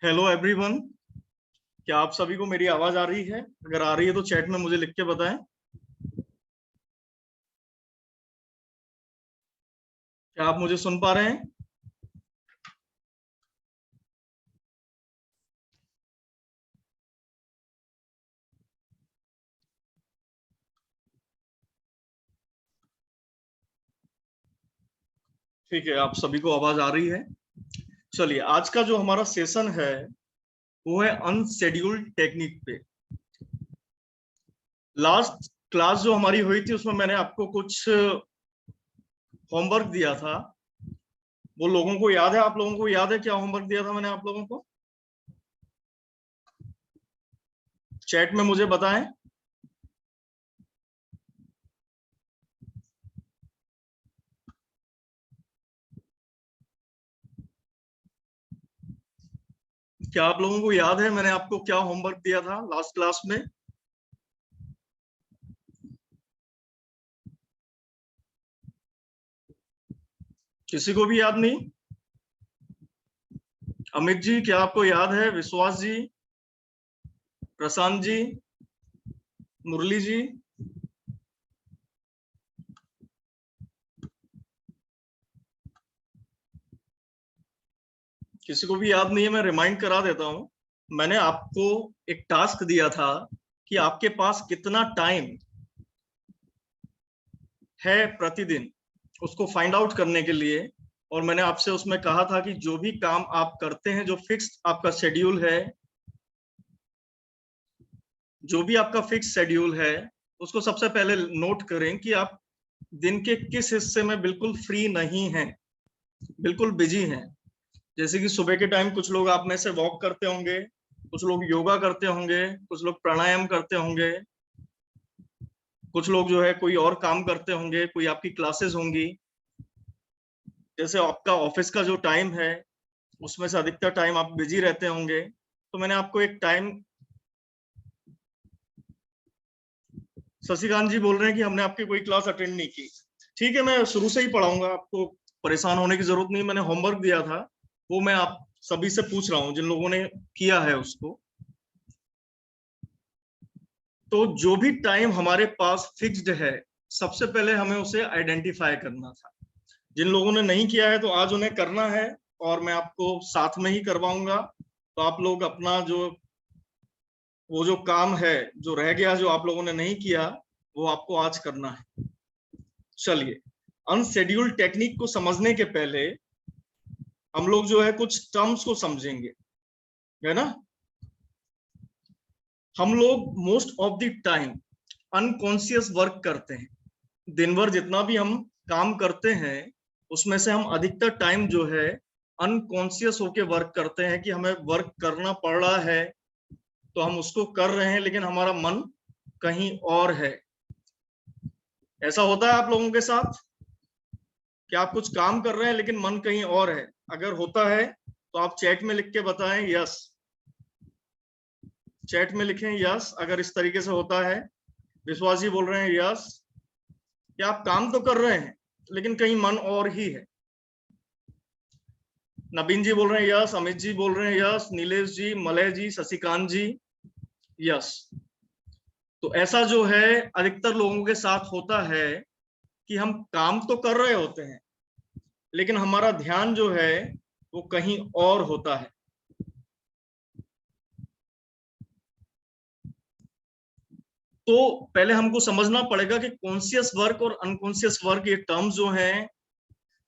Hello everyone. क्या आप सभी को मेरी आवाज आ रही है? अगर आ रही है तो चैट में मुझे लिख के बताएं। क्या आप मुझे सुन पा रहे हैं? ठीक है, आप सभी को आवाज आ रही है। चलिए, आज का जो हमारा सेशन है वो है अनशेड्यूल्ड टेक्निक पे। लास्ट क्लास जो हमारी हुई थी उसमें मैंने आपको कुछ होमवर्क दिया था। वो लोगों को याद है? आप लोगों को याद है क्या होमवर्क दिया था मैंने आप लोगों को? चैट में मुझे बताएं। क्या आप लोगों को याद है मैंने आपको क्या होमवर्क दिया था लास्ट क्लास में? किसी को भी याद नहीं? अमित जी, क्या आपको याद है? विश्वास जी, प्रशांत जी, मुरली जी, किसी को भी याद नहीं है? मैं रिमाइंड करा देता हूं। मैंने आपको एक टास्क दिया था कि आपके पास कितना टाइम है प्रतिदिन, उसको फाइंड आउट करने के लिए। और मैंने आपसे उसमें कहा था कि जो भी काम आप करते हैं, जो फिक्स आपका शेड्यूल है, जो भी आपका फिक्स शेड्यूल है, उसको सबसे पहले नोट करें कि आप दिन के किस हिस्से में बिल्कुल फ्री नहीं हैं, बिल्कुल बिजी हैं। जैसे कि सुबह के टाइम कुछ लोग आप में से वॉक करते होंगे, कुछ लोग योगा करते होंगे, कुछ लोग प्राणायाम करते होंगे, कुछ लोग जो है कोई और काम करते होंगे, कोई आपकी क्लासेस होंगी। जैसे आपका ऑफिस का जो टाइम है उसमें से अधिकतर टाइम आप बिजी रहते होंगे। तो मैंने आपको एक टाइम, शशिकांत जी बोल रहे हैं कि हमने आपकी कोई क्लास अटेंड नहीं की। ठीक है, मैं शुरू से ही पढ़ाऊंगा, आपको परेशान होने की जरूरत नहीं। मैंने होमवर्क दिया था वो मैं आप सभी से पूछ रहा हूँ जिन लोगों ने किया है उसको। तो जो भी टाइम हमारे पास फिक्स्ड है, सबसे पहले हमें उसे आइडेंटिफाई करना था। जिन लोगों ने नहीं किया है तो आज उन्हें करना है, और मैं आपको साथ में ही करवाऊंगा। तो आप लोग अपना जो वो जो काम है जो रह गया, जो आप लोगों ने नहीं किया, वो आपको आज करना है। चलिए, अनशेड्यूल्ड टेक्निक को समझने के पहले हम लोग जो है कुछ टर्म्स को समझेंगे, है ना। हम लोग most of the time unconscious work करते हैं। दिन भर जितना भी हम काम करते हैं उसमें से हम अधिकतर टाइम जो है अनकॉन्शियस होके वर्क करते हैं कि हमें वर्क करना पड़ रहा है, तो हम उसको कर रहे हैं लेकिन हमारा मन कहीं और है। ऐसा होता है आप लोगों के साथ कि आप कुछ काम कर रहे हैं लेकिन मन कहीं और है? अगर होता है तो आप चैट में लिख के बताएं यस। चैट में लिखें यस अगर इस तरीके से होता है। विश्वास जी बोल रहे हैं यस, कि आप काम तो कर रहे हैं लेकिन कहीं मन और ही है। नवीन जी बोल रहे हैं यस, अमित जी बोल रहे हैं यस, नीलेश जी, मलय जी, शशिकांत जी, यस। तो ऐसा जो है अधिकतर लोगों के साथ होता है कि हम काम तो कर रहे होते हैं लेकिन हमारा ध्यान जो है वो कहीं और होता है। तो पहले हमको समझना पड़ेगा कि कॉन्शियस वर्क और अनकॉन्शियस वर्क, ये टर्म्स जो हैं,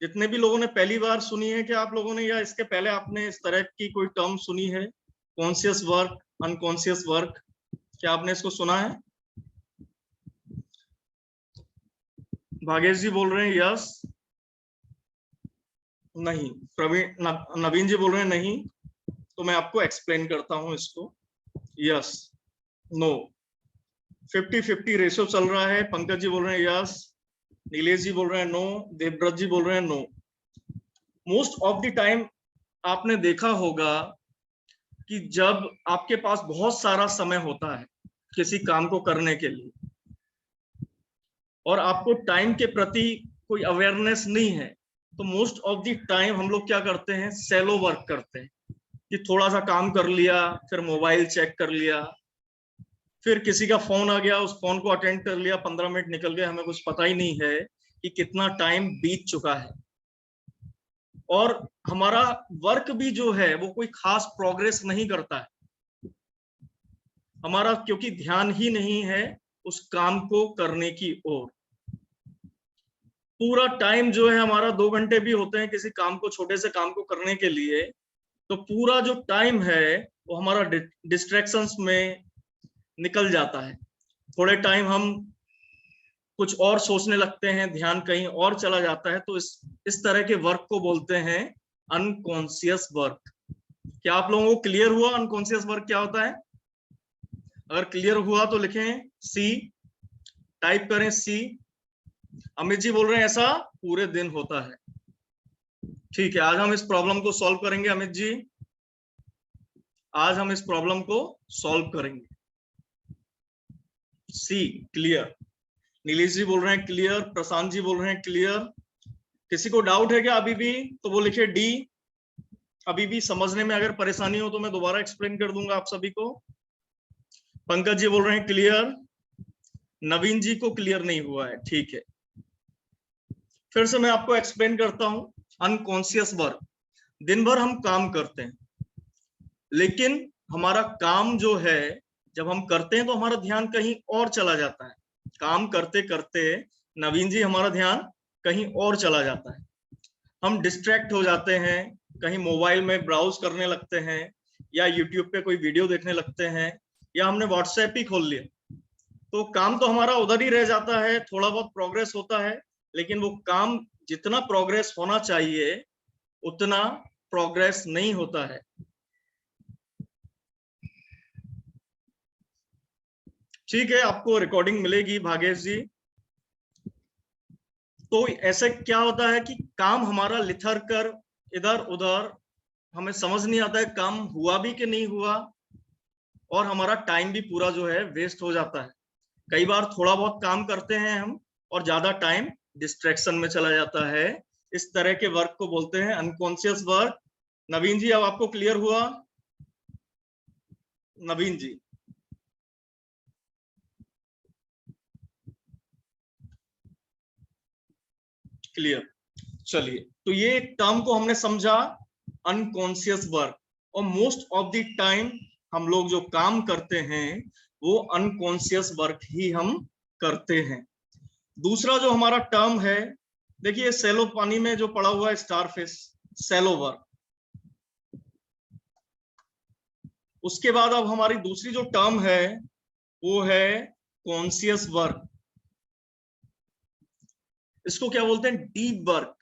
जितने भी लोगों ने पहली बार सुनी है, क्या आप लोगों ने या इसके पहले आपने इस तरह की कोई टर्म सुनी है? कॉन्शियस वर्क, अनकॉन्शियस वर्क, क्या आपने इसको सुना है? भागेश जी बोल रहे हैं यस। नहीं। प्रवीण, नवीन जी बोल रहे हैं नहीं। तो मैं आपको एक्सप्लेन करता हूं इसको। यस, नो, 50-50 रेशियो चल रहा है। पंकज जी बोल रहे हैं यस, नीलेश जी बोल रहे हैं नो, देवव्रत जी बोल रहे हैं no. Most of the time आपने देखा होगा कि जब आपके पास बहुत सारा समय होता है किसी काम को करने के लिए, और आपको टाइम के प्रति कोई अवेयरनेस नहीं है, तो मोस्ट ऑफ द टाइम हम लोग क्या करते हैं? सैलो वर्क करते हैं। कि थोड़ा सा काम कर लिया, फिर मोबाइल चेक कर लिया, फिर किसी का फोन आ गया, उस फोन को अटेंड कर लिया, 15 मिनट निकल गए, हमें कुछ पता ही नहीं है कि कितना टाइम बीत चुका है। और हमारा वर्क भी जो है वो कोई खास प्रोग्रेस नहीं करता है हमारा, क्योंकि ध्यान ही नहीं है उस काम को करने की ओर। पूरा टाइम जो है हमारा, 2 घंटे भी होते हैं किसी काम को, छोटे से काम को करने के लिए, तो पूरा जो टाइम है वो हमारा डिस्ट्रैक्शंस में निकल जाता है। थोड़े टाइम हम कुछ और सोचने लगते हैं, ध्यान कहीं और चला जाता है, तो इस तरह के वर्क को बोलते हैं अनकॉन्शियस वर्क। क्या आप लोगों को क्लियर हुआ अनकॉन्शियस वर्क क्या होता है? अगर क्लियर हुआ तो लिखें सी, टाइप करें सी। अमित जी बोल रहे हैं ऐसा पूरे दिन होता है। ठीक है, आज हम इस प्रॉब्लम को सॉल्व करेंगे। अमित जी, आज हम इस प्रॉब्लम को सॉल्व करेंगे। सी क्लियर, नीलेश जी बोल रहे हैं क्लियर, प्रशांत जी बोल रहे हैं क्लियर। किसी को डाउट है क्या अभी भी? तो वो लिखे डी। अभी भी समझने में अगर परेशानी हो तो मैं दोबारा एक्सप्लेन कर दूंगा आप सभी को। पंकज जी बोल रहे हैं क्लियर, नवीन जी को क्लियर नहीं हुआ है, ठीक है। फिर से मैं आपको एक्सप्लेन करता हूं। अनकॉन्शियस वर्क, दिन भर हम काम करते हैं, लेकिन हमारा काम जो है जब हम करते हैं तो हमारा ध्यान कहीं और चला जाता है। काम करते करते नवीन जी हमारा ध्यान कहीं और चला जाता है, हम डिस्ट्रैक्ट हो जाते हैं, कहीं मोबाइल में ब्राउज करने लगते हैं, या यूट्यूब पे कोई वीडियो देखने लगते हैं, या हमने व्हाट्सएप ही खोल लिया, तो काम तो हमारा उधर ही रह जाता है। थोड़ा बहुत प्रोग्रेस होता है, लेकिन वो काम जितना प्रोग्रेस होना चाहिए उतना प्रोग्रेस नहीं होता है। ठीक है, आपको रिकॉर्डिंग मिलेगी भागेश जी। तो ऐसे क्या होता है कि काम हमारा लिथर कर इधर उधर, हमें समझ नहीं आता है काम हुआ भी कि नहीं हुआ, और हमारा टाइम भी पूरा जो है वेस्ट हो जाता है। कई बार थोड़ा बहुत काम करते हैं हम और ज्यादा टाइम डिस्ट्रैक्शन में चला जाता है। इस तरह के वर्क को बोलते हैं अनकॉन्शियस वर्क। नवीन जी, अब आपको क्लियर हुआ? नवीन जी, क्लियर? चलिए, तो ये एक टर्म को हमने समझा, अनकॉन्शियस वर्क। और मोस्ट ऑफ द टाइम हम लोग जो काम करते हैं वो अनकॉन्शियस वर्क ही हम करते हैं। दूसरा जो हमारा टर्म है, देखिए सैलो पानी में जो पड़ा हुआ है स्टारफिश, सैलो वर्क। उसके बाद अब हमारी दूसरी जो टर्म है वो है कॉन्शियस वर्क। इसको क्या बोलते हैं? Deep work.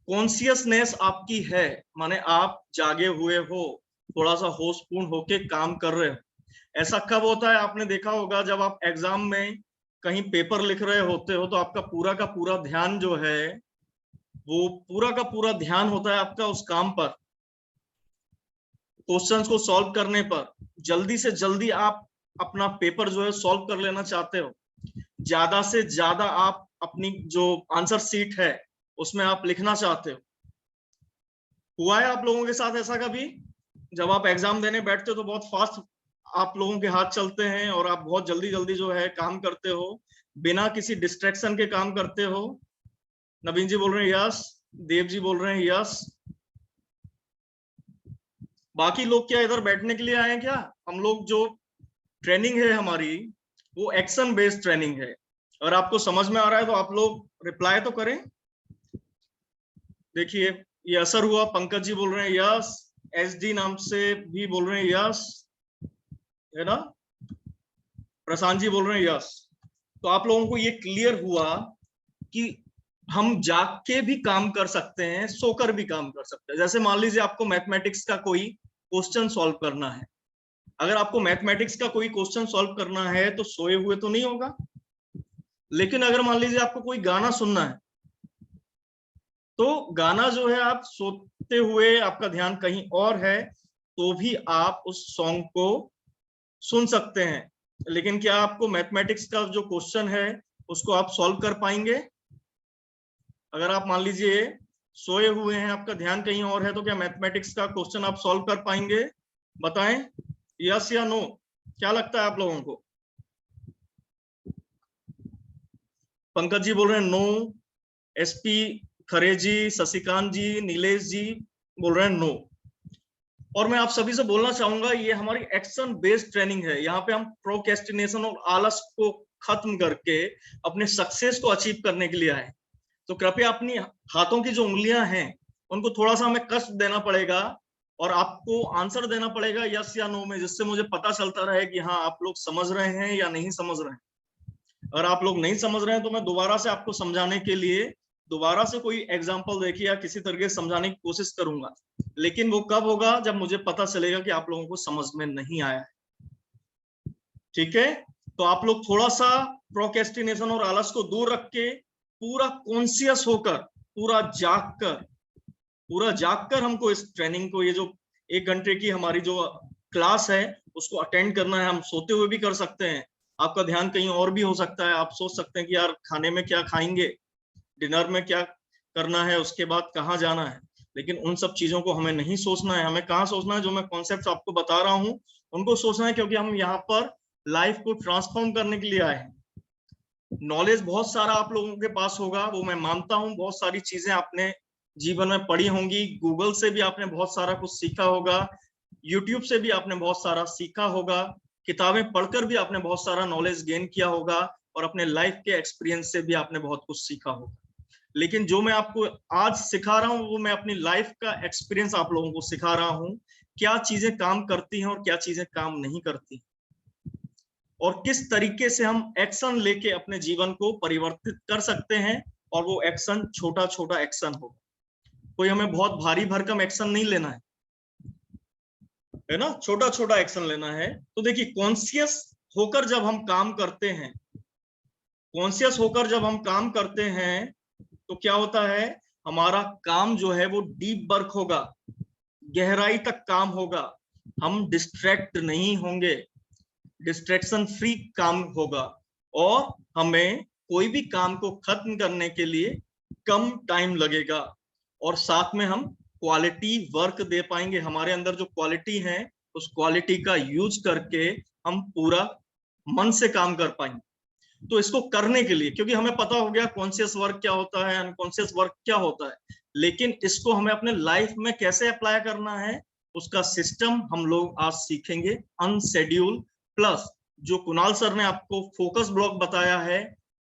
कॉन्शियसनेस आपकी है, माने आप जागे हुए हो, थोड़ा सा होशपूर्ण होके काम कर रहे हो। ऐसा कब होता है? आपने देखा होगा जब आप एग्जाम में कहीं पेपर लिख रहे होते हो तो आपका पूरा का पूरा ध्यान जो है वो पूरा का पूरा ध्यान होता है आपका उस काम पर, क्वेश्चंस को सॉल्व करने पर। जल्दी से जल्दी आप अपना पेपर जो है सॉल्व कर लेना चाहते हो, ज्यादा से ज्यादा आप अपनी जो आंसर सीट है उसमें आप लिखना चाहते हो। हुआ है आप लोगों के साथ ऐसा कभी? जब आप एग्जाम देने बैठते हो तो बहुत फास्ट आप लोगों के हाथ चलते हैं और आप बहुत जल्दी जल्दी जो है काम करते हो, बिना किसी डिस्ट्रैक्शन के काम करते हो। नवीन जी बोल रहे हैं यस, देव जी बोल रहे हैं यस। बाकी लोग क्या इधर बैठने के लिए आए हैं क्या? हम लोग जो ट्रेनिंग है हमारी वो एक्शन बेस्ड ट्रेनिंग है। अगर आपको समझ में आ रहा है तो आप लोग रिप्लाई तो करें। देखिए ये असर हुआ, पंकज जी बोल रहे हैं यस, एसडी नाम से भी बोल रहे हैं यस, है ना? प्रशांत जी बोल रहे हैं यस। तो आप लोगों को ये क्लियर हुआ कि हम जाग के भी काम कर सकते हैं, सोकर भी काम कर सकते हैं। जैसे मान लीजिए आपको मैथमेटिक्स का कोई क्वेश्चन सॉल्व करना है, अगर आपको मैथमेटिक्स का कोई क्वेश्चन सॉल्व करना है तो सोए हुए तो नहीं होगा। लेकिन अगर मान लीजिए आपको कोई गाना सुनना है तो गाना जो है आप सोते हुए आपका ध्यान कहीं और है तो भी आप उस सॉन्ग को सुन सकते हैं। लेकिन क्या आपको मैथमेटिक्स का जो क्वेश्चन है उसको आप सॉल्व कर पाएंगे? अगर आप मान लीजिए सोए हुए हैं, आपका ध्यान कहीं और है, तो क्या मैथमेटिक्स का क्वेश्चन आप सॉल्व कर पाएंगे? बताएं, यस या नो, क्या लगता है आप लोगों को? पंकज जी बोल रहे हैं नो, एसपी खरे जी, शशिकांत जी, नीलेश जी बोल रहे हैं नो। और मैं आप सभी से बोलना चाहूंगा, ये हमारी एक्शन बेस्ड ट्रेनिंग है। यहाँ पे हम प्रोक्रेस्टिनेशन और आलस को खत्म करके अपने सक्सेस को अचीव करने के लिए आए। तो कृपया अपनी हाथों की जो उंगलियां हैं उनको थोड़ा सा हमें कष्ट देना पड़ेगा और आपको आंसर देना पड़ेगा यस या नो में, जिससे मुझे पता चलता रहे कि हाँ आप लोग समझ रहे हैं या नहीं समझ रहे हैं। अगर आप लोग नहीं समझ रहे हैं तो मैं दोबारा से आपको समझाने के लिए दोबारा से कोई एग्जाम्पल देखिए या किसी तरीके से समझाने की कोशिश करूंगा, लेकिन वो कब होगा? जब मुझे पता चलेगा कि आप लोगों को समझ में नहीं आया है। ठीक है, तो आप लोग थोड़ा सा प्रोक्रेस्टिनेशन और आलस को दूर रख के पूरा कॉन्शियस होकर, पूरा जागकर हमको इस ट्रेनिंग को, ये जो 1 घंटे की हमारी जो क्लास है उसको अटेंड करना है। हम सोते हुए भी कर सकते हैं, आपका ध्यान कहीं और भी हो सकता है। आप सोच सकते हैं कि यार खाने में क्या खाएंगे, डिनर में क्या करना है, उसके बाद कहाँ जाना है, लेकिन उन सब चीजों को हमें नहीं सोचना है। हमें कहाँ सोचना है? जो मैं कॉन्सेप्ट आपको बता रहा हूँ उनको सोचना है, क्योंकि हम यहाँ पर लाइफ को ट्रांसफॉर्म करने के लिए आए हैं। नॉलेज बहुत सारा आप लोगों के पास होगा, वो मैं मानता हूँ। बहुत सारी चीजें आपने जीवन में पढ़ी होंगी, गूगल से भी आपने बहुत सारा कुछ सीखा होगा, यूट्यूब से भी आपने बहुत सारा सीखा होगा, किताबें पढ़कर भी आपने बहुत सारा नॉलेज गेन किया होगा, और अपने लाइफ के एक्सपीरियंस से भी आपने बहुत कुछ सीखा होगा। लेकिन जो मैं आपको आज सिखा रहा हूँ वो मैं अपनी लाइफ का एक्सपीरियंस आप लोगों को सिखा रहा हूँ, क्या चीजें काम करती हैं और क्या चीजें काम नहीं करती, और किस तरीके से हम एक्शन लेके अपने जीवन को परिवर्तित कर सकते हैं। और वो एक्शन छोटा छोटा एक्शन हो, कोई हमें बहुत भारी भरकम एक्शन नहीं लेना है ना, छोटा छोटा एक्शन लेना है। तो देखिए, कॉन्शियस होकर जब हम काम करते हैं, कॉन्शियस होकर जब हम काम करते हैं तो क्या होता है? हमारा काम जो है वो डीप वर्क होगा, गहराई तक काम होगा, हम डिस्ट्रैक्ट नहीं होंगे, डिस्ट्रैक्शन फ्री काम होगा, और हमें कोई भी काम को खत्म करने के लिए कम टाइम लगेगा, और साथ में हम क्वालिटी वर्क दे पाएंगे। हमारे अंदर जो क्वालिटी है उस क्वालिटी का यूज करके हम पूरा मन से काम कर पाएंगे। तो इसको करने के लिए, क्योंकि हमें पता हो गया कॉन्शियस वर्क क्या होता है, अनकॉन्शियस वर्क क्या होता है, लेकिन इसको हमें अपने लाइफ में कैसे अप्लाई करना है उसका सिस्टम हम लोग आज सीखेंगे। अनशेड्यूल प्लस जो कुणाल सर ने आपको फोकस ब्लॉक बताया है,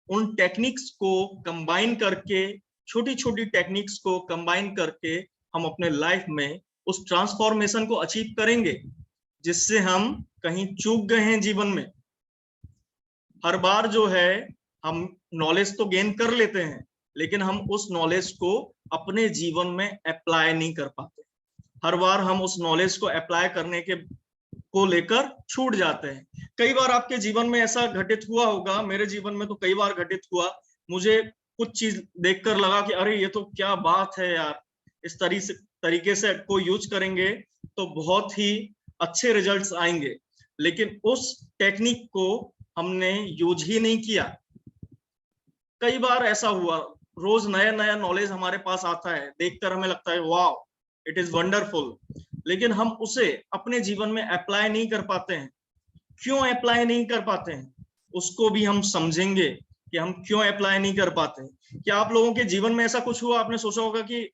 उन टेक्निक्स को कंबाइन करके, छोटी छोटी टेक्निक्स को कंबाइन करके हम अपने लाइफ में उस ट्रांसफॉर्मेशन को अचीव करेंगे, जिससे हम कहीं चूक गए हैं जीवन में। हर बार जो है हम नॉलेज तो गेन कर लेते हैं, लेकिन हम उस नॉलेज को अपने जीवन में अप्लाई नहीं कर पाते। हर बार हम उस नॉलेज को अप्लाई करने के को लेकर छूट जाते हैं। कई बार आपके जीवन में ऐसा घटित हुआ होगा, मेरे जीवन में तो कई बार घटित हुआ, मुझे कुछ चीज देखकर लगा कि अरे ये तो क्या बात है यार, इस तरीके से को यूज करेंगे तो बहुत ही अच्छे रिजल्ट्स आएंगे, लेकिन उस टेक्निक को हमने यूज ही नहीं किया। कई बार ऐसा हुआ, रोज नया नया नॉलेज हमारे पास आता है, देखकर हमें लगता है वाओ इट इज वंडरफुल, लेकिन हम उसे अपने जीवन में अप्लाई नहीं कर पाते हैं। क्यों अप्लाई नहीं कर पाते हैं उसको भी हम समझेंगे कि हम क्यों अप्लाई नहीं कर पाते हैं। क्या आप लोगों के जीवन में ऐसा कुछ हुआ, आपने सोचा होगा कि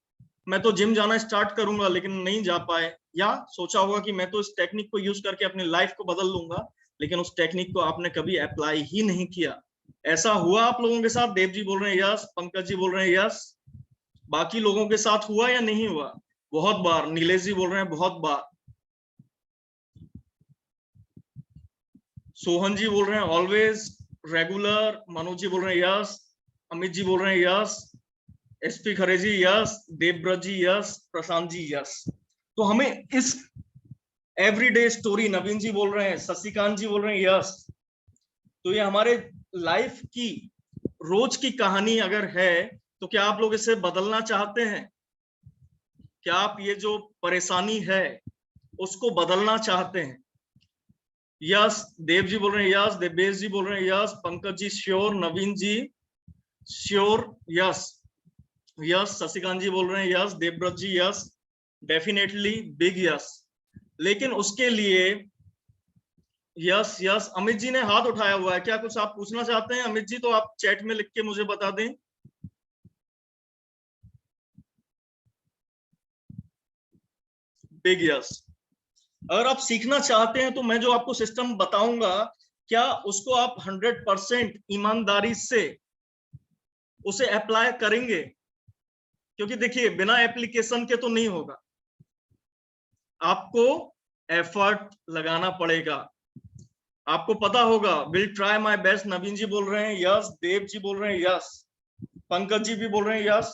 मैं तो जिम जाना स्टार्ट करूंगा लेकिन नहीं जा पाए, या सोचा होगा कि मैं तो इस टेक्निक को यूज करके अपनी लाइफ को बदल लूंगा, लेकिन उस टेक्निक को आपने कभी अप्लाई ही नहीं किया? ऐसा हुआ आप लोगों के साथ? देव जी बोल रहे हैं यस, पंकज जी बोल रहे हैं यस, बाकी लोगों के साथ हुआ या नहीं हुआ? बहुत बार। नीलेश जी बोल रहे हैं बहुत बार, सोहन जी बोल रहे हैं ऑलवेज रेगुलर, मनोज जी बोल रहे हैं यस, अमित जी बोल रहे हैं यस, एसपी खरे जी यस, देवव्रत जी यस, प्रशांत जी यस। तो हमें इस एवरीडे स्टोरी, नवीन जी बोल रहे हैं, शशिकांत जी बोल रहे हैं यस, तो ये हमारे लाइफ की रोज की कहानी अगर है तो क्या आप लोग इसे बदलना चाहते हैं? क्या आप ये जो परेशानी है उसको बदलना चाहते हैं? यस, देव जी बोल रहे हैं यस, देवेश जी बोल रहे हैं यस, पंकज जी श्योर, नवीन जी श्योर यस। यस। शशिकांत जी बोल रहे हैं यस। देवव्रत जी यस, डेफिनेटली बिग यस। लेकिन उसके लिए यस यस, अमित जी ने हाथ उठाया हुआ है, क्या कुछ आप पूछना चाहते हैं अमित जी? तो आप चैट में लिख के मुझे बता दें। Big yes. अगर आप सीखना चाहते हैं तो मैं जो आपको सिस्टम बताऊंगा, क्या उसको आप 100% ईमानदारी से उसे अप्लाई करेंगे? क्योंकि देखिए, बिना एप्लीकेशन के तो नहीं होगा, आपको एफर्ट लगाना पड़ेगा। आपको पता होगा, विल ट्राई माय बेस्ट। नवीन जी बोल रहे हैं यस, देव जी बोल रहे हैं यस, पंकज जी भी बोल रहे हैं यस,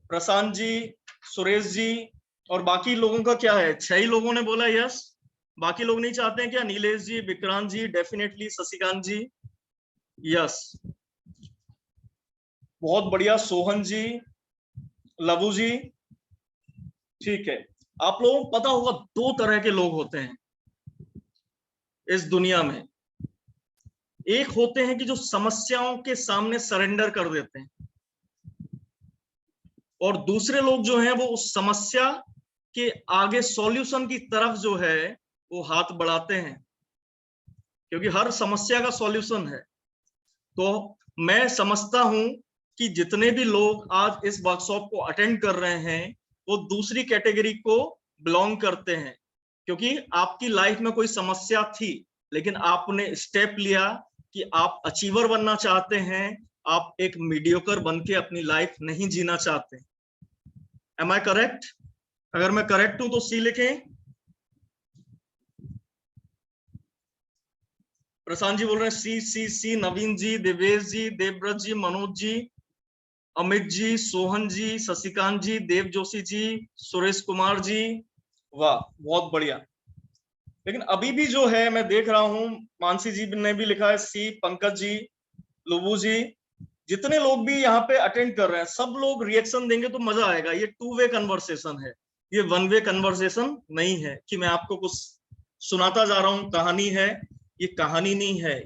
प्रशांत जी, सुरेश जी, और बाकी लोगों का क्या है? 6 ही लोगों ने बोला यस। बाकी लोग नहीं चाहते हैं क्या? नीलेश जी, विक्रांत जी, डेफिनेटली शशिकांत जी यस, बहुत बढ़िया। सोहन जी, लबू जी, ठीक है। आप लोगों को पता होगा, 2 तरह के लोग होते हैं इस दुनिया में। एक होते हैं कि जो समस्याओं के सामने सरेंडर कर देते हैं, और दूसरे लोग जो हैं वो उस समस्या के आगे सॉल्यूशन की तरफ जो है वो हाथ बढ़ाते हैं, क्योंकि हर समस्या का सॉल्यूशन है। तो मैं समझता हूं कि जितने भी लोग आज इस वर्कशॉप को अटेंड कर रहे हैं वो दूसरी कैटेगरी को बिलोंग करते हैं, क्योंकि आपकी लाइफ में कोई समस्या थी, लेकिन आपने स्टेप लिया कि आप अचीवर बनना चाहते हैं, आप एक मीडियोकर बन के अपनी लाइफ नहीं जीना चाहते। Am I correct? अगर मैं करेक्ट हूं तो सी लिखें। प्रशांत जी बोल रहे हैं सी सी सी। नवीन जी, देवेश जी, देवव्रत जी, मनोज जी, अमित जी, सोहन जी, शशिकांत जी, देव जोशी जी, सुरेश कुमार जी, वाह बहुत बढ़िया। लेकिन अभी भी जो है मैं देख रहा हूं, मानसी जी ने भी लिखा है सी, पंकज जी, लुबू जी, जितने लोग भी यहाँ पे अटेंड कर रहे हैं सब लोग रिएक्शन देंगे तो मजा आएगा। ये 2 वे कन्वर्सेशन है, ये 1 वे कन्वर्सेशन नहीं है कि मैं आपको कुछ सुनाता जा रहा हूँ, कहानी है। ये कहानी नहीं है,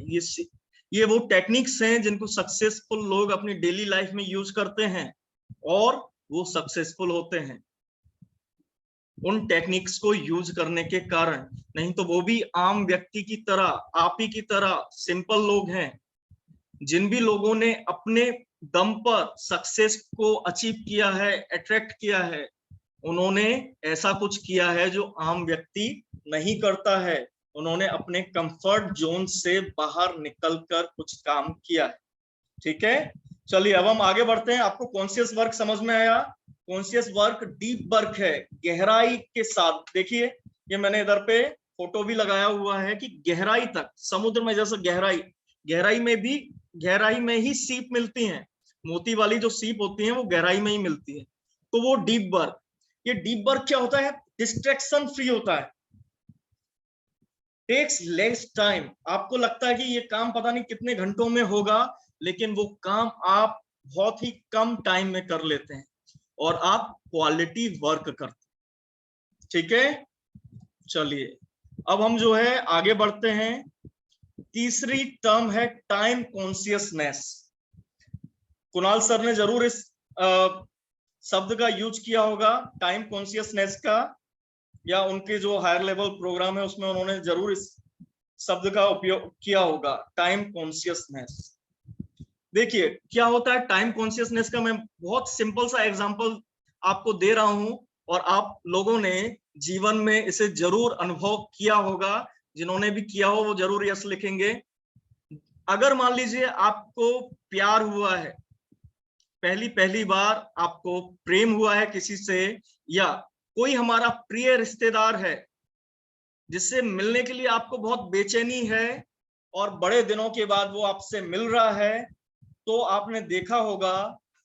ये वो टेक्निक्स हैं जिनको सक्सेसफुल लोग अपनी डेली लाइफ में यूज करते हैं और वो सक्सेसफुल होते हैं उन टेक्निक्स को यूज करने के कारण। नहीं तो वो भी आम व्यक्ति की तरह, आप ही की तरह सिंपल लोग हैं। जिन भी लोगों ने अपने दम पर सक्सेस को अचीव किया है, अट्रैक्ट किया है, उन्होंने ऐसा कुछ किया है जो आम व्यक्ति नहीं करता है। उन्होंने अपने कंफर्ट जोन से बाहर निकलकर कुछ काम किया है। ठीक है, चलिए अब हम आगे बढ़ते हैं। आपको कॉन्शियस वर्क समझ में आया? कॉन्शियस वर्क डीप वर्क है, गहराई के साथ। देखिए, ये मैंने इधर पे फोटो भी लगाया हुआ है कि गहराई तक, समुद्र में जैसे गहराई, गहराई में भी, गहराई में ही सीप मिलती हैं। मोती वाली जो सीप होती हैं वो गहराई में ही मिलती है। तो वो डीप वर्क, ये डीप वर्क क्या होता है? डिस्ट्रैक्शन फ्री होता है, टेक्स लेस टाइम। आपको लगता है कि ये काम पता नहीं कितने घंटों में होगा, लेकिन वो काम आप बहुत ही कम टाइम में कर लेते हैं और आप क्वालिटी वर्क करते हैं। ठीक है, चलिए अब हम जो है आगे बढ़ते हैं। तीसरी टर्म है टाइम कॉन्शियसनेस। कुणाल सर ने जरूर इस शब्द का यूज किया होगा, टाइम कॉन्शियसनेस का, या उनके जो हायर लेवल प्रोग्राम है उसमें उन्होंने जरूर इस शब्द का उपयोग किया होगा, टाइम कॉन्शियसनेस। देखिए क्या होता है टाइम कॉन्शियसनेस का, मैं बहुत सिंपल सा एग्जांपल आपको दे रहा हूं और आप लोगों ने जीवन में इसे जरूर अनुभव किया होगा। जिन्होंने भी किया हो वो जरूर यस लिखेंगे। अगर मान लीजिए आपको प्यार हुआ है, पहली पहली बार आपको प्रेम हुआ है किसी से, या कोई हमारा प्रिय रिश्तेदार है जिससे मिलने के लिए आपको बहुत बेचैनी है और बड़े दिनों के बाद वो आपसे मिल रहा है, तो आपने देखा होगा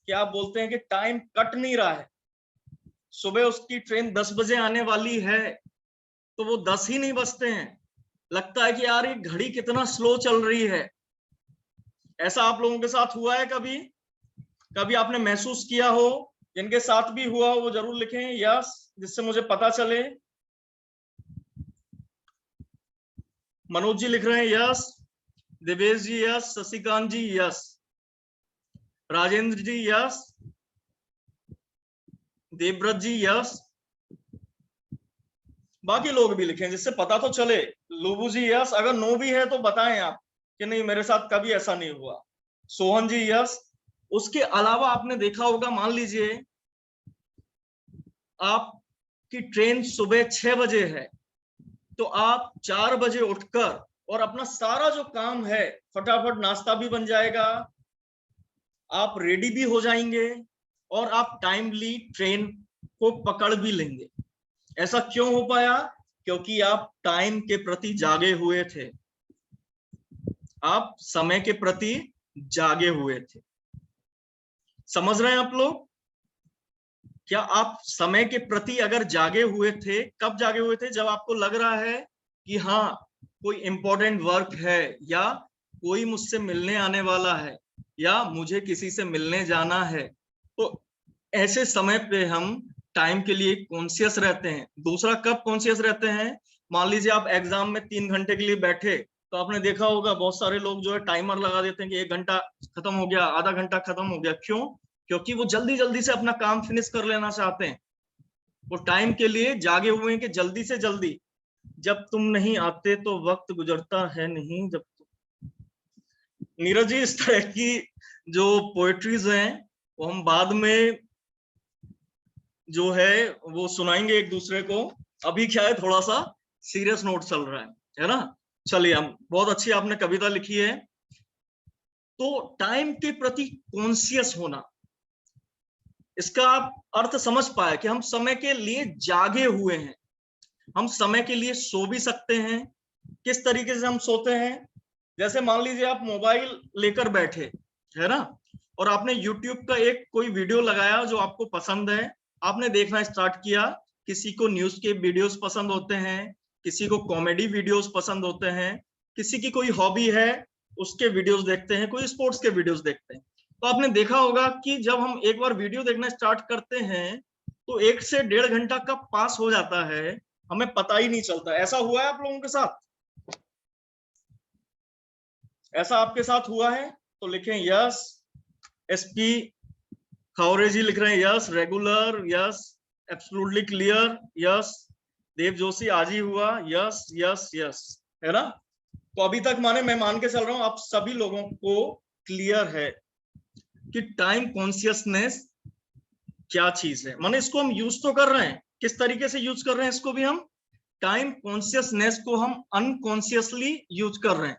कि आप बोलते हैं कि टाइम कट नहीं रहा है। सुबह उसकी ट्रेन 10 बजे आने वाली है तो वो 10 ही नहीं बजते हैं, लगता है कि यार ये घड़ी कितना स्लो चल रही है। ऐसा आप लोगों के साथ हुआ है कभी? कभी आपने महसूस किया हो? जिनके साथ भी हुआ हो वो जरूर लिखें यस, जिससे मुझे पता चले। मनोज जी लिख रहे हैं यस, देवेश जी यस, शशिकांत जी यस, राजेंद्र जी यस, देवव्रत जी यस, बाकी लोग भी लिखें जिससे पता तो चले। लुबू जी यस, अगर नो भी है तो बताएं आप कि नहीं मेरे साथ कभी ऐसा नहीं हुआ। सोहन जी यस। उसके अलावा आपने देखा होगा, मान लीजिए आपकी ट्रेन सुबह 6 बजे है, तो आप 4 बजे उठकर और अपना सारा जो काम है, फटाफट नाश्ता भी बन जाएगा, आप रेडी भी हो जाएंगे और आप टाइमली ट्रेन को पकड़ भी लेंगे। ऐसा क्यों हो पाया? क्योंकि आप टाइम के प्रति जागे हुए थे, आप समय के प्रति जागे हुए थे। समझ रहे हैं आप लोग? क्या आप समय के प्रति अगर जागे हुए थे, कब जागे हुए थे? जब आपको लग रहा है कि हाँ कोई इंपॉर्टेंट वर्क है, या कोई मुझसे मिलने आने वाला है, या मुझे किसी से मिलने जाना है, तो ऐसे समय पे हम टाइम के लिए कॉन्शियस रहते हैं। दूसरा, कब कॉन्शियस रहते हैं? मान लीजिए आप एग्जाम में 3 घंटे के लिए बैठे, तो आपने देखा होगा बहुत सारे लोग जो है टाइमर लगा देते हैं कि 1 घंटा खत्म हो गया, आधा घंटा खत्म हो गया। क्यों? क्योंकि वो जल्दी जल्दी से अपना काम फिनिश कर लेना चाहते हैं। वो टाइम के लिए जागे हुए हैं कि जल्दी से जल्दी, जब तुम नहीं आते तो वक्त गुजरता है नहीं जब। नीरज जी, इस तरह की जो पोएट्रीज हैं वो हम बाद में जो है वो सुनाएंगे एक दूसरे को। अभी क्या है, थोड़ा सा सीरियस नोट चल रहा है ना। चलिए, हम बहुत अच्छी आपने कविता लिखी है। तो टाइम के प्रति कॉन्शियस होना, इसका आप अर्थ समझ पाए कि हम समय के लिए जागे हुए हैं। हम समय के लिए सो भी सकते हैं। किस तरीके से हम सोते हैं? जैसे मान लीजिए आप मोबाइल लेकर बैठे है ना, और आपने YouTube का एक कोई वीडियो लगाया जो आपको पसंद है, आपने देखना स्टार्ट किया। किसी को न्यूज के वीडियोस पसंद होते हैं, किसी को कॉमेडी वीडियोस पसंद होते हैं, किसी की कोई हॉबी है उसके वीडियोस देखते हैं, कोई स्पोर्ट्स के वीडियोस देखते हैं। तो आपने देखा होगा कि जब हम एक बार वीडियो देखना स्टार्ट करते हैं तो 1 से 1.5 घंटा कब पास हो जाता है हमें पता ही नहीं चलता। ऐसा हुआ है आप लोगों के साथ? ऐसा आपके साथ हुआ है? तो लिखें यस। SP खौरे जी लिख रहे हैं yes. Regular yes. Absolutely clear yes. Dev Joshi आज ही हुआ यस यस यस, है ना। तो अभी तक माने मैं मान के चल रहा हूं आप सभी लोगों को क्लियर है कि टाइम कॉन्शियसनेस क्या चीज है। माने इसको हम यूज तो कर रहे हैं, किस तरीके से यूज कर रहे हैं इसको भी हम, टाइम कॉन्शियसनेस को हम अनकॉन्शियसली यूज कर रहे हैं।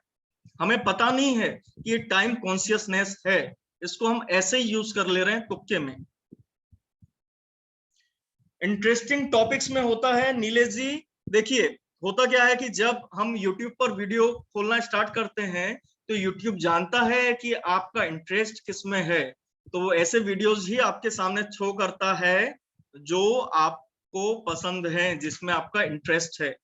हमें पता नहीं है कि ये टाइम कॉन्शियसनेस है, इसको हम ऐसे ही यूज कर ले रहे हैं तुक्के में। इंटरेस्टिंग टॉपिक्स में होता है नीलेश जी, देखिए होता क्या है कि जब हम YouTube पर वीडियो खोलना स्टार्ट करते हैं तो YouTube जानता है कि आपका इंटरेस्ट किस में है, तो वो ऐसे वीडियोस ही आपके सामने शो करता है जो आपको पसंद है, जिसमें आपका इंटरेस्ट है।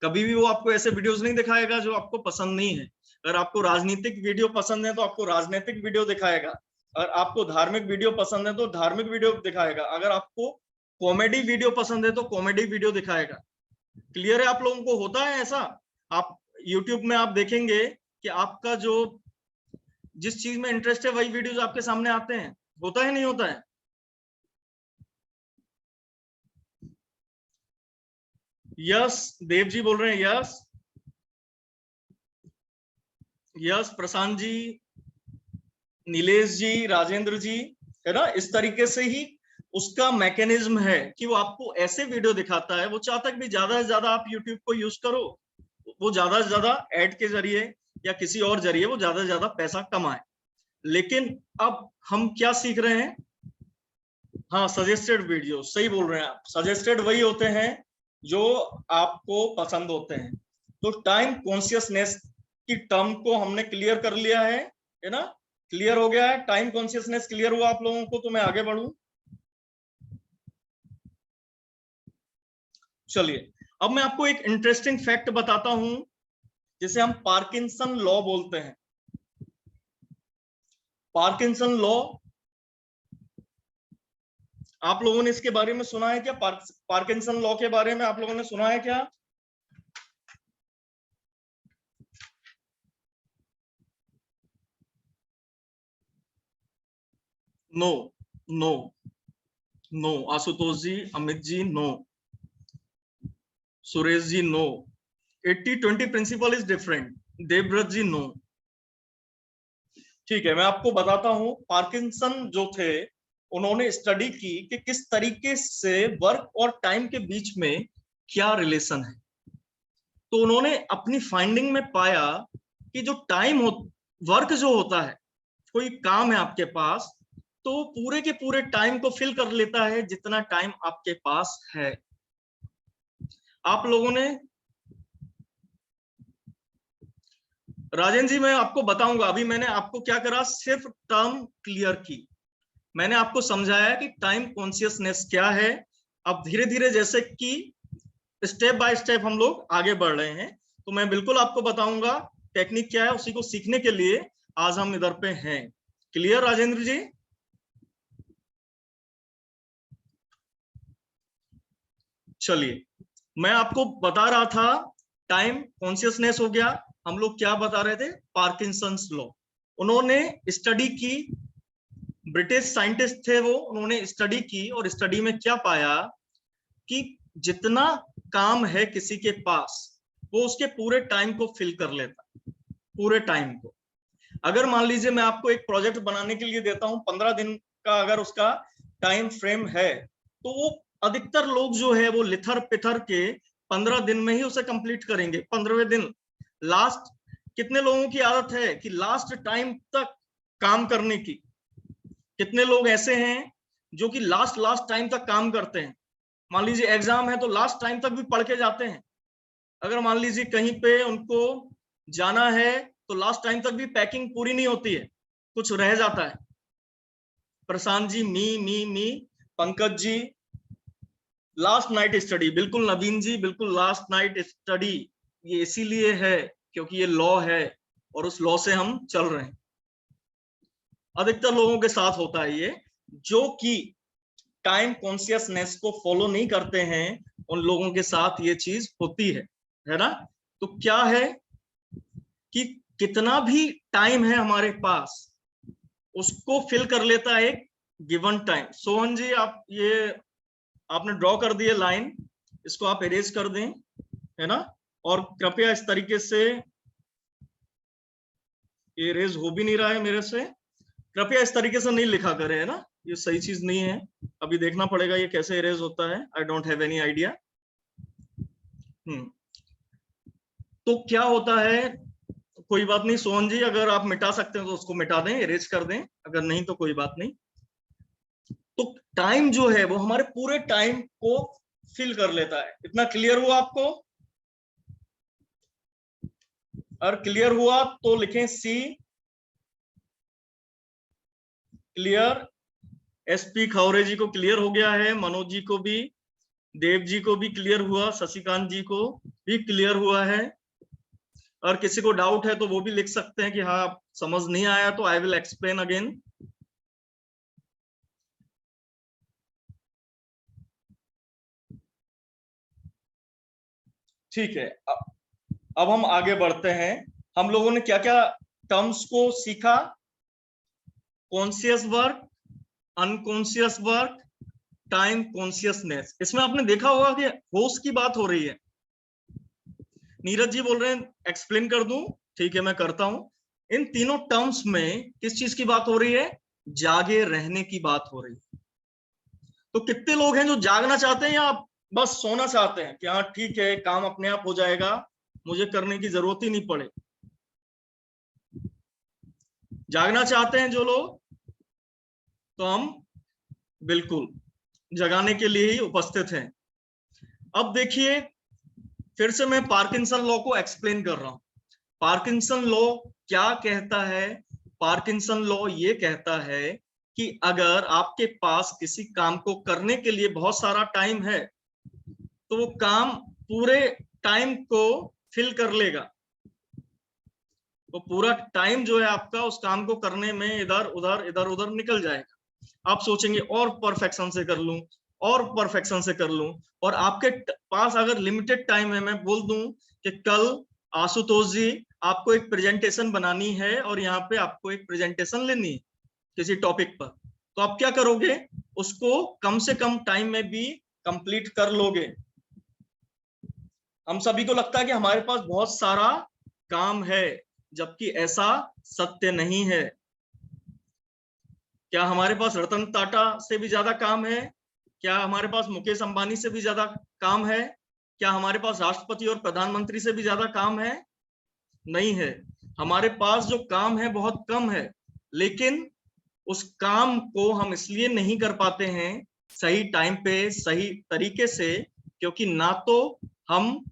कभी भी वो आपको ऐसे वीडियोस नहीं दिखाएगा जो आपको पसंद नहीं है। अगर आपको राजनीतिक वीडियो पसंद है तो आपको राजनीतिक वीडियो दिखाएगा, अगर आपको धार्मिक वीडियो पसंद है तो धार्मिक वीडियो दिखाएगा, अगर आपको कॉमेडी वीडियो पसंद है तो कॉमेडी वीडियो दिखाएगा। क्लियर है आप लोगों को? होता है ऐसा। आप YouTube में आप देखेंगे कि आपका जो जिस चीज में इंटरेस्ट है वही वीडियोस आपके सामने आते हैं। होता है नहीं होता है? यस, देव जी बोल रहे हैं यस। यस, प्रशांत जी, नीलेश जी, राजेंद्र जी, है ना। इस तरीके से ही उसका मैकेनिज्म है कि वो आपको ऐसे वीडियो दिखाता है। वो चाहता है कि ज्यादा से ज्यादा आप YouTube को यूज करो, वो ज्यादा से ज्यादा ऐड के जरिए या किसी और जरिए वो ज्यादा से ज्यादा पैसा कमाए। लेकिन अब हम क्या सीख रहे हैं? हाँ, सजेस्टेड वीडियो, सही बोल रहे हैं आप। सजेस्टेड वही होते हैं जो आपको पसंद होते हैं। तो टाइम कॉन्शियसनेस की टर्म को हमने क्लियर कर लिया है ना। क्लियर हो गया है? टाइम कॉन्शियसनेस क्लियर हुआ आप लोगों को? तो मैं आगे बढ़ूं। चलिए, अब मैं आपको एक इंटरेस्टिंग फैक्ट बताता हूं जिसे हम पार्किंसन लॉ बोलते हैं। पार्किंसन लॉ, आप लोगों ने इसके बारे में सुना है क्या? पार्किंसन लॉ के बारे में आप लोगों ने सुना है क्या? No, no. No. Ashutosh ji, Amit ji no, Suresh ji no. 80-20 principle is different, Devvrat ji no. ठीक है, मैं आपको बताता हूं। पार्किंसन जो थे, उन्होंने स्टडी की कि किस तरीके से वर्क और टाइम के बीच में क्या रिलेशन है। तो उन्होंने अपनी फाइंडिंग में पाया कि जो टाइम हो, वर्क जो होता है, कोई काम है आपके पास, तो पूरे के पूरे टाइम को फिल कर लेता है जितना टाइम आपके पास है। आप लोगों ने, राजेंद्र जी मैं आपको बताऊंगा, अभी मैंने आपको क्या करा, सिर्फ टर्म क्लियर की। मैंने आपको समझाया कि टाइम कॉन्शियसनेस क्या है। अब धीरे धीरे जैसे कि स्टेप बाय स्टेप हम लोग आगे बढ़ रहे हैं, तो मैं बिल्कुल आपको बताऊंगा टेक्निक क्या है। उसी को सीखने के लिए आज हम इधर पे हैं। क्लियर राजेंद्र जी? चलिए, मैं आपको बता रहा था टाइम कॉन्शियसनेस हो गया। हम लोग क्या बता रहे थे? Parkinson's law. उन्होंने स्टडी की, ब्रिटिश साइंटिस्ट थे वो, उन्होंने स्टडी की और स्टडी में क्या पाया कि जितना काम है किसी के पास, वो उसके पूरे टाइम को फिल कर लेता, पूरे टाइम को। अगर मान लीजिए मैं आपको एक प्रोजेक्ट बनाने के लिए देता हूं, 15 दिन का अगर उसका टाइम फ्रेम है, तो वो अधिकतर लोग जो है वो लिथर पिथर के 15 दिन में ही उसे कंप्लीट करेंगे। 15वें दिन लास्ट, कितने लोगों की आदत है कि लास्ट टाइम तक काम करने की? कितने लोग ऐसे हैं जो कि लास्ट लास्ट टाइम तक काम करते हैं? मान लीजिए एग्जाम है तो लास्ट टाइम तक भी पढ़ के जाते हैं। अगर मान लीजिए कहीं पे उनको जाना है तो लास्ट टाइम तक भी पैकिंग पूरी नहीं होती है, कुछ रह जाता है। प्रशांत जी, मी Pankaj ji, last night study, बिल्कुल नवीन जी, बिल्कुल लास्ट नाइट स्टडी। ये इसीलिए है क्योंकि ये लॉ है और उस लॉ से हम चल रहे हैं। अधिकतर लोगों के साथ होता है ये, जो कि टाइम कॉन्शियसनेस को फॉलो नहीं करते हैं, उन लोगों के साथ ये चीज होती है ना? तो क्या है कि कितना भी टाइम है हमारे पास, उसको फिल कर लेता है एक गिवन टाइम। सोहन जी, आप ये आपने ड्रॉ कर दिए लाइन, इसको आप इरेज कर दें, है ना? और कृपया इस तरीके से, इरेज हो भी नहीं रहा है मेरे से, कृपया इस तरीके से नहीं लिखा करें, है ना? ये सही चीज नहीं है। अभी देखना पड़ेगा ये कैसे इरेज होता है। I don't have any idea. तो क्या होता है, कोई बात नहीं सोहन जी, अगर आप मिटा सकते हैं तो उसको मिटा दें, इरेज कर दें, अगर नहीं तो कोई बात नहीं। तो टाइम जो है वो हमारे पूरे टाइम को फिल कर लेता है। इतना क्लियर हुआ आपको? अगर क्लियर हुआ तो लिखें सी। क्लियर? एसपी खौरे जी को क्लियर हो गया है, मनोज जी को भी, देव जी को भी क्लियर हुआ, शशिकांत जी को भी क्लियर हुआ है। और किसी को डाउट है तो वो भी लिख सकते हैं कि हाँ समझ नहीं आया तो आई विल एक्सप्लेन अगेन। ठीक है, अब हम आगे बढ़ते हैं। हम लोगों ने क्या क्या टर्म्स को सीखा? Conscious work, unconscious work, time consciousness. इसमें आपने देखा होगा कि होश की बात हो रही है। नीरज जी बोल रहे हैं एक्सप्लेन कर दूं, ठीक है मैं करता हूं। इन तीनों टर्म्स में किस चीज की बात हो रही है? जागे रहने की बात हो रही है। तो कितने लोग हैं जो जागना चाहते हैं या बस सोना चाहते हैं कि हाँ ठीक है काम अपने आप हो जाएगा, मुझे करने की जरूरत ही नहीं पड़े? जागना चाहते हैं जो लोग, तो हम बिल्कुल जगाने के लिए ही उपस्थित हैं। अब देखिए, फिर से मैं पार्किंसन लॉ को एक्सप्लेन कर रहा हूं। पार्किंसन लॉ क्या कहता है? पार्किंसन लॉ ये कहता है कि अगर आपके पास किसी काम को करने के लिए बहुत सारा टाइम है, तो वो काम पूरे टाइम को फिल कर लेगा। तो पूरा टाइम जो है आपका उस काम को करने में इधर उधर निकल जाएगा। आप सोचेंगे और परफेक्शन से कर लूं, और परफेक्शन से कर लूं, और आपके पास अगर लिमिटेड टाइम है, मैं बोल दूं कि कल आशुतोष जी आपको एक प्रेजेंटेशन बनानी है और यहाँ पे आपको एक प्रेजेंटेशन लेनी है किसी टॉपिक पर, तो आप क्या करोगे? उसको कम से कम टाइम में भी कंप्लीट कर लोगे। हम सभी को लगता है कि हमारे पास बहुत सारा काम है, जबकि ऐसा सत्य नहीं है। क्या हमारे पास रतन टाटा से भी ज्यादा काम है? क्या हमारे पास मुकेश अंबानी से भी ज्यादा काम है? क्या हमारे पास राष्ट्रपति और प्रधानमंत्री से भी ज्यादा काम है? नहीं है। हमारे पास जो काम है बहुत कम है, लेकिन उस काम को हम इसलिए नहीं कर पाते हैं सही टाइम पे, सही तरीके से, क्योंकि ना तो हम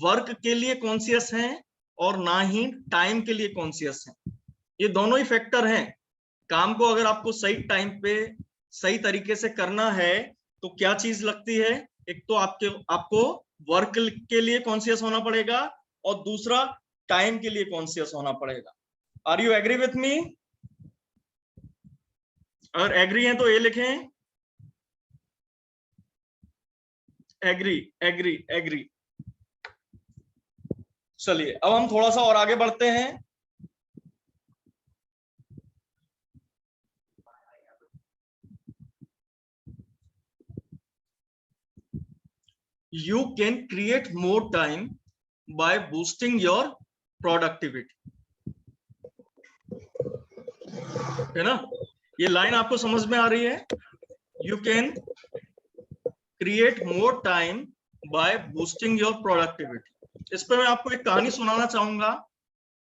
वर्क के लिए कॉन्शियस हैं और ना ही टाइम के लिए कॉन्शियस हैं। ये दोनों ही फैक्टर हैं। काम को अगर आपको सही टाइम पे सही तरीके से करना है तो क्या चीज लगती है? एक तो आपको वर्क के लिए कॉन्शियस होना पड़ेगा और दूसरा टाइम के लिए कॉन्शियस होना पड़ेगा। Are you agree with me? अगर एग्री हैं तो ये लिखें, एग्री एग्री एग्री। चलिए अब हम थोड़ा सा और आगे बढ़ते हैं। You can create more time by boosting your productivity, है ना? ये लाइन आपको समझ में आ रही है? You can create more time by boosting your productivity. इस पे मैं आपको एक कहानी सुनाना चाहूंगा।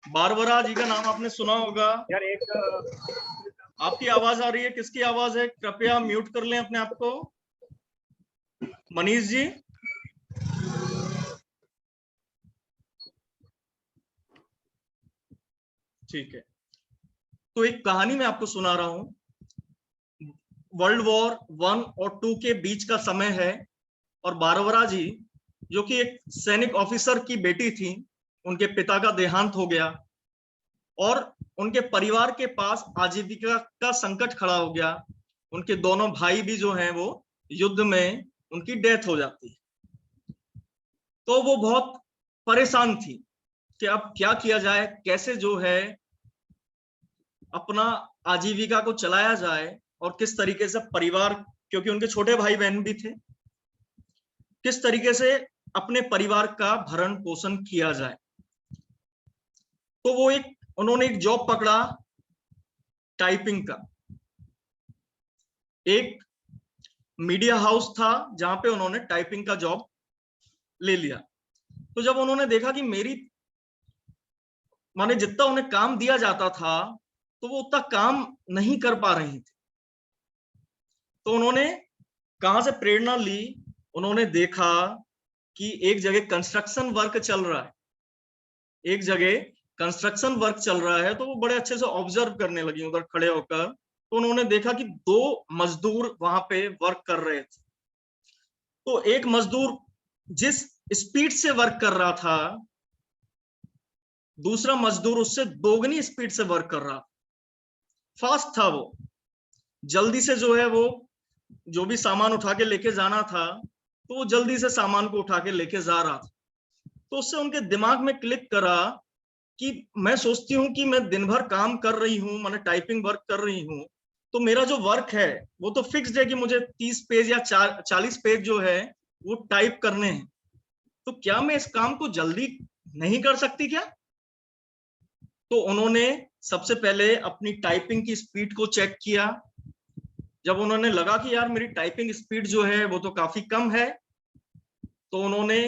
बारबरा जी का नाम आपने सुना होगा। यार एक आपकी आवाज आ रही है, किसकी आवाज है? कृपया म्यूट कर लें अपने आप को। मनीष जी, ठीक है। तो एक कहानी मैं आपको सुना रहा हूं। वर्ल्ड वॉर 1 और 2 के बीच का समय है और बारबरा जी, जो कि एक सैनिक ऑफिसर की बेटी थी, उनके पिता का देहांत हो गया और उनके परिवार के पास आजीविका का संकट खड़ा हो गया। उनके दोनों भाई भी जो हैं वो युद्ध में उनकी डेथ हो जाती है। तो वो बहुत परेशान थी कि अब क्या किया जाए, कैसे जो है अपना आजीविका को चलाया जाए और किस तरीके से परिवार, क्योंकि उनके छोटे भाई बहन भी थे, किस तरीके से अपने परिवार का भरण पोषण किया जाए। तो उन्होंने एक जॉब पकड़ा टाइपिंग का। एक मीडिया हाउस था जहां पे उन्होंने टाइपिंग का जॉब ले लिया। तो जब उन्होंने देखा कि मेरी माने जितना उन्हें काम दिया जाता था तो वो उतना काम नहीं कर पा रही थी, तो उन्होंने कहां से प्रेरणा ली? उन्होंने देखा कि एक जगह कंस्ट्रक्शन वर्क चल रहा है, एक जगह कंस्ट्रक्शन वर्क चल रहा है, तो वो बड़े अच्छे से ऑब्जर्व करने लगी उधर खड़े होकर। तो उन्होंने देखा कि 2 मजदूर वहां पे वर्क कर रहे थे। तो एक मजदूर जिस स्पीड से वर्क कर रहा था, दूसरा मजदूर उससे दोगुनी स्पीड से वर्क कर रहा था। फास्ट था वो, जल्दी से जो है वो जो भी सामान उठा के लेके जाना था तो वो जल्दी से सामान को उठा के लेके जा रहा था। तो उससे उनके दिमाग में क्लिक करा कि मैं सोचती हूँ कि मैं दिन भर काम कर रही हूँ, मैंने टाइपिंग वर्क कर रही हूँ, तो मेरा जो वर्क है वो तो फिक्स्ड है कि मुझे 30 पेज या 40 पेज जो है वो टाइप करने हैं। तो क्या मैं इस काम को जल्दी नहीं कर सकती क्या? तो उन्होंने सबसे पहले अपनी टाइपिंग की स्पीड को चेक किया। जब उन्होंने लगा कि यार मेरी टाइपिंग स्पीड जो है वो तो काफी कम है, तो उन्होंने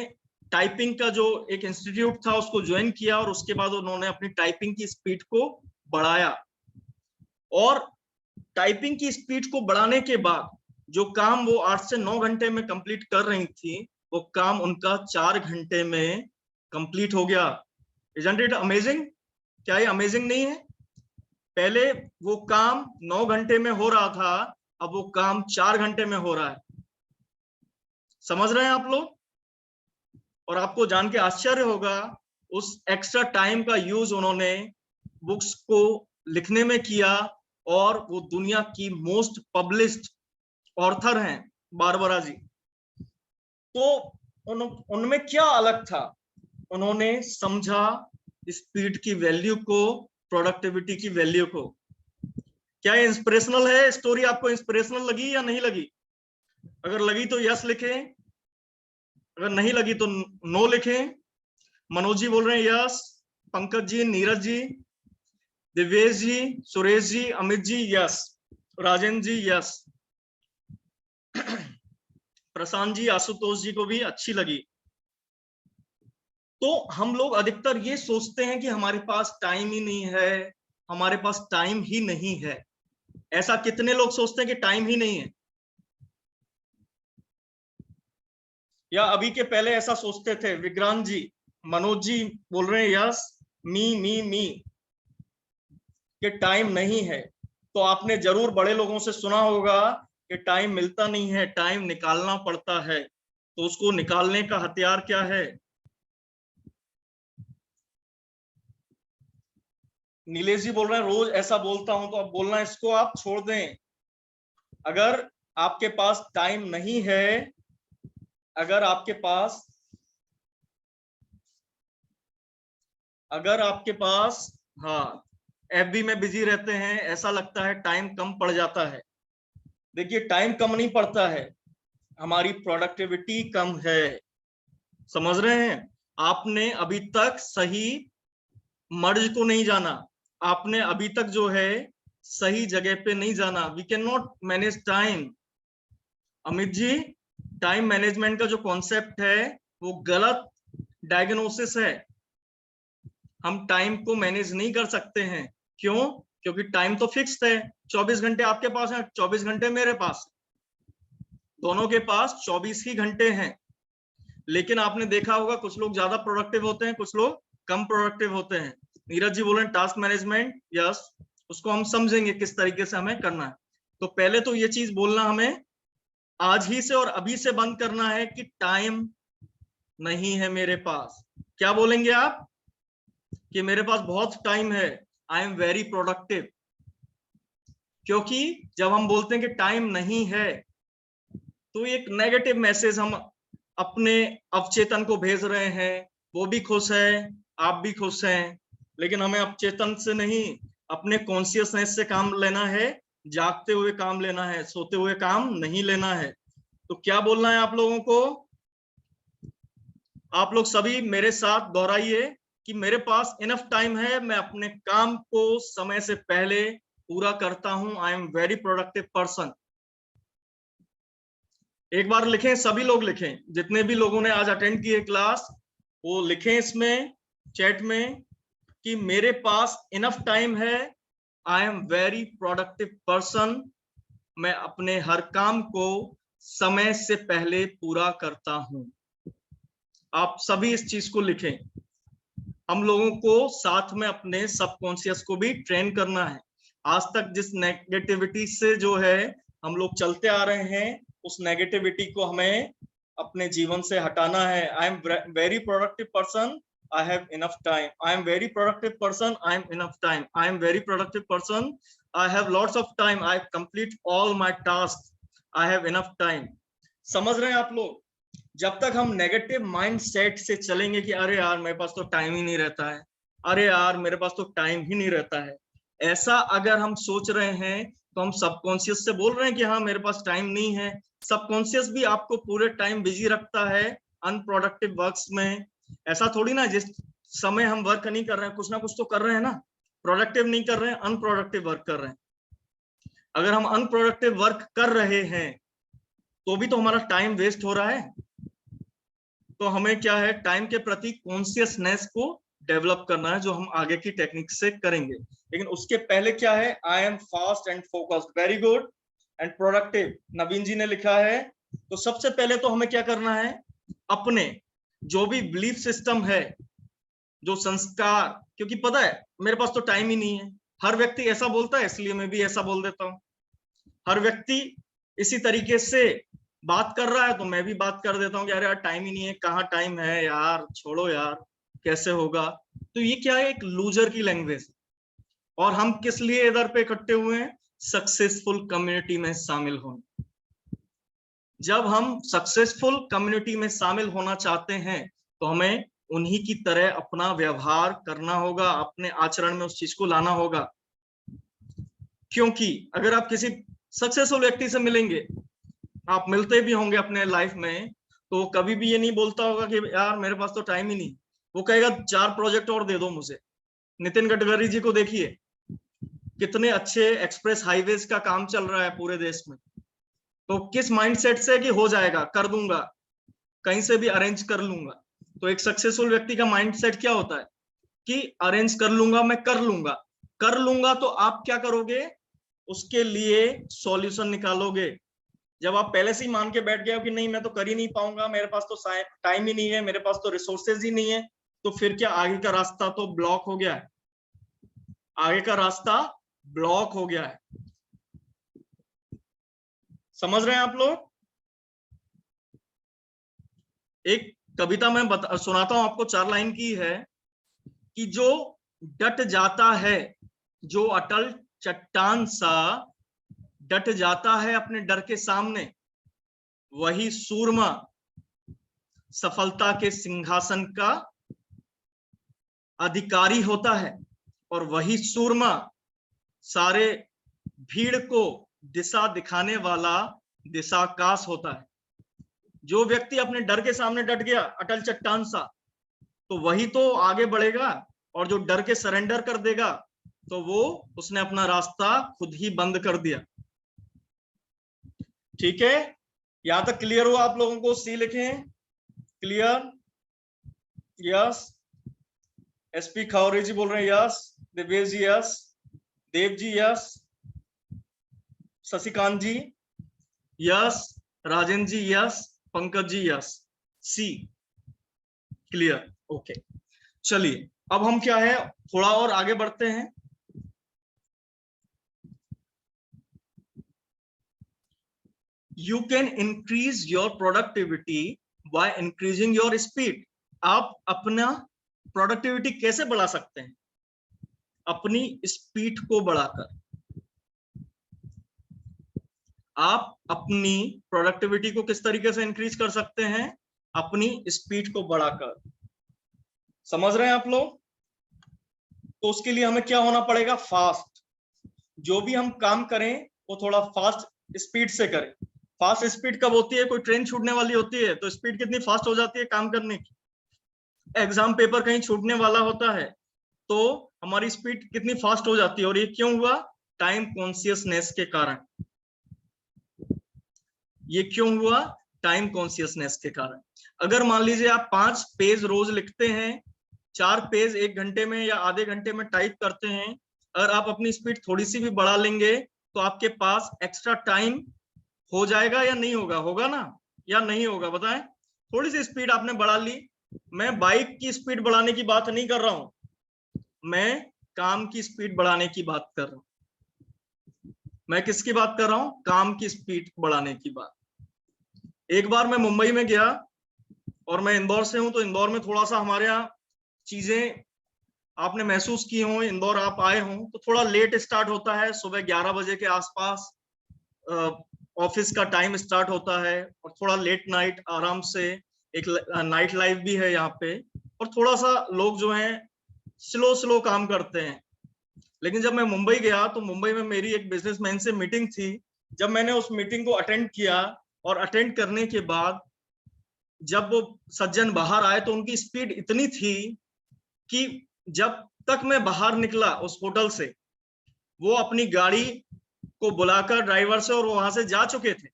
टाइपिंग का जो एक इंस्टीट्यूट था उसको ज्वाइन किया और उसके बाद उन्होंने अपनी टाइपिंग की स्पीड को बढ़ाया। और टाइपिंग की स्पीड को बढ़ाने के बाद जो काम वो 8 से 9 घंटे में कंप्लीट कर रही थी, वो काम उनका 4 घंटे में कंप्लीट हो गया। Isn't it amazing? क्या ये अमेजिंग नहीं है? पहले वो काम 9 घंटे में हो रहा था, अब वो काम 4 घंटे में हो रहा है। समझ रहे हैं आप लोग? और आपको जान के आश्चर्य होगा उस एक्स्ट्रा टाइम का यूज उन्होंने बुक्स को लिखने में किया और वो दुनिया की मोस्ट पब्लिश्ड ऑथर हैं बारबरा जी। तो उनमें क्या अलग था? उन्होंने समझा स्पीड की वैल्यू को, प्रोडक्टिविटी की वैल्यू को, क्या इंस्पिरेशनल है स्टोरी? आपको इंस्पिरेशनल लगी या नहीं लगी? अगर लगी तो यस लिखें, अगर नहीं लगी तो नो लिखें। मनोज जी बोल रहे हैं यस, पंकज जी, नीरज जी, दिव्येश जी, सुरेश जी, अमित जी यस, राजेंद्र जी यस, प्रशांत जी, आशुतोष जी को भी अच्छी लगी। तो हम लोग अधिकतर ये सोचते हैं कि हमारे पास टाइम ही नहीं है, हमारे पास टाइम ही नहीं है। ऐसा कितने लोग सोचते हैं कि टाइम ही नहीं है? या अभी के पहले ऐसा सोचते थे? विक्रांत जी, मनोज जी बोल रहे हैं यस, मी कि टाइम नहीं है। तो आपने जरूर बड़े लोगों से सुना होगा कि टाइम मिलता नहीं है, टाइम निकालना पड़ता है। तो उसको निकालने का हथियार क्या है? नीलेश जी बोल रहे हैं रोज ऐसा बोलता हूं, तो अब बोलना इसको आप छोड़ दें। अगर आपके पास टाइम नहीं है, अगर आपके पास हाँ एफबी में बिजी रहते हैं, ऐसा लगता है टाइम कम पड़ जाता है। देखिए टाइम कम नहीं पड़ता है, हमारी प्रोडक्टिविटी कम है। समझ रहे हैं? आपने अभी तक सही मर्ज को नहीं जाना, आपने अभी तक जो है सही जगह पे नहीं जाना। We can not manage time. Amit ji, time management का जो कॉन्सेप्ट है वो गलत डायग्नोसिस है। हम टाइम को मैनेज नहीं कर सकते हैं। क्यों? क्योंकि टाइम तो फिक्स्ड है। 24 घंटे आपके पास है, 24 घंटे मेरे पास, दोनों के पास 24 ही घंटे हैं। लेकिन आपने देखा होगा कुछ लोग ज्यादा प्रोडक्टिव होते हैं, कुछ लोग कम प्रोडक्टिव होते हैं। नीरज जी बोल रहे हैं टास्क मैनेजमेंट यस, उसको हम समझेंगे किस तरीके से हमें करना है। तो पहले तो ये चीज बोलना हमें आज ही से और अभी से बंद करना है कि टाइम नहीं है मेरे पास। क्या बोलेंगे आप? कि मेरे पास बहुत टाइम है, आई एम वेरी प्रोडक्टिव। क्योंकि जब हम बोलते हैं कि टाइम नहीं है, तो एक नेगेटिव मैसेज हम अपने अवचेतन को भेज रहे हैं। वो भी खुश है, आप भी खुश हैं, लेकिन हमें अवचेतन से नहीं, अपने कॉन्शियसनेस से काम लेना है। जागते हुए काम लेना है, सोते हुए काम नहीं लेना है। तो क्या बोलना है आप लोगों को? आप लोग सभी मेरे साथ दोहराइए कि मेरे पास इनफ टाइम है, मैं अपने काम को समय से पहले पूरा करता हूं। I am very productive person. एक बार लिखें, सभी लोग लिखें, जितने भी लोगों ने आज अटेंड की है क्लास, वो लिखें इसमें चैट में कि मेरे पास इनफ टाइम है, I am very productive person. मैं अपने हर काम को समय से पहले पूरा करता हूं। आप सभी इस चीज को लिखें। हम लोगों को साथ में अपने सबकॉन्शियस को भी ट्रेन करना है। आज तक जिस नेगेटिविटी से जो है हम लोग चलते आ रहे हैं, उस नेगेटिविटी को हमें अपने जीवन से हटाना है। I am very productive person, I have enough time. I am very productive person, I am enough time. I am very productive person, I have lots of time, I complete all my task, I have enough time. समझ रहे हैं आप लोग? जब तक हम negative mind set से चलेंगे कि अरे यार मेरे पास तो टाइम ही नहीं रहता है, अरे यार मेरे पास तो टाइम ही नहीं रहता है, ऐसा अगर हम सोच रहे हैं तो हम सबकॉन्शियस से बोल रहे हैं कि हाँ मेरे पास टाइम नहीं है। सबकॉन्शियस भी आपको पूरे टाइम बिजी रखता है अनप्रोडक्टिव वर्क्स में। ऐसा थोड़ी ना जिस समय हम वर्क नहीं कर रहे हैं, कुछ ना कुछ तो कर रहे हैं ना। प्रोडक्टिव नहीं कर रहे हैं, अनप्रोडक्टिव वर्क कर रहे हैं। अगर हम अनप्रोडक्टिव वर्क कर रहे हैं तो भी तो हमारा टाइम वेस्ट हो रहा है। तो हमें क्या है, टाइम के प्रति कॉन्शियसनेस को डेवलप करना है, जो हम आगे की टेक्निक से करेंगे। लेकिन उसके पहले क्या है, I am fast and focused, very good and productive, Naveen ji ने लिखा है। तो सबसे पहले तो हमें क्या करना है, अपने जो भी बिलीफ सिस्टम है, जो संस्कार, क्योंकि पता है मेरे पास तो टाइम ही नहीं है, हर व्यक्ति ऐसा बोलता है, इसलिए मैं भी ऐसा बोल देता हूं। हर व्यक्ति इसी तरीके से बात कर रहा है तो मैं भी बात कर देता हूँ कि अरे यार टाइम ही नहीं है, कहाँ टाइम है यार, छोड़ो यार, कैसे होगा। तो ये क्या है, एक लूजर की लैंग्वेज। और हम किस लिए इधर पे इकट्ठे हुए हैं, सक्सेसफुल कम्युनिटी में शामिल होने। जब हम सक्सेसफुल कम्युनिटी में शामिल होना चाहते हैं तो हमें उन्हीं की तरह अपना व्यवहार करना होगा, अपने आचरण में उस चीज को लाना होगा। क्योंकि अगर आप किसी सक्सेसफुल व्यक्ति से मिलेंगे, आप मिलते भी होंगे अपने लाइफ में, तो कभी भी ये नहीं बोलता होगा कि यार मेरे पास तो टाइम ही नहीं, वो कहेगा 4 प्रोजेक्ट और दे दो मुझे। नितिन गडकरी जी को देखिए, कितने अच्छे एक्सप्रेस हाईवेज का काम चल रहा है पूरे देश में, तो किस माइंडसेट से कि हो जाएगा, कर दूंगा, कहीं से भी अरेंज कर लूंगा। तो एक सक्सेसफुल व्यक्ति का माइंडसेट क्या होता है कि अरेंज कर लूंगा, मैं कर लूंगा। कर लूंगा तो आप क्या करोगे, उसके लिए सॉल्यूशन निकालोगे। जब आप पहले से ही मान के बैठ गए हो कि नहीं मैं तो कर ही नहीं पाऊंगा, मेरे पास तो टाइम ही नहीं है, मेरे पास तो रिसोर्सेज ही नहीं है, तो फिर क्या, आगे का रास्ता तो ब्लॉक हो गया है, आगे का रास्ता ब्लॉक हो गया है। समझ रहे हैं आप लोग? एक कविता मैं सुनाता हूं आपको, 4 लाइन की है कि जो डट जाता है, जो अटल चट्टान सा डट जाता है अपने डर के सामने, वही सूरमा सफलता के सिंहासन का अधिकारी होता है। और वही सूरमा सारे भीड़ को दिशा दिखाने वाला दिशाकाश होता है। जो व्यक्ति अपने डर के सामने डट गया, अटल चट्टान सा, तो वही तो आगे बढ़ेगा। और जो डर के सरेंडर कर देगा, तो वो उसने अपना रास्ता खुद ही बंद कर दिया। ठीक है, यहां तक क्लियर हुआ आप लोगों को? सी लिखें, क्लियर? यस। एसपी खावरे जी बोल रहे हैं यस, दिव्येश जी यस, देव जी यस, शशिकांत जी यस, राजेंद्र जी यस, पंकज जी यस। सी क्लियर? ओके, चलिए अब हम क्या है, थोड़ा और आगे बढ़ते हैं। You can increase your productivity by increasing your speed. आप अपना प्रोडक्टिविटी कैसे बढ़ा सकते हैं? अपनी स्पीड को बढ़ाकर। आप अपनी प्रोडक्टिविटी को किस तरीके से इंक्रीज कर सकते हैं? अपनी स्पीड को बढ़ाकर। समझ रहे हैं आप लोग? तो उसके लिए हमें क्या होना पड़ेगा? फास्ट। जो भी हम काम करें वो थोड़ा फास्ट स्पीड से करें। फास्ट स्पीड कब होती है? कोई ट्रेन छूटने वाली होती है तो स्पीड कितनी फास्ट हो जाती है काम करने की। एग्जाम पेपर कहीं छूटने वाला होता है तो हमारी स्पीड कितनी फास्ट हो जाती है। और ये क्यों हुआ? टाइम कॉन्शियसनेस के कारण। ये क्यों हुआ? टाइम कॉन्शियसनेस के कारण। अगर मान लीजिए आप 5 पेज रोज लिखते हैं, 4 पेज 1 घंटे में या आधे घंटे में टाइप करते हैं, अगर आप अपनी स्पीड थोड़ी सी भी बढ़ा लेंगे तो आपके पास एक्स्ट्रा टाइम हो जाएगा या नहीं होगा? होगा ना या नहीं होगा? बताएं। थोड़ी सी स्पीड आपने बढ़ा ली। मैं बाइक की स्पीड बढ़ाने की बात नहीं कर रहा हूं, मैं काम की स्पीड बढ़ाने की बात कर रहा हूं। मैं किसकी बात कर रहा हूं? काम की स्पीड बढ़ाने की बात। एक बार मैं मुंबई में गया और मैं इंदौर से हूं, तो इंदौर में थोड़ा सा हमारे यहाँ चीजें आपने महसूस की हो, इंदौर आप आए हो तो थोड़ा लेट स्टार्ट होता है, सुबह 11 बजे के आसपास ऑफिस का टाइम स्टार्ट होता है, और थोड़ा लेट नाइट आराम से एक नाइट लाइफ भी है यहाँ पे, और थोड़ा सा लोग जो हैं स्लो स्लो काम करते हैं। लेकिन जब मैं मुंबई गया तो मुंबई में मेरी एक बिजनेसमैन से मीटिंग थी। जब मैंने उस मीटिंग को अटेंड किया और अटेंड करने के बाद जब वो सज्जन बाहर आए तो उनकी स्पीड इतनी थी कि जब तक मैं बाहर निकला उस होटल से, वो अपनी गाड़ी को बुलाकर ड्राइवर से, और वो वहां से जा चुके थे।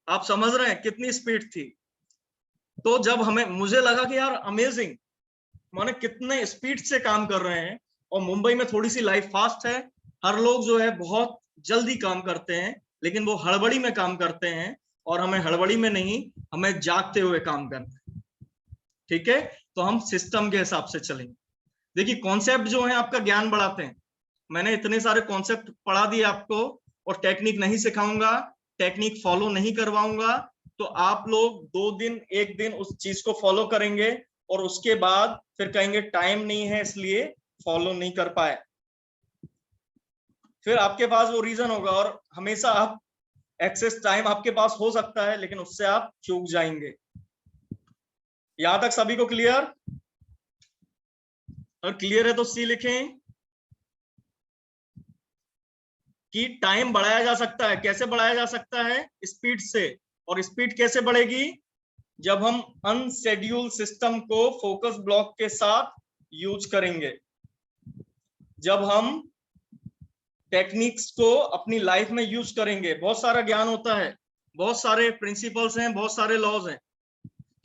आप समझ रहे हैं कितनी स्पीड थी? तो जब मुझे लगा कि यार अमेजिंग, माने कितने स्पीड से काम कर रहे हैं। और मुंबई में थोड़ी सी लाइफ फास्ट है, हर लोग जो है बहुत जल्दी काम करते हैं, लेकिन वो हड़बड़ी में काम करते हैं, और हमें हड़बड़ी में नहीं, हमें जागते हुए काम करना है। ठीक है, तो हम सिस्टम के हिसाब से चलेंगे। देखिए कॉन्सेप्ट जो है आपका ज्ञान बढ़ाते हैं। मैंने इतने सारे कॉन्सेप्ट पढ़ा दिए आपको, और टेक्निक नहीं सिखाऊंगा, टेक्निक फॉलो नहीं करवाऊंगा, तो आप लोग 2 दिन 1 दिन उस चीज को फॉलो करेंगे, और उसके बाद फिर कहेंगे टाइम नहीं है इसलिए फॉलो नहीं कर पाए। फिर आपके पास वो रीजन होगा, और हमेशा आप एक्सेस टाइम आपके पास हो सकता है, लेकिन उससे आप चूक जाएंगे। यहां तक सभी को क्लियर? और क्लियर है तो सी लिखें। कि टाइम बढ़ाया जा सकता है। कैसे बढ़ाया जा सकता है? स्पीड से। और स्पीड कैसे बढ़ेगी? जब हम अनशेड्यूल सिस्टम को फोकस ब्लॉक के साथ यूज करेंगे, जब हम टेक्निक्स को अपनी लाइफ में यूज करेंगे। बहुत सारा ज्ञान होता है, बहुत सारे प्रिंसिपल्स हैं, बहुत सारे लॉज हैं,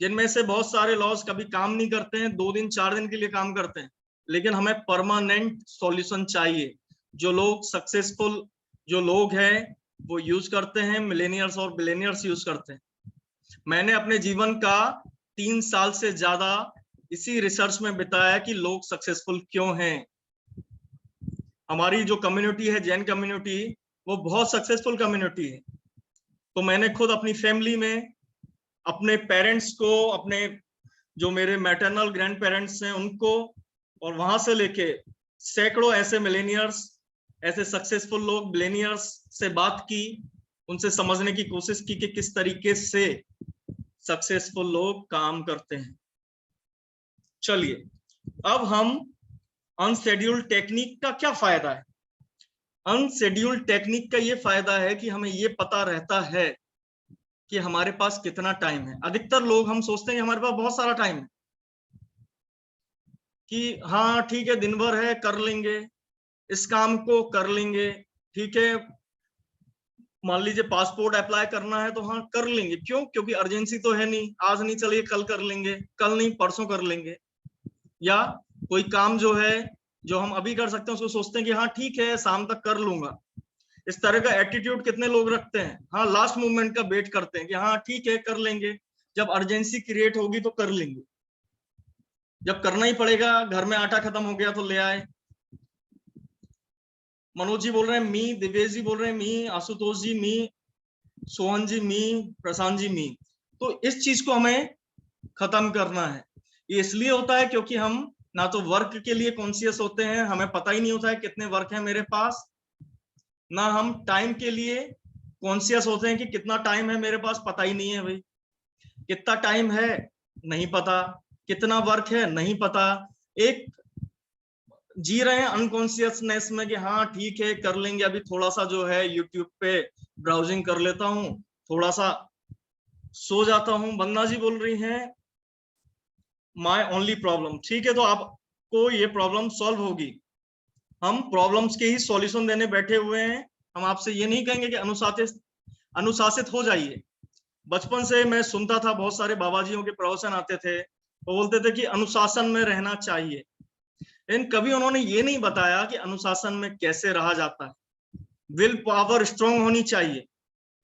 जिनमें से बहुत सारे लॉज कभी काम नहीं करते हैं, 2 दिन 4 दिन के लिए काम करते हैं, लेकिन हमें परमानेंट सॉल्यूशन चाहिए। जो लोग सक्सेसफुल जो लोग हैं वो यूज करते हैं, मिलेनियर्स और बिलेनियर्स यूज करते हैं। मैंने अपने जीवन का 3 साल से ज्यादा इसी रिसर्च में बिताया कि लोग सक्सेसफुल क्यों हैं। हमारी जो कम्युनिटी है, जैन कम्युनिटी, वो बहुत सक्सेसफुल कम्युनिटी है। तो मैंने खुद अपनी फैमिली में अपने पेरेंट्स को, अपने जो मेरे मैटरनल ग्रैंड पेरेंट्स हैं उनको, और वहां से लेके सैकड़ों ऐसे मिलेनियर्स, ऐसे सक्सेसफुल लोग बिलेनियर्स से बात की, उनसे समझने की कोशिश की कि किस तरीके से सक्सेसफुल लोग काम करते हैं। चलिए, अब हम अनशेड्यूल्ड टेक्निक का क्या फायदा है। अनशेड्यूल्ड टेक्निक का ये फायदा है कि हमें ये पता रहता है कि हमारे पास कितना टाइम है। अधिकतर लोग हम सोचते हैं कि हमारे पास बहुत सारा टाइम है, कि हाँ ठीक है, दिन भर है, कर लेंगे, इस काम को कर लेंगे, ठीक है, मान लीजिए पासपोर्ट अप्लाई करना है तो हाँ कर लेंगे। क्यों? क्योंकि अर्जेंसी तो है नहीं, आज नहीं, चलिए कल कर लेंगे, कल नहीं परसों कर लेंगे। या कोई काम जो है, जो हम अभी कर सकते हैं, उसको सोचते हैं कि हाँ ठीक है, शाम तक कर लूंगा। इस तरह का एटीट्यूड कितने लोग रखते हैं? हाँ, लास्ट मोमेंट का वेट करते हैं कि हाँ ठीक है, कर लेंगे, जब अर्जेंसी क्रिएट होगी तो कर लेंगे, जब करना ही पड़ेगा, घर में आटा खत्म हो गया तो ले आए। मनोज जी बोल रहे हैं मी, दिवेश जी बोल रहे हैं मी, आशुतोष जी मी, सोहन जी मी, प्रशांत जी मी। तो इस चीज को हमें खत्म करना है। ये इसलिए होता है क्योंकि हम ना तो वर्क के लिए कॉन्शियस होते हैं, हमें पता ही नहीं होता है कितने वर्क है मेरे पास, ना हम टाइम के लिए कॉन्शियस होते हैं कि कितना टाइम है मेरे पास, पता ही नहीं है भाई। कितना टाइम है नहीं पता, कितना वर्क है नहीं पता। एक जी रहे हैं अनकॉन्शियसनेस में कि हाँ ठीक है, कर लेंगे, अभी थोड़ा सा जो है यूट्यूब पे ब्राउजिंग कर लेता हूँ, थोड़ा सा सो जाता हूँ। वंदना जी बोल रही हैं माय ओनली प्रॉब्लम। ठीक है, तो आपको ये प्रॉब्लम सॉल्व होगी। हम प्रॉब्लम्स के ही सॉल्यूशन देने बैठे हुए हैं। हम आपसे ये नहीं कहेंगे कि अनुशासित हो जाइए। बचपन से मैं सुनता था, बहुत सारे बाबाजियों के प्रवचन आते थे, वो बोलते थे कि अनुशासन में रहना चाहिए, लेकिन कभी उन्होंने ये नहीं बताया कि अनुशासन में कैसे रहा जाता है। विल पावर स्ट्रांग होनी चाहिए,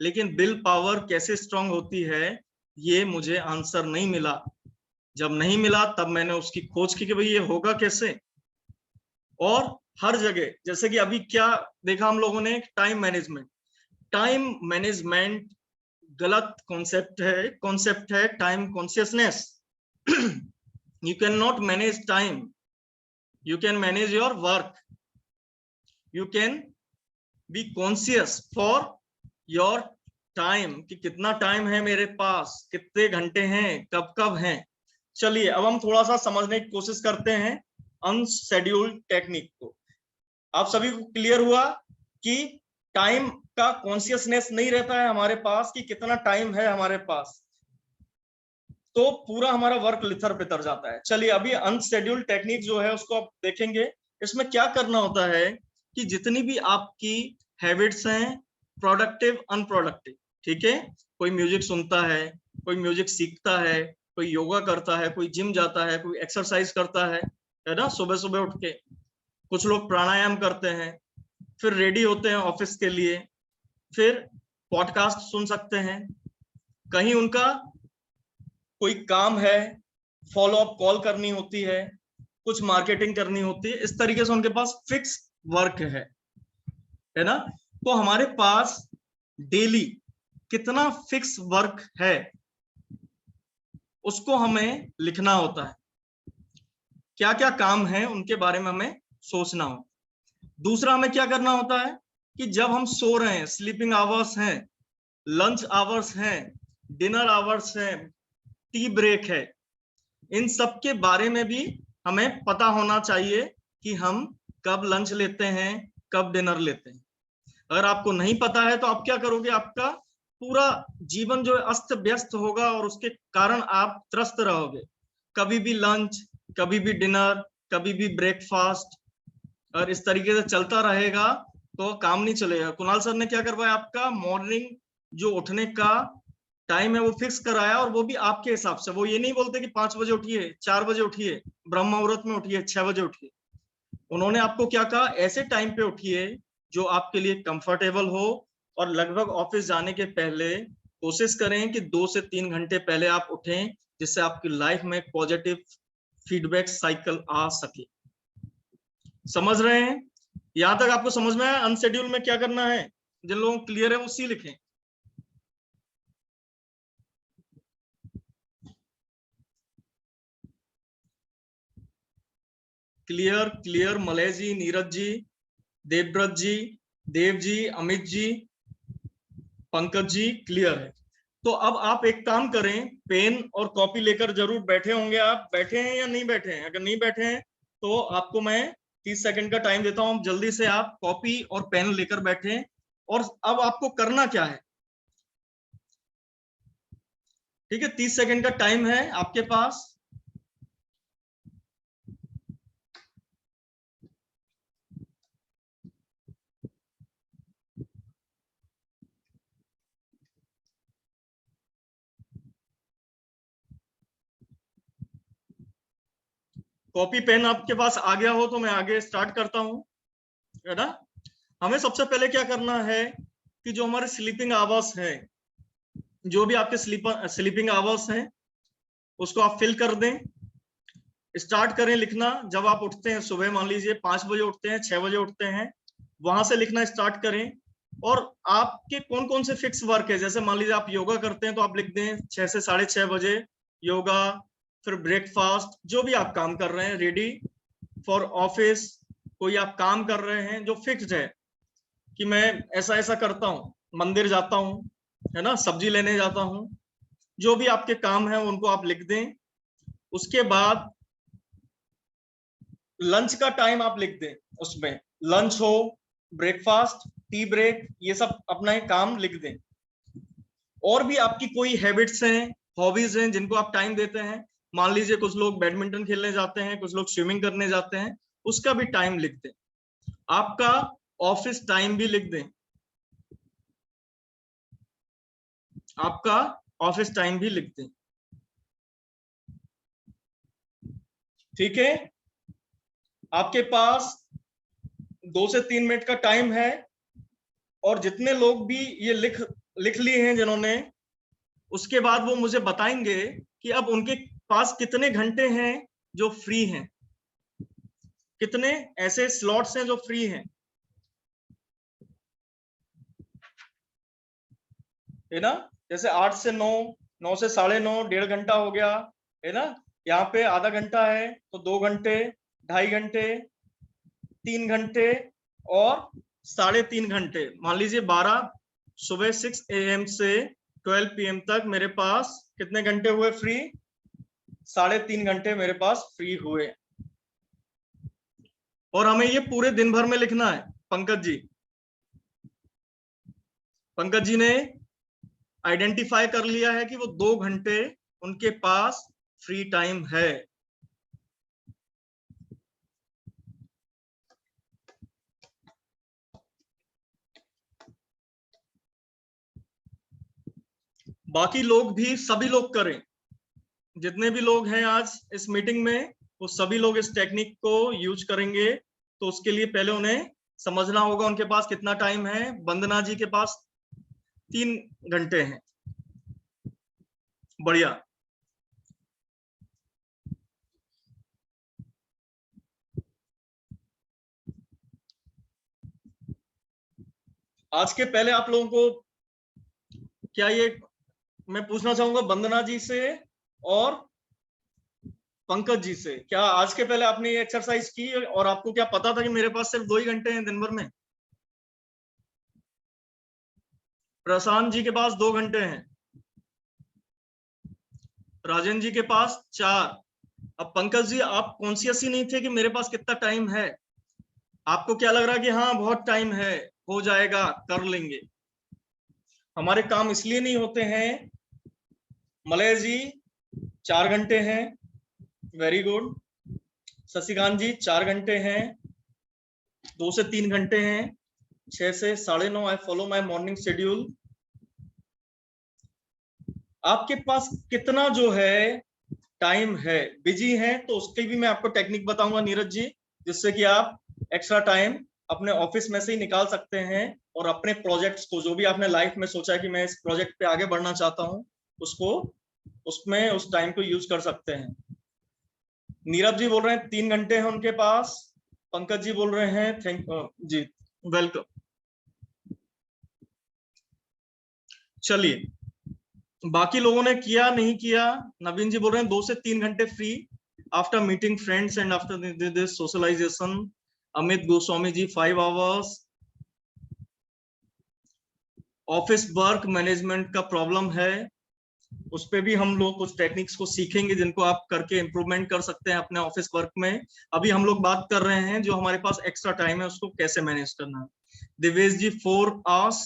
लेकिन विल पावर कैसे स्ट्रांग होती है ये मुझे आंसर नहीं मिला। जब नहीं मिला तब मैंने उसकी खोज की कि भाई ये होगा कैसे। और हर जगह, जैसे कि अभी क्या देखा हम लोगों ने, टाइम मैनेजमेंट। टाइम मैनेजमेंट गलत कॉन्सेप्ट है time consciousness. You can not manage time, you can manage your work, you can be conscious for your time कि कितना टाइम है मेरे पास, कितने घंटे हैं, कब कब हैं। चलिए, अब हम थोड़ा सा समझने की कोशिश करते हैं अनशेड्यूल्ड टेक्निक को। आप सभी को क्लियर हुआ कि टाइम का कॉन्शियसनेस नहीं रहता है हमारे पास कि कितना टाइम है हमारे पास, तो पूरा हमारा वर्क लिथर पितर जाता है। चलिए, अभी अनशेड्यूल्ड टेक्निक जो है उसको आप देखेंगे। इसमें क्या करना होता है कि जितनी भी आपकी हैबिट्स हैं, प्रोडक्टिव अनप्रोडक्टिव, ठीक है, कोई म्यूजिक सुनता है, कोई म्यूजिक सीखता है, कोई योगा करता है, कोई जिम जाता है, कोई एक्सरसाइज करता है ना, सुबह सुबह उठ के, कुछ लोग प्राणायाम करते हैं, फिर रेडी होते हैं ऑफिस के लिए, फिर पॉडकास्ट सुन सकते हैं, कहीं उनका कोई काम है, फॉलो अप कॉल करनी होती है, कुछ मार्केटिंग करनी होती है, इस तरीके से उनके पास फिक्स वर्क है ना। तो हमारे पास डेली कितना फिक्स वर्क है उसको हमें लिखना होता है। क्या क्या काम है उनके बारे में हमें सोचना हो। दूसरा, हमें क्या करना होता है कि जब हम सो रहे हैं, स्लीपिंग आवर्स हैं, लंच आवर्स हैं, डिनर आवर्स हैं, टी ब्रेक है, इन सब के बारे में भी हमें पता होना चाहिए कि हम कब लंच लेते हैं, कब डिनर लेते हैं। अगर आपको नहीं पता है तो आप क्या करोगे, आपका पूरा जीवन जो है अस्त व्यस्त होगा और उसके कारण आप त्रस्त रहोगे। कभी भी लंच, कभी भी डिनर, कभी भी ब्रेकफास्ट, और इस तरीके से चलता रहेगा तो काम नहीं चलेगा। कुणाल सर ने क्या करवाया, आपका मॉर्निंग जो उठने का टाइम है वो फिक्स कराया, और वो भी आपके हिसाब से। वो ये नहीं बोलते कि 5 बजे उठिए, 4 बजे उठिए, ब्रह्म मुहूर्त में उठिए, 6 बजे उठिए। उन्होंने आपको क्या कहा, ऐसे टाइम पे उठिए जो आपके लिए कंफर्टेबल हो, और लगभग ऑफिस जाने के पहले कोशिश करें कि 2 से 3 घंटे पहले आप उठें, जिससे आपकी लाइफ में पॉजिटिव फीडबैक साइकिल आ सके। समझ रहे हैं? यहां तक आपको समझ में आया अनशेड्यूल में क्या करना है? जिन लोगों को क्लियर है वो सी लिखें। क्लियर क्लियर, मलय जी, नीरज जी, देवव्रत जी, देव जी, अमित जी, पंकज जी, क्लियर है। तो अब आप एक काम करें, पेन और कॉपी लेकर जरूर बैठे होंगे। आप बैठे हैं या नहीं बैठे हैं? अगर नहीं बैठे हैं तो आपको मैं 30 सेकंड का टाइम देता हूं, जल्दी से आप कॉपी और पेन लेकर बैठे। और अब आपको करना क्या है, ठीक है? 30 सेकंड का टाइम है आपके पास। कॉपी पेन आपके पास आ गया हो तो मैं आगे स्टार्ट करता हूं, है ना? हमें सबसे पहले क्या करना है कि जो हमारे स्लीपिंग आवर्स है, जो भी आपके स्लीपिंग आवर्स हैं, उसको आप फिल कर दें। स्टार्ट करें लिखना। जब आप उठते हैं सुबह, मान लीजिए 5 बजे उठते हैं, 6 बजे उठते हैं, वहां से लिखना स्टार्ट करें। और आपके कौन कौन से फिक्स वर्क है, जैसे मान लीजिए आप योगा करते हैं तो आप लिख दें 6 से 6:30 बजे योगा, फिर ब्रेकफास्ट, जो भी आप काम कर रहे हैं, रेडी फॉर ऑफिस। कोई आप काम कर रहे हैं जो फिक्स्ड है कि मैं ऐसा ऐसा करता हूँ, मंदिर जाता हूँ, है ना, सब्जी लेने जाता हूँ, जो भी आपके काम है उनको आप लिख दें। उसके बाद लंच का टाइम आप लिख दें, उसमें लंच हो, ब्रेकफास्ट, टी ब्रेक, ये सब अपना काम लिख दें। और भी आपकी कोई हैबिट्स हैं, हॉबीज हैं जिनको आप टाइम देते हैं, मान लीजिए कुछ लोग बैडमिंटन खेलने जाते हैं, कुछ लोग स्विमिंग करने जाते हैं, उसका भी टाइम लिख दें। आपका ऑफिस टाइम भी लिख दें, आपका ऑफिस टाइम भी लिख दें। ठीक है? आपके पास 2 से 3 मिनट का टाइम है। और जितने लोग भी ये लिख लिख लिए हैं जिन्होंने, उसके बाद वो मुझे बताएंगे कि अब उनके पास कितने घंटे हैं जो फ्री हैं, कितने ऐसे स्लॉट्स हैं जो फ्री हैं, है ना? जैसे 8 से 9, 9 से 9:30, 1.5 घंटा हो गया, है ना? यहाँ पे आधा घंटा है तो 2 घंटे, 2.5 घंटे, 3 घंटे, और 3.5 घंटे। मान लीजिए 12 सुबह 6 AM से 12 PM तक मेरे पास कितने घंटे हुए फ्री? 3.5 घंटे मेरे पास फ्री हुए। और हमें ये पूरे दिन भर में लिखना है। पंकज जी ने आइडेंटिफाई कर लिया है कि वो 2 घंटे उनके पास फ्री टाइम है। बाकी लोग भी, सभी लोग करें, जितने भी लोग हैं आज इस मीटिंग में, वो सभी लोग इस टेक्निक को यूज करेंगे। तो उसके लिए पहले उन्हें समझना होगा उनके पास कितना टाइम है। वंदना जी के पास 3 घंटे हैं। बढ़िया। आज के पहले आप लोगों को क्या ये मैं पूछना चाहूंगा वंदना जी से और पंकज जी से, क्या आज के पहले आपने ये एक्सरसाइज की और आपको क्या पता था कि मेरे पास सिर्फ 2 ही घंटे हैं दिन भर में? प्रशांत जी के पास 2 घंटे हैं, राजेंद्र जी के पास 4। अब पंकज जी, आप कॉन्शियस ही नहीं थे कि मेरे पास कितना टाइम है। आपको क्या लग रहा है कि हाँ बहुत टाइम है, हो जाएगा, कर लेंगे। हमारे काम इसलिए नहीं होते हैं। मलय जी 4 घंटे हैं, वेरी गुड। शशिकांत जी 4 घंटे हैं, 2 से 3 घंटे हैं, 6 से 9:30। I follow my morning schedule. आपके पास कितना जो है टाइम है, बिजी है, तो उसकी भी मैं आपको टेक्निक बताऊंगा नीरज जी, जिससे कि आप एक्स्ट्रा टाइम अपने ऑफिस में से ही निकाल सकते हैं और अपने प्रोजेक्ट्स को, जो भी आपने लाइफ में सोचा है कि मैं इस प्रोजेक्ट पे आगे बढ़ना चाहता हूं, उसको उसमें उस टाइम को यूज कर सकते हैं। नीरज जी बोल रहे हैं 3 घंटे हैं उनके पास। पंकज जी बोल रहे हैं थैंक जी, वेलकम। चलिए, बाकी लोगों ने किया नहीं किया। नवीन जी बोल रहे हैं 2 से 3 घंटे free after meeting friends and after this socialization. Amit Goswami ji 5 hours. Office work management का प्रॉब्लम है, उस पे भी हम लोग कुछ टेक्निक्स को सीखेंगे जिनको आप करके इंप्रूवमेंट कर सकते हैं अपने ऑफिस वर्क में। अभी हम लोग बात कर रहे हैं जो हमारे पास एक्स्ट्रा टाइम है उसको कैसे मैनेज करना है। दिवेश जी 4 आवर्स।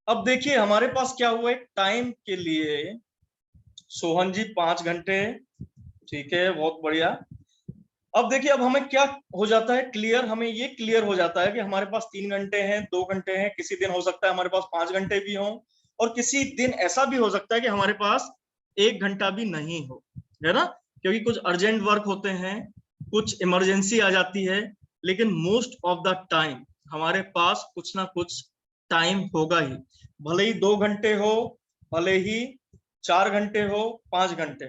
अब देखिए हमारे पास क्या हुआ है टाइम के लिए। सोहन जी 5 घंटे, ठीक है, बहुत बढ़िया। अब देखिए, अब हमें क्या हो जाता है क्लियर, हमें ये क्लियर हो जाता है कि हमारे पास 3 घंटे हैं, 2 घंटे हैं, किसी दिन हो सकता है हमारे पास 5 घंटे भी हों, और किसी दिन ऐसा भी हो सकता है कि हमारे पास 1 घंटा भी नहीं हो, है ना, क्योंकि कुछ अर्जेंट वर्क होते हैं, कुछ इमरजेंसी आ जाती है। लेकिन मोस्ट ऑफ द टाइम हमारे पास कुछ ना कुछ टाइम होगा ही, भले ही 2 घंटे हो, भले ही 4 घंटे हो, 5 घंटे।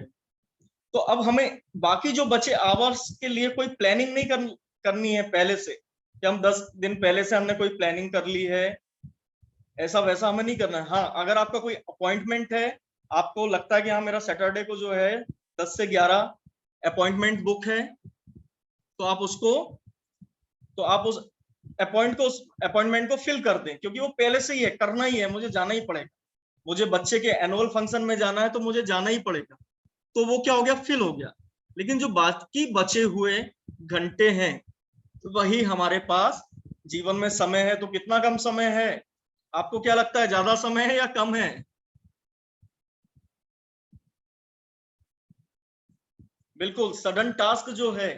तो अब हमें बाकी जो बचे आवर्स के लिए कोई प्लानिंग नहीं करनी है पहले से, कि हम 10 दिन पहले से हमने कोई प्लानिंग कर ली है, ऐसा वैसा हमें नहीं करना है। हाँ, अगर आपका कोई अपॉइंटमेंट है, आपको लगता है कि हाँ मेरा सैटरडे को जो है 10 से 11 अपॉइंटमेंट बुक है, तो आप उस अपॉइंटमेंट को फिल कर दें, क्योंकि वो पहले से ही है, करना ही है, मुझे जाना ही पड़ेगा। मुझे बच्चे के एनुअल फंक्शन में जाना है तो मुझे जाना ही पड़ेगा, तो वो क्या हो गया, फिल हो गया। लेकिन जो बाकी बचे हुए घंटे हैं, तो वही हमारे पास जीवन में समय है। तो कितना कम समय है, आपको क्या लगता है, ज्यादा समय है या कम है? बिल्कुल, सडन टास्क जो है,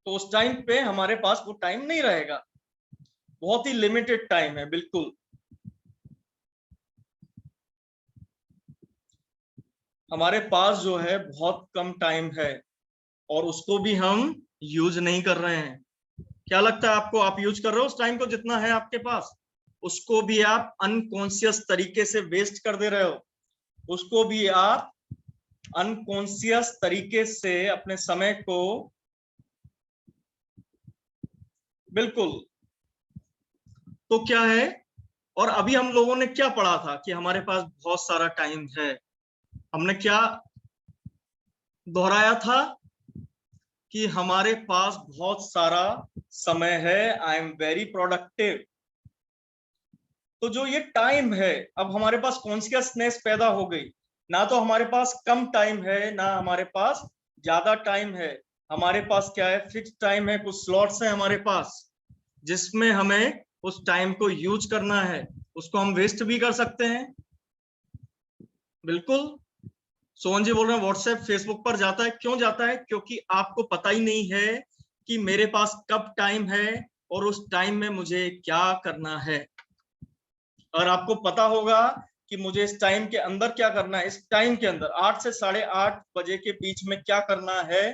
तो उस टाइम पे हमारे पास वो टाइम नहीं रहेगा, बहुत ही लिमिटेड टाइम है। बिल्कुल, हमारे पास जो है बहुत कम टाइम है और उसको भी हम यूज नहीं कर रहे हैं। क्या लगता है आपको, आप यूज कर रहे हो उस टाइम को जितना है आपके पास? उसको भी आप अनकॉन्शियस तरीके से वेस्ट कर दे रहे हो, उसको भी आप अनकॉन्शियस तरीके से अपने समय को, बिल्कुल। तो क्या है, और अभी हम लोगों ने क्या पढ़ा था कि हमारे पास बहुत सारा टाइम है, हमने क्या दोहराया था कि हमारे पास बहुत सारा समय है, आई एम वेरी प्रोडक्टिव। तो जो ये टाइम है, अब हमारे पास कॉन्शियसनेस पैदा हो गई, ना तो हमारे पास कम टाइम है, ना हमारे पास ज्यादा टाइम है। हमारे पास क्या है, फिक्स टाइम है, कुछ स्लॉट्स है हमारे पास, जिसमें हमें उस टाइम को यूज करना है। उसको हम वेस्ट भी कर सकते हैं, बिल्कुल। सोहन जी बोल रहे हैं व्हाट्सएप फेसबुक पर जाता है, क्यों जाता है? क्योंकि आपको पता ही नहीं है कि मेरे पास कब टाइम है और उस टाइम में मुझे क्या करना है। और आपको पता होगा कि मुझे इस टाइम के अंदर क्या करना है, इस टाइम के अंदर 8 से 8:30 बजे के बीच में क्या करना है,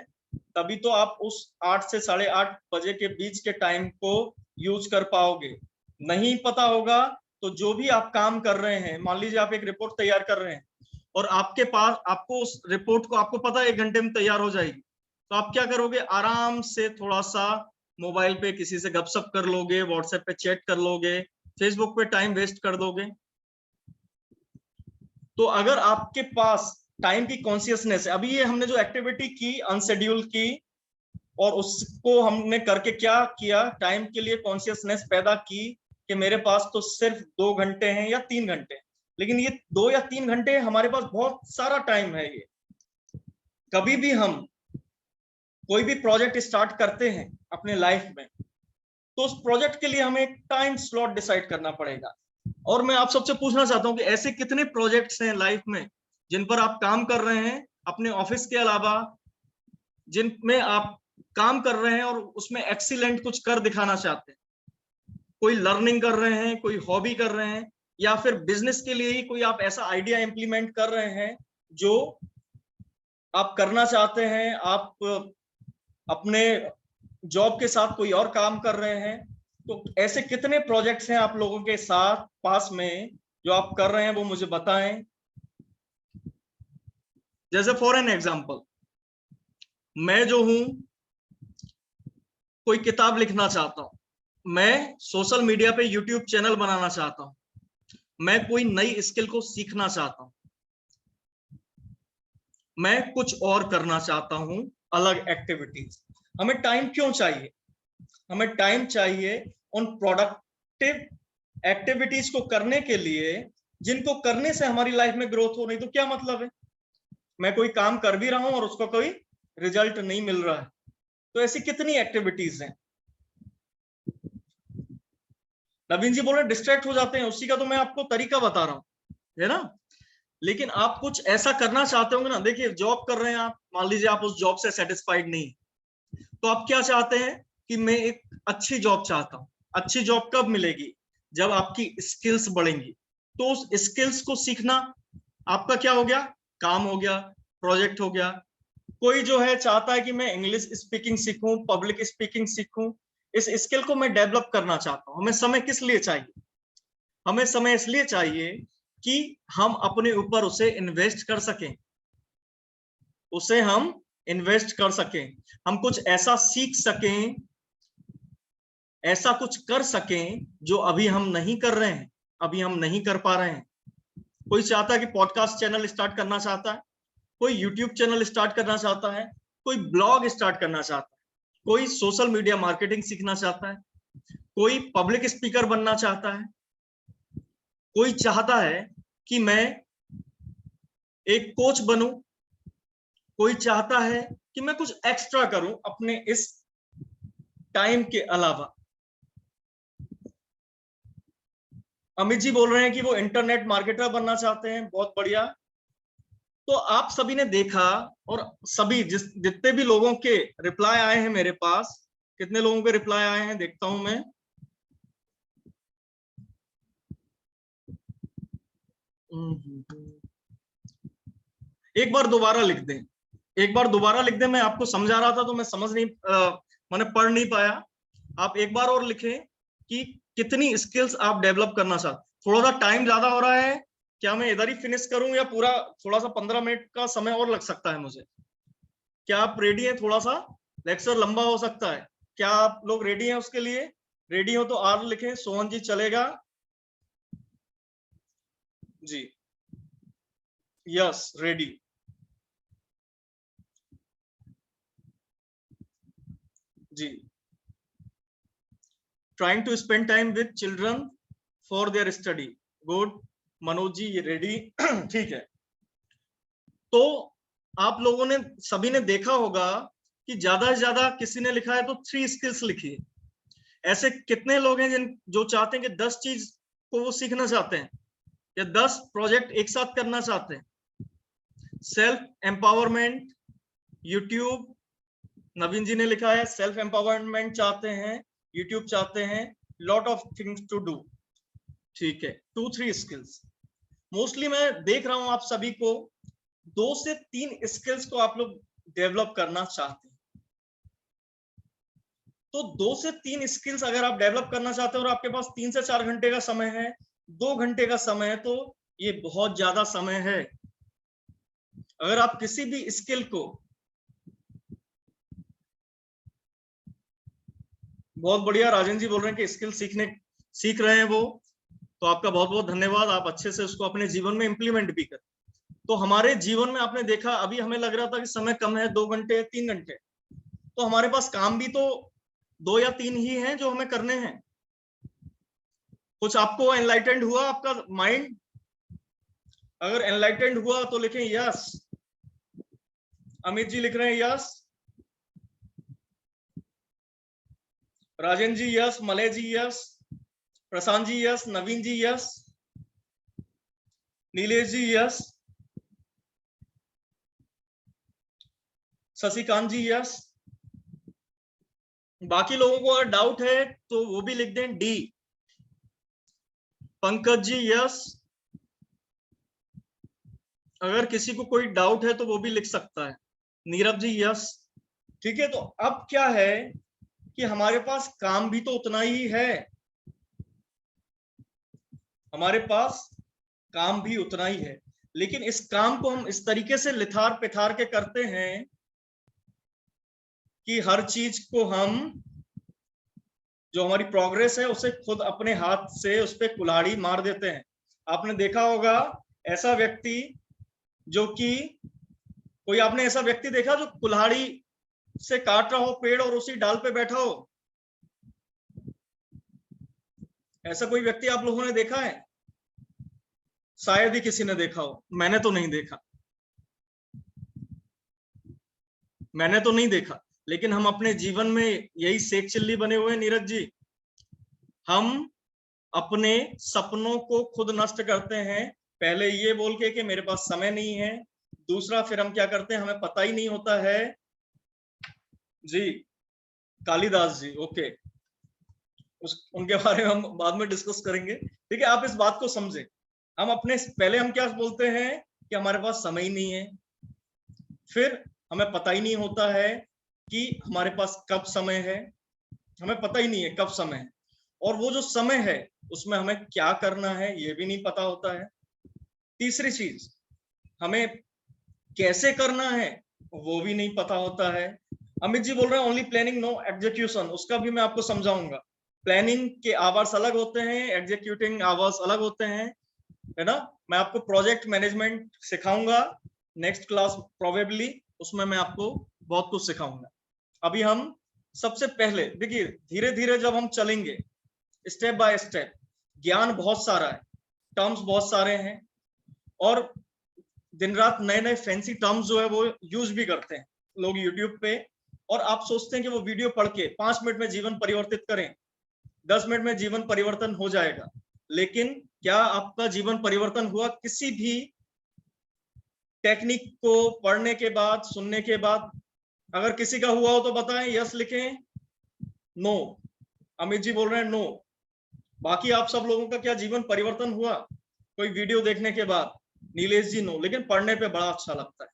तभी तो आप उस 8 से 8:30 बजे के बीच के टाइम को यूज कर पाओगे। नहीं पता होगा तो जो भी आप काम कर रहे हैं, मान लीजिए आप एक रिपोर्ट तैयार कर रहे हैं और आपके पास, आपको उस रिपोर्ट को आपको पता है 1 घंटे में तैयार हो जाएगी, तो आप क्या करोगे, आराम से थोड़ा सा मोबाइल पे किसी से गपशप कर लोगे, व्हाट्सएप पे चैट कर लोगे, फेसबुक पे टाइम वेस्ट कर दोगे। तो अगर आपके पास टाइम की कॉन्शियसनेस है, अभी ये हमने जो एक्टिविटी की अनशेड्यूल की, और उसको हमने करके क्या किया, टाइम के लिए कॉन्शियसनेस पैदा की कि मेरे पास तो सिर्फ 2 घंटे हैं या 3 घंटे, लेकिन ये 2 या 3 घंटे हमारे पास बहुत सारा टाइम है। ये कभी भी हम कोई भी प्रोजेक्ट स्टार्ट करते हैं अपने लाइफ में, तो उस प्रोजेक्ट के लिए हमें एक टाइम स्लॉट डिसाइड करना पड़ेगा। और मैं आप सबसे पूछना चाहता हूं कि ऐसे कितने प्रोजेक्ट्स हैं लाइफ में जिन पर आप काम कर रहे हैं अपने ऑफिस के अलावा, जिनमें आप काम कर रहे हैं और उसमें एक्सीलेंट कुछ कर दिखाना चाहते हैं। कोई लर्निंग कर रहे हैं, कोई हॉबी कर रहे हैं, या फिर बिजनेस के लिए ही कोई आप ऐसा आइडिया इंप्लीमेंट कर रहे हैं जो आप करना चाहते हैं। आप अपने जॉब के साथ कोई और काम कर रहे हैं। तो ऐसे कितने प्रोजेक्ट्स हैं आप लोगों के साथ पास में जो आप कर रहे हैं, वो मुझे बताएं। जैसे फॉर एन एग्जांपल, मैं जो हूं कोई किताब लिखना चाहता हूं, मैं सोशल मीडिया पे यूट्यूब चैनल बनाना चाहता हूं, मैं कोई नई स्किल को सीखना चाहता हूं, मैं कुछ और करना चाहता हूं, अलग एक्टिविटीज। हमें टाइम क्यों चाहिए? हमें टाइम चाहिए उन प्रोडक्टिव एक्टिविटीज को करने के लिए जिनको करने से हमारी लाइफ में ग्रोथ हो। नहीं तो क्या मतलब है, मैं कोई काम कर भी रहा हूं और उसका कोई रिजल्ट नहीं मिल रहा है। तो ऐसी कितनी एक्टिविटीज हैं। नवीन जी बोल रहे डिस्ट्रैक्ट हो जाते हैं, उसी का तो मैं आपको तरीका बता रहा हूं, है ना। लेकिन आप कुछ ऐसा करना चाहते होंगे ना। देखिए, जॉब कर रहे हैं आप, मान लीजिए आप उस जॉब से सेटिस्फाइड नहीं, तो आप क्या चाहते हैं कि मैं एक अच्छी जॉब चाहता हूं। अच्छी जॉब कब मिलेगी? जब आपकी स्किल्स बढ़ेंगी। तो उस स्किल्स को सीखना आपका क्या हो गया? काम हो गया, प्रोजेक्ट हो गया। कोई जो है चाहता है कि मैं इंग्लिश स्पीकिंग सीखूं, पब्लिक स्पीकिंग सीखूं, इस स्किल को मैं डेवलप करना चाहता हूं। हमें समय किस लिए चाहिए? हमें समय इसलिए चाहिए कि हम अपने ऊपर उसे इन्वेस्ट कर सकें, उसे हम इन्वेस्ट कर सकें, हम कुछ ऐसा सीख सकें, ऐसा कुछ कर सकें जो अभी हम नहीं कर रहे हैं, अभी हम नहीं कर पा रहे हैं। कोई चाहता है कि पॉडकास्ट चैनल स्टार्ट करना चाहता है, कोई यूट्यूब चैनल स्टार्ट करना चाहता है, कोई ब्लॉग स्टार्ट करना चाहता है, कोई सोशल मीडिया मार्केटिंग सीखना चाहता है, कोई पब्लिक स्पीकर बनना चाहता है, कोई चाहता है कि मैं एक कोच बनूं, कोई चाहता है कि मैं कुछ एक्स्ट्रा करूं अपने इस टाइम के अलावा। अमित जी बोल रहे हैं कि वो इंटरनेट मार्केटर बनना चाहते हैं, बहुत बढ़िया। तो आप सभी ने देखा, और सभी जितने भी लोगों के रिप्लाई आए हैं मेरे पास, कितने लोगों के रिप्लाई आए हैं देखता हूं मैं। एक बार दोबारा लिख दें, एक बार दोबारा लिख दें। मैं आपको समझा रहा था तो मैं समझ नहीं, मैंने पढ़ नहीं पाया। आप एक बार और लिखें कि कितनी स्किल्स आप डेवलप करना चाहते। थोड़ा सा टाइम ज्यादा हो रहा है, क्या मैं इधर ही फिनिश करूं या पूरा थोड़ा सा 15 मिनट का समय और लग सकता है मुझे? क्या आप रेडी हैं? थोड़ा सा लेक्चर लंबा हो सकता है, क्या आप लोग रेडी हैं उसके लिए? रेडी हो तो आर लिखें। सोहन जी चलेगा जी? यस, रेडी जी। Trying to spend time with children for their study. Good, Manoj ji ये रेडी। ठीक है। तो आप लोगों ने सभी ने देखा होगा कि ज्यादा से ज्यादा किसी ने लिखा है तो 3 स्किल्स लिखी है। ऐसे कितने लोग हैं जिन जो चाहते हैं कि 10 चीज को वो सीखना चाहते हैं या 10 प्रोजेक्ट एक साथ करना चाहते हैं? सेल्फ एम्पावरमेंट, यूट्यूब, नवीन जी ने लिखा है सेल्फ एम्पावरमेंट चाहते हैं, यूट्यूब चाहते हैं, lot of things to do. ठीक है, 2-3 स्किल्स। मोस्टली मैं देख रहा हूं आप सभी को 2 से 3 स्किल्स को आप लोग डेवलप करना चाहते हैं। तो 2 से 3 स्किल्स अगर आप डेवलप करना चाहते हो और आपके पास 3 से 4 घंटे का समय है, 2 घंटे का समय है, तो ये बहुत ज्यादा समय है। अगर आप किसी भी स्किल को, बहुत बढ़िया, राजेंद्र जी बोल रहे हैं कि स्किल सीख रहे हैं वो, तो आपका बहुत बहुत धन्यवाद। आप अच्छे से उसको अपने जीवन में इंप्लीमेंट भी करें। तो हमारे जीवन में आपने देखा, अभी हमें लग रहा था कि समय कम है, 2 घंटे 3 घंटे, तो हमारे पास काम भी तो 2 या 3 ही हैं जो हमें करने हैं। कुछ आपको एनलाइटेंड हुआ आपका माइंड? अगर एनलाइटेंड हुआ तो लिखें यस। अमित जी लिख रहे हैं यस, राजेंद्र जी यस, मलय जी यस, प्रशांत जी यस, नवीन जी यस, नीलेश जी यस, शशिकांत जी यस। बाकी लोगों को अगर डाउट है तो वो भी लिख दें डी। पंकज जी यस, अगर किसी को कोई डाउट है तो वो भी लिख सकता है। नीरव जी यस। ठीक है, तो अब क्या है कि हमारे पास काम भी तो उतना ही है, हमारे पास काम भी उतना ही है, लेकिन इस काम को हम इस तरीके से लिथार पिथार के करते हैं कि हर चीज को हम, जो हमारी प्रोग्रेस है उसे खुद अपने हाथ से उस पर कुल्हाड़ी मार देते हैं। आपने देखा होगा ऐसा व्यक्ति जो कि, कोई आपने ऐसा व्यक्ति देखा जो कुल्हाड़ी से काट रहा हो पेड़ और उसी डाल पे बैठा हो? ऐसा कोई व्यक्ति आप लोगों ने देखा है? शायद ही किसी ने देखा हो, मैंने तो नहीं देखा, मैंने तो नहीं देखा। लेकिन हम अपने जीवन में यही सेक चिल्ली बने हुए हैं नीरज जी। हम अपने सपनों को खुद नष्ट करते हैं, पहले ये बोल के कि मेरे पास समय नहीं है। दूसरा फिर हम क्या करते हैं, हमें पता ही नहीं होता है जी। कालिदास जी, ओके, उनके बारे में हम बाद में डिस्कस करेंगे। ठीक है, आप इस बात को समझें। हम अपने पहले हम क्या बोलते हैं कि हमारे पास समय ही नहीं है, फिर हमें पता ही नहीं होता है कि हमारे पास कब समय है, हमें पता ही नहीं है कब समय है, और वो जो समय है उसमें हमें क्या करना है ये भी नहीं पता होता है। तीसरी चीज, हमें कैसे करना है वो भी नहीं पता होता है। अमित जी बोल रहे हैं ओनली प्लानिंग नो एग्जीक्यूशन, उसका भी मैं आपको समझाऊंगा। प्लानिंग के आवर्स अलग होते हैं, एग्जीक्यूटिंग आवर्स अलग होते हैं, है ना। मैं आपको प्रोजेक्ट मैनेजमेंट सिखाऊंगा नेक्स्ट क्लास प्रोबेबली, उसमें मैं आपको बहुत कुछ सिखाऊंगा। अभी हम सबसे पहले देखिए, धीरे धीरे जब हम चलेंगे स्टेप बाय स्टेप, ज्ञान बहुत सारा है, टर्म्स बहुत सारे हैं, और दिन रात नए नए फैंसी टर्म्स जो है वो यूज भी करते हैं लोग यूट्यूब पे। और आप सोचते हैं कि वो वीडियो पढ़ के 5 मिनट में जीवन परिवर्तित करें, 10 मिनट में जीवन परिवर्तन हो जाएगा। लेकिन क्या आपका जीवन परिवर्तन हुआ किसी भी टेक्निक को पढ़ने के बाद, सुनने के बाद? अगर किसी का हुआ हो तो बताएं, यस लिखें, नो। अमित जी बोल रहे हैं नो। बाकी आप सब लोगों का क्या जीवन परिवर्तन हुआ कोई वीडियो देखने के बाद? नीलेश जी नो, लेकिन पढ़ने पे बड़ा अच्छा लगता है।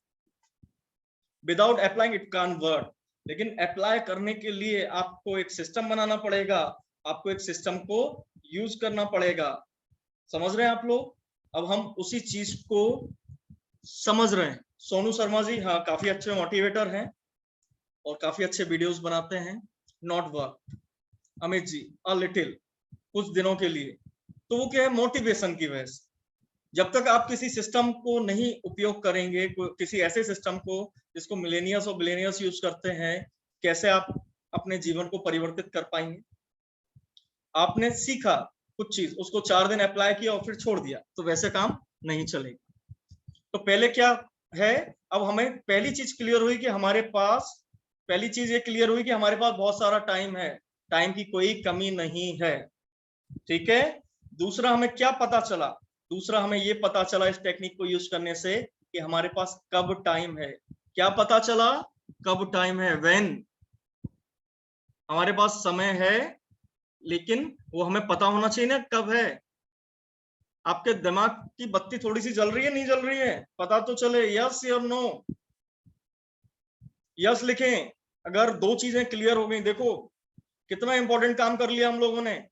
Without applying it can't work, लेकिन अप्लाई करने के लिए आपको एक सिस्टम बनाना पड़ेगा, आपको एक सिस्टम को यूज करना पड़ेगा। समझ रहे हैं आप लोग? अब हम उसी चीज को समझ रहे हैं। सोनू शर्मा जी, हाँ, काफी अच्छे मोटिवेटर हैं और काफी अच्छे वीडियोस बनाते हैं। Not work, Amit ji a little, कुछ दिनों के लिए। तो वो क्या है, मोटिवेशन की वजह से। जब तक आप किसी सिस्टम को नहीं उपयोग करेंगे, किसी ऐसे सिस्टम को जिसको मिलेनियर्स और बिलेनियर्स यूज करते हैं, कैसे आप अपने जीवन को परिवर्तित कर पाएंगे? आपने सीखा कुछ चीज, उसको 4 दिन अप्लाई किया और फिर छोड़ दिया, तो वैसे काम नहीं चलेगा। तो पहले क्या है, अब हमें पहली चीज क्लियर हुई कि हमारे पास, पहली चीज ये क्लियर हुई कि हमारे पास बहुत सारा टाइम है, टाइम की कोई कमी नहीं है। ठीक है, दूसरा हमें क्या पता चला? दूसरा हमें ये पता चला इस टेक्निक को यूज करने से कि हमारे पास कब टाइम है। क्या पता चला? कब टाइम है, व्हेन। हमारे पास समय है, लेकिन वो हमें पता होना चाहिए ना कब है। आपके दिमाग की बत्ती थोड़ी सी जल रही है, नहीं जल रही है? पता तो चले, यस या नो। यस लिखें अगर 2 चीजें क्लियर हो गई। देखो कितना इंपॉर्टेंट काम कर लिया हम लोगों ने।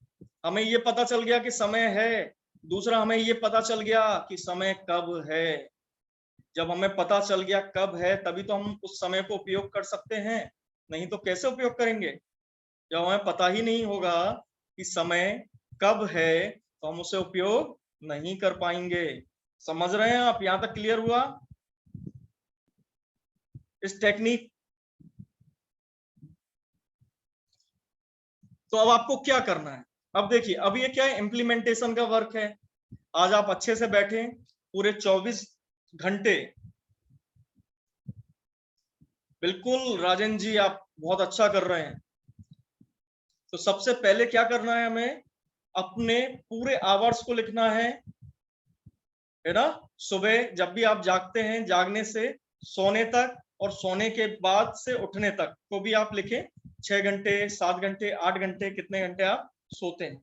हमें ये पता चल गया कि समय है, दूसरा हमें ये पता चल गया कि समय कब है। जब हमें पता चल गया कब है, तभी तो हम उस समय को उपयोग कर सकते हैं, नहीं तो कैसे उपयोग करेंगे? जब हमें पता ही नहीं होगा कि समय कब है तो हम उसे उपयोग नहीं कर पाएंगे। समझ रहे हैं आप? यहां तक क्लियर हुआ इस टेक्निक? तो अब आपको क्या करना है? अब देखिए, अब ये क्या है, इम्प्लीमेंटेशन का वर्क है। आज आप अच्छे से बैठे पूरे 24 घंटे बिल्कुल राजन जी, आप बहुत अच्छा कर रहे हैं। तो सबसे पहले क्या करना है, हमें अपने पूरे आवर्स को लिखना है ना। सुबह जब भी आप जागते हैं, जागने से सोने तक, और सोने के बाद से उठने तक को भी आप लिखें। 6 घंटे, 7 घंटे, 8 घंटे, कितने घंटे आप सोते हैं।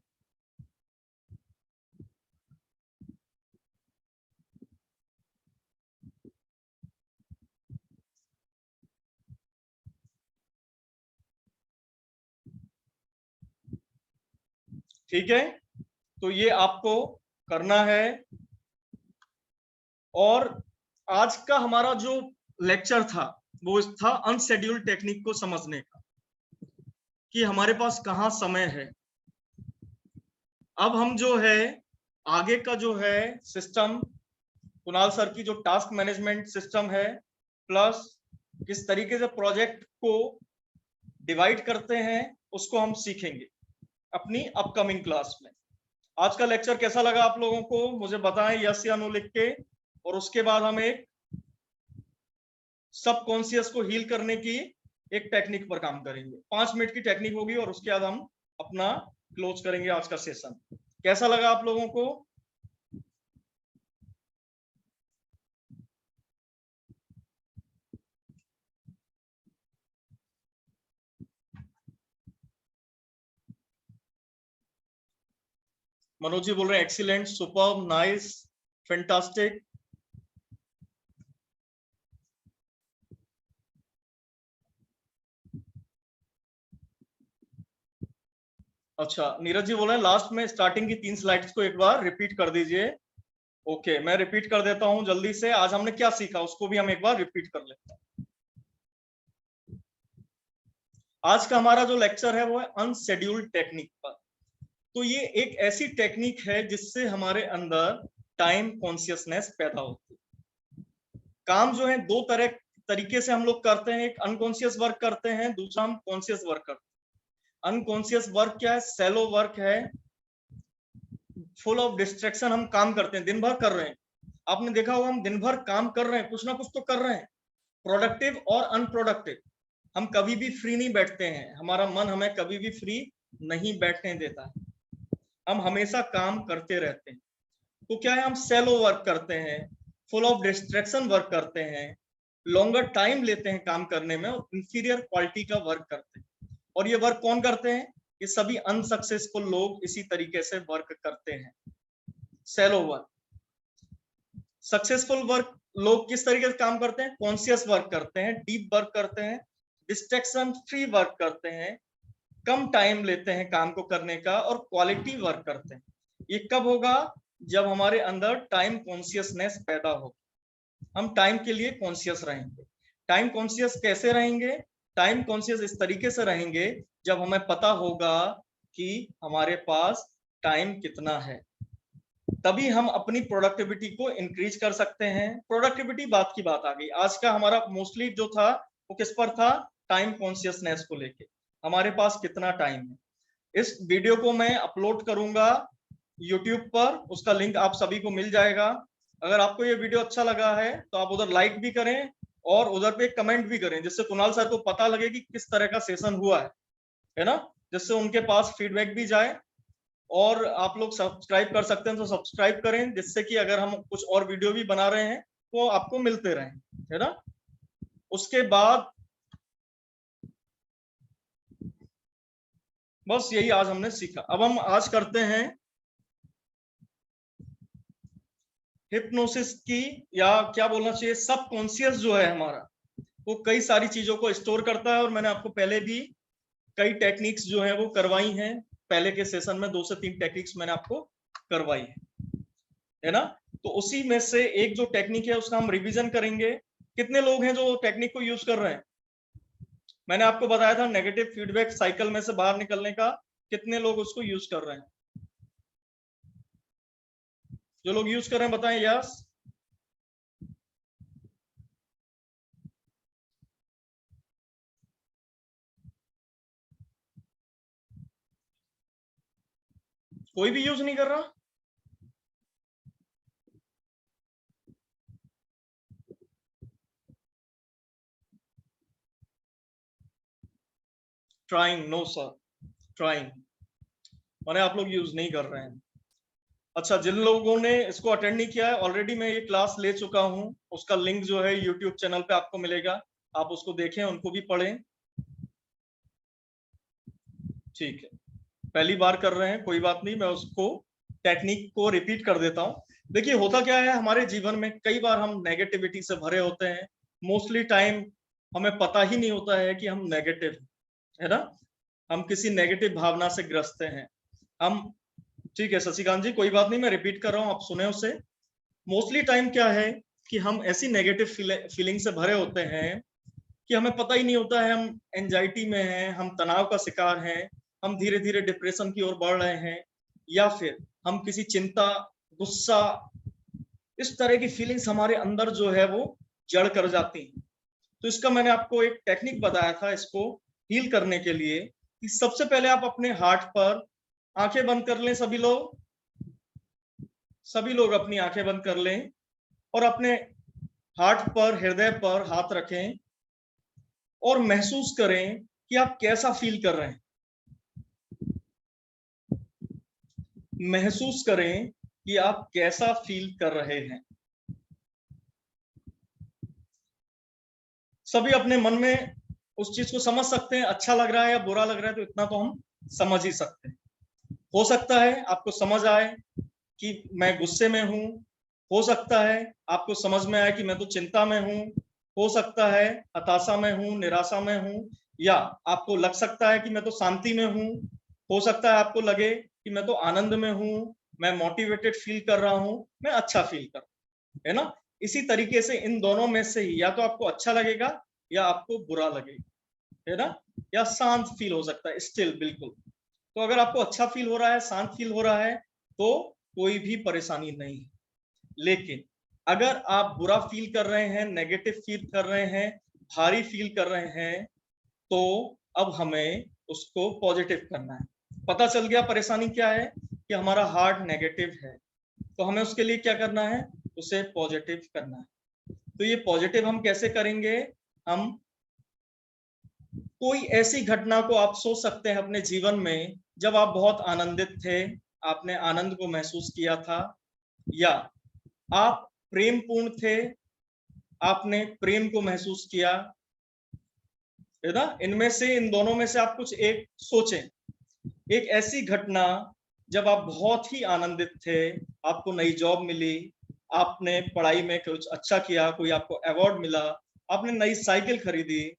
ठीक है, तो ये आपको करना है। और आज का हमारा जो लेक्चर था वो था अनशेड्यूल्ड टेक्निक को समझने का, कि हमारे पास कहाँ समय है। अब हम जो है आगे का जो है सिस्टम, कुणाल सर की जो टास्क मैनेजमेंट सिस्टम है, प्लस किस तरीके से प्रोजेक्ट को डिवाइड करते हैं, उसको हम सीखेंगे अपनी अपकमिंग क्लास में। आज का लेक्चर कैसा लगा आप लोगों को, मुझे बताएं यस या नो लिख के। और उसके बाद हम एक सब कॉन्शियस को हील करने की एक टेक्निक पर काम करेंगे। 5 मिनट की टेक्निक होगी और उसके बाद हम अपना क्लोज करेंगे आज का सेशन। कैसा लगा आप लोगों को? मनोज जी बोल रहे हैं एक्सीलेंट, सुपर्ब, नाइस, फैंटास्टिक। अच्छा, नीरज जी बोल रहे हैं लास्ट में स्टार्टिंग की 3 स्लाइड्स को एक बार रिपीट कर दीजिए। ओके, मैं रिपीट कर देता हूं जल्दी से। आज हमने क्या सीखा उसको भी हम एक बार रिपीट कर लेते हैं। आज का हमारा जो लेक्चर है वो है अनशेड्यूल्ड टेक्निक पर। तो ये एक ऐसी टेक्निक है जिससे हमारे अंदर टाइम कॉन्शियसनेस पैदा होती है। काम जो है दो तरीके से हम लोग करते हैं। एक अनकॉन्शियस वर्क करते हैं, दूसरा हम कॉन्शियस वर्क करते हैं। अनकॉन्शियस वर्क क्या है? सेलो वर्क है, फुल ऑफ डिस्ट्रैक्शन। हम काम करते हैं, दिन भर कर रहे हैं। आपने देखा होगा हम दिन भर काम कर रहे हैं, कुछ ना कुछ तो कर रहे हैं, प्रोडक्टिव और अनप्रोडक्टिव। हम कभी भी फ्री नहीं बैठते हैं, हमारा मन हमें कभी भी फ्री नहीं बैठने देता है, हम हमेशा काम करते रहते हैं। तो क्या है, हम सेलो वर्क करते हैं, फुल ऑफ डिस्ट्रैक्शन वर्क करते हैं, लॉन्गर टाइम लेते हैं काम करने में, और इंफीरियर क्वालिटी का वर्क करते हैं। और ये वर्क कौन करते हैं? ये सभी अनसक्सेसफुल लोग इसी तरीके से वर्क करते हैं, सेलो वर्क। सक्सेसफुल वर्क लोग किस तरीके से काम करते हैं? कॉन्शियस वर्क करते हैं, डीप वर्क करते हैं, डिस्ट्रैक्शन फ्री वर्क करते हैं, कम टाइम लेते हैं काम को करने का, और क्वालिटी वर्क करते हैं। ये कब होगा? जब हमारे अंदर टाइम कॉन्शियसनेस पैदा हो, हम टाइम के लिए कॉन्शियस रहेंगे। टाइम कॉन्शियस कैसे रहेंगे? टाइम कॉन्शियस इस तरीके से रहेंगे जब हमें पता होगा कि हमारे पास टाइम कितना है, तभी हम अपनी प्रोडक्टिविटी को इंक्रीज कर सकते हैं। प्रोडक्टिविटी बात की बात आ गई। आज का हमारा मोस्टली जो था वो किस पर था? टाइम कॉन्शियसनेस को लेके, हमारे पास कितना टाइम है। इस वीडियो को मैं अपलोड करूंगा यूट्यूब पर, उसका लिंक आप सभी को मिल जाएगा। अगर आपको ये वीडियो अच्छा लगा है तो आप उधर लाइक भी करें और उधर पे कमेंट भी करें, जिससे कुणाल सर को पता लगे कि किस तरह का सेशन हुआ है ना, जिससे उनके पास फीडबैक भी जाए। और आप लोग सब्सक्राइब कर सकते हैं तो सब्सक्राइब करें, जिससे कि अगर हम कुछ और वीडियो भी बना रहे हैं तो आपको मिलते रहें, है ना। उसके बाद बस यही आज हमने सीखा। अब हम आज करते हैं हिप्नोसिस की, या क्या बोलना चाहिए, सब कॉन्शियस जो है हमारा, वो कई सारी चीजों को स्टोर करता है। और मैंने आपको पहले भी कई टेक्निक्स जो है वो करवाई हैं। पहले के सेशन में 2 से 3 टेक्निक्स मैंने आपको करवाई है ना। तो उसी में से एक जो टेक्निक है उसका हम रिवीजन करेंगे। कितने लोग हैं जो टेक्निक को यूज कर रहे हैं? मैंने आपको बताया था नेगेटिव फीडबैक साइकिल में से बाहर निकलने का। कितने लोग उसको यूज कर रहे हैं? जो लोग यूज कर रहे हैं बताएं यस। कोई भी यूज नहीं कर रहा? ट्राइंग, नो सर, ट्राइंग माने आप लोग यूज नहीं कर रहे हैं। अच्छा, जिन लोगों ने इसको अटेंड नहीं किया है, ऑलरेडी मैं ये क्लास ले चुका हूं, उसका लिंक जो है यूट्यूब चैनल पे आपको मिलेगा, आप उसको देखें, उनको भी पढ़ें। ठीक है, पहली बार कर रहे हैं, कोई बात नहीं, मैं उसको टेक्निक को रिपीट कर देता हूं। देखिए होता क्या है, हमारे जीवन में कई बार हम नेगेटिविटी से भरे होते हैं, मोस्टली टाइम हमें पता ही नहीं होता है कि हम नेगेटिव है ना, हम किसी नेगेटिव भावना से ग्रस्त हैं हम। ठीक है शशिकांत जी, कोई बात नहीं, मैं रिपीट कर रहा हूं, आप सुने उसे। मोस्टली टाइम क्या है कि हम ऐसी नेगेटिव फीलिंग से भरे होते हैं कि हमें पता ही नहीं होता है हम एंजाइटी में हैं, हम तनाव का शिकार हैं, हम धीरे धीरे डिप्रेशन की ओर बढ़ रहे हैं, या फिर हम किसी चिंता, गुस्सा, इस तरह की फीलिंग्स हमारे अंदर जो है वो जड़ कर जाती हैं। तो इसका मैंने आपको एक टेक्निक बताया था इसको हील करने के लिए, कि सबसे पहले आप अपने हार्ट पर आंखें बंद कर लें, सभी लोग अपनी आंखें बंद कर लें और अपने हार्ट पर, हृदय पर हाथ रखें और महसूस करें कि आप कैसा फील कर रहे हैं। महसूस करें कि आप कैसा फील कर रहे हैं। सभी अपने मन में उस चीज को समझ सकते हैं, अच्छा लग रहा है या बुरा लग रहा है, तो इतना तो हम समझ ही सकते हैं। हो सकता है आपको समझ आए कि मैं गुस्से में हूं, हो सकता है आपको समझ में आए कि मैं तो चिंता में हूं, हो सकता है हताशा में हूं, निराशा में हूं, या आपको लग सकता है कि मैं तो शांति में हूं, हो सकता है आपको लगे कि मैं तो आनंद में हूं, मैं मोटिवेटेड फील कर रहा हूं, मैं अच्छा फील कर रहा हूं, है ना। इसी तरीके से इन दोनों में से ही या तो आपको अच्छा लगेगा या आपको बुरा लगेगा, है ना, या शांत फील हो सकता है स्टिल, बिल्कुल। तो अगर आपको अच्छा फील हो रहा है, शांत फील हो रहा है, तो कोई भी परेशानी नहीं है। लेकिन अगर आप बुरा फील कर रहे हैं, नेगेटिव फील कर रहे हैं, भारी फील कर रहे हैं, तो अब हमें उसको पॉजिटिव करना है। पता चल गया परेशानी क्या है, कि हमारा हार्ट नेगेटिव है, तो हमें उसके लिए क्या करना है, उसे पॉजिटिव करना है। तो ये पॉजिटिव हम कैसे करेंगे, हम कोई ऐसी घटना को आप सोच सकते हैं अपने जीवन में जब आप बहुत आनंदित थे, आपने आनंद को महसूस किया था, या आप प्रेम पूर्ण थे, आपने प्रेम को महसूस किया, है ना। इनमें से, इन दोनों में से आप कुछ एक सोचें, एक ऐसी घटना जब आप बहुत ही आनंदित थे, आपको नई जॉब मिली, आपने पढ़ाई में कुछ अच्छा किया, कोई आपको अवार्ड मिला, आपने नई साइकिल खरीदी,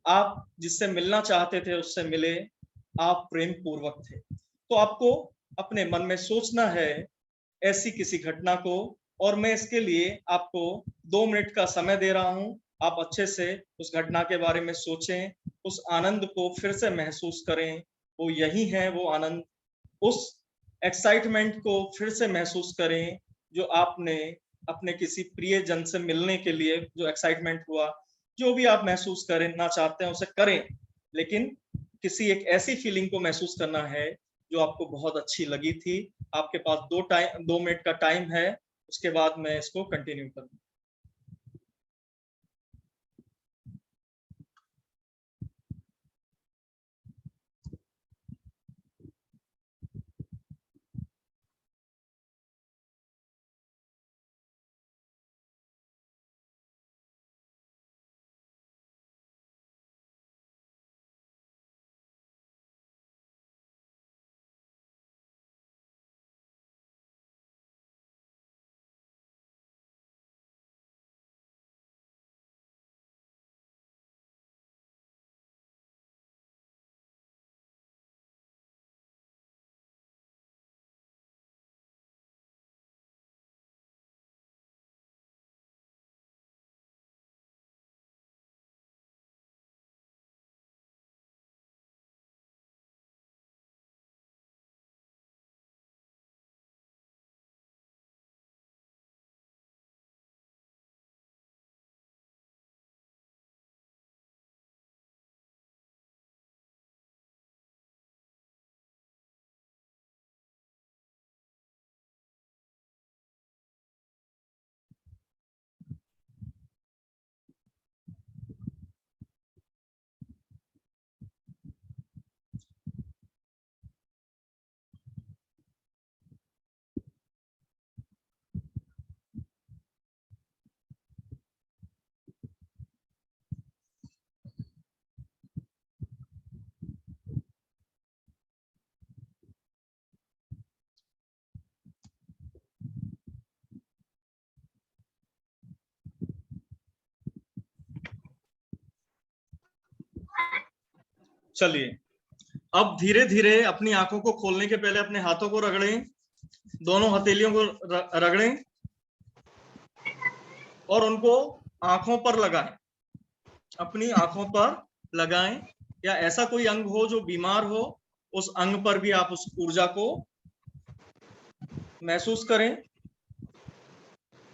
आप जिससे मिलना चाहते थे उससे मिले, आप प्रेम पूर्वक थे। तो आपको अपने मन में सोचना है ऐसी किसी घटना को, और मैं इसके लिए आपको 2 मिनट का समय दे रहा हूं। आप अच्छे से उस घटना के बारे में सोचें, उस आनंद को फिर से महसूस करें, वो यही है वो आनंद। उस एक्साइटमेंट को फिर से महसूस करें जो आपने अपने किसी प्रिय जन से मिलने के लिए जो एक्साइटमेंट हुआ। जो भी आप महसूस करना चाहते हैं उसे करें, लेकिन किसी एक ऐसी फीलिंग को महसूस करना है जो आपको बहुत अच्छी लगी थी। आपके पास 2 मिनट का टाइम है, उसके बाद मैं इसको कंटिन्यू करूँ। चलिए, अब धीरे धीरे अपनी आंखों को खोलने के पहले अपने हाथों को रगड़ें, दोनों हथेलियों को रगड़ें और उनको आंखों पर लगाएं, अपनी आंखों पर लगाएं, या ऐसा कोई अंग हो जो बीमार हो उस अंग पर भी आप उस ऊर्जा को महसूस करें।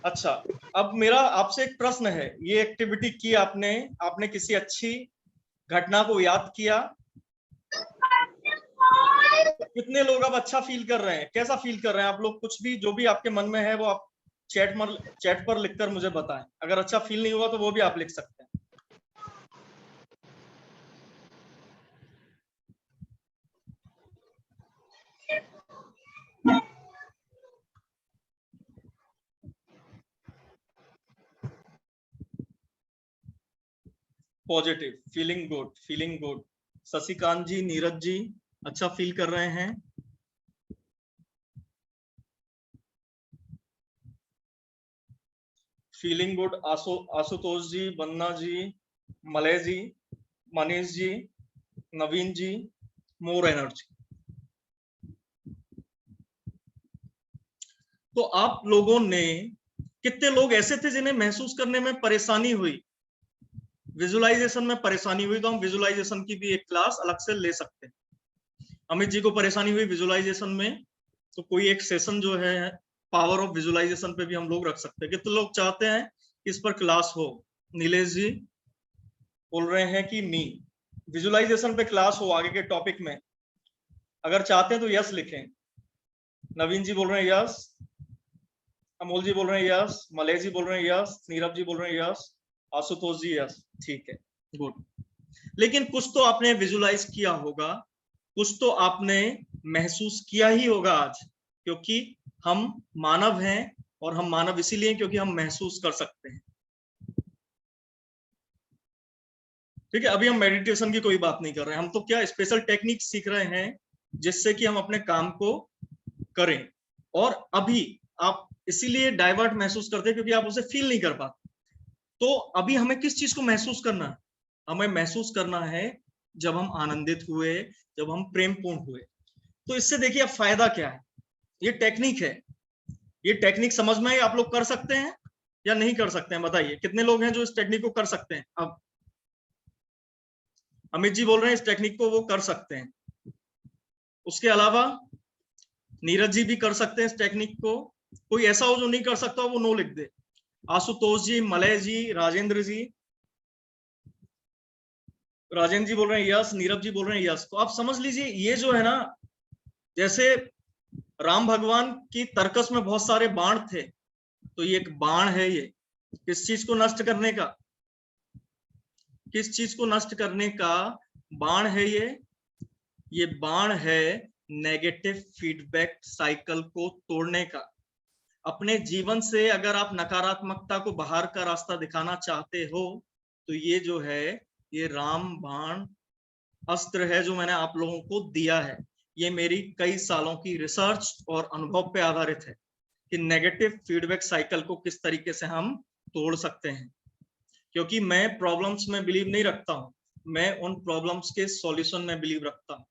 अच्छा, अब मेरा आपसे एक प्रश्न है, ये एक्टिविटी की आपने, आपने किसी अच्छी घटना को याद किया, कितने लोग अब अच्छा फील कर रहे हैं, कैसा फील कर रहे हैं आप लोग? कुछ भी जो भी आपके मन में है वो आप चैट पर लिखकर मुझे बताएं। अगर अच्छा फील नहीं हुआ तो वो भी आप लिख सकते हैं। Positive, feeling good, feeling good. Shashikant ji, Neeraj ji अच्छा फील कर रहे हैं। Feeling good. Ashutosh ji, Vandana ji, Malay ji, Manish ji, Naveen ji, more energy. तो आप लोगों ने, कितने लोग ऐसे थे जिन्हें महसूस करने में परेशानी हुई, विजुअलाइजेशन में परेशानी हुई? तो हम विजुअलाइजेशन की भी एक क्लास अलग से ले सकते हैं। अमित जी को परेशानी हुई विजुअलाइजेशन में, तो कोई एक सेशन जो है पावर ऑफ विजुअलाइजेशन पे भी हम लोग रख सकते हैं। कितने लोग चाहते हैं कि इस पर क्लास हो? नीलेश जी बोल रहे हैं कि मी, विजुअलाइजेशन पे क्लास हो आगे के टॉपिक में। अगर चाहते हैं तो यस लिखें। नवीन जी बोल रहे हैं यस, अमोल जी बोल रहे हैं यस, मलय जी बोल रहे हैं यस, नीरव जी बोल रहे हैं यस, आशुतोष जी यस। ठीक है, गुड। लेकिन कुछ तो आपने विजुअलाइज किया होगा, कुछ तो आपने महसूस किया ही होगा आज, क्योंकि हम मानव हैं, और हम मानव इसीलिए क्योंकि हम महसूस कर सकते हैं। ठीक है, अभी हम मेडिटेशन की कोई बात नहीं कर रहे हैं, हम तो क्या स्पेशल टेक्निक सीख रहे हैं जिससे कि हम अपने काम को करें। और अभी आप इसीलिए डाइवर्ट महसूस करते हैं क्योंकि आप उसे फील नहीं कर पाते। तो अभी हमें किस चीज को महसूस करना है? हमें महसूस करना है जब हम आनंदित हुए, जब हम प्रेमपूर्ण हुए। तो इससे देखिए अब फायदा क्या है, ये टेक्निक है, ये टेक्निक समझ में आप लोग कर सकते हैं या नहीं कर सकते हैं? बताइए कितने लोग हैं जो इस टेक्निक को कर सकते हैं? अब अमित जी बोल रहे हैं इस टेक्निक को वो कर सकते हैं। उसके अलावा नीरज जी भी कर सकते हैं इस टेक्निक को। कोई ऐसा हो जो नहीं कर सकता वो नो लिख दे। आशुतोष जी, मलय जी, राजेंद्र जी, राजेंद्र जी बोल रहे हैं यस, नीरव जी बोल रहे हैं यस। तो आप समझ लीजिए ये जो है ना, जैसे राम भगवान की तर्कस में बहुत सारे बाण थे, तो ये एक बाण है। ये किस चीज को नष्ट करने का, किस चीज को नष्ट करने का बाण है? ये बाण है नेगेटिव फीडबैक साइकिल को तोड़ने का। अपने जीवन से अगर आप नकारात्मकता को बाहर का रास्ता दिखाना चाहते हो तो ये जो है, ये राम बाण अस्त्र है जो मैंने आप लोगों को दिया है। ये मेरी कई सालों की रिसर्च और अनुभव पे आधारित है कि नेगेटिव फीडबैक साइकिल को किस तरीके से हम तोड़ सकते हैं। क्योंकि मैं प्रॉब्लम्स में बिलीव नहीं रखता हूं, मैं उन प्रॉब्लम्स के सॉल्यूशन में बिलीव रखता हूं।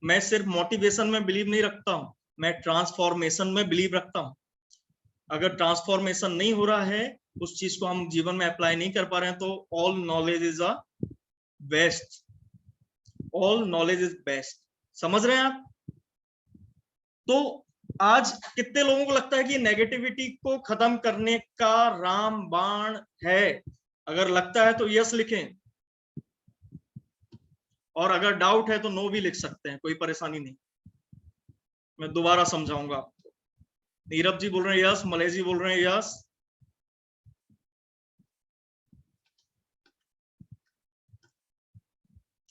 मैं सिर्फ मोटिवेशन में बिलीव नहीं रखता हूं, मैं ट्रांसफॉर्मेशन में बिलीव रखता हूं। अगर ट्रांसफॉर्मेशन नहीं हो रहा है, उस चीज को हम जीवन में अप्लाई नहीं कर पा रहे हैं, तो all knowledge is a best, all knowledge is best. समझ रहे हैं आप? तो आज कितने लोगों को लगता है कि नेगेटिविटी को खत्म करने का राम बाण है? अगर लगता है तो यस लिखें, और अगर डाउट है तो नो भी लिख सकते हैं, कोई परेशानी नहीं। मैं दोबारा समझाऊंगा आपको। नीरव जी बोल रहे हैं यस, मलय जी बोल रहे हैं यस,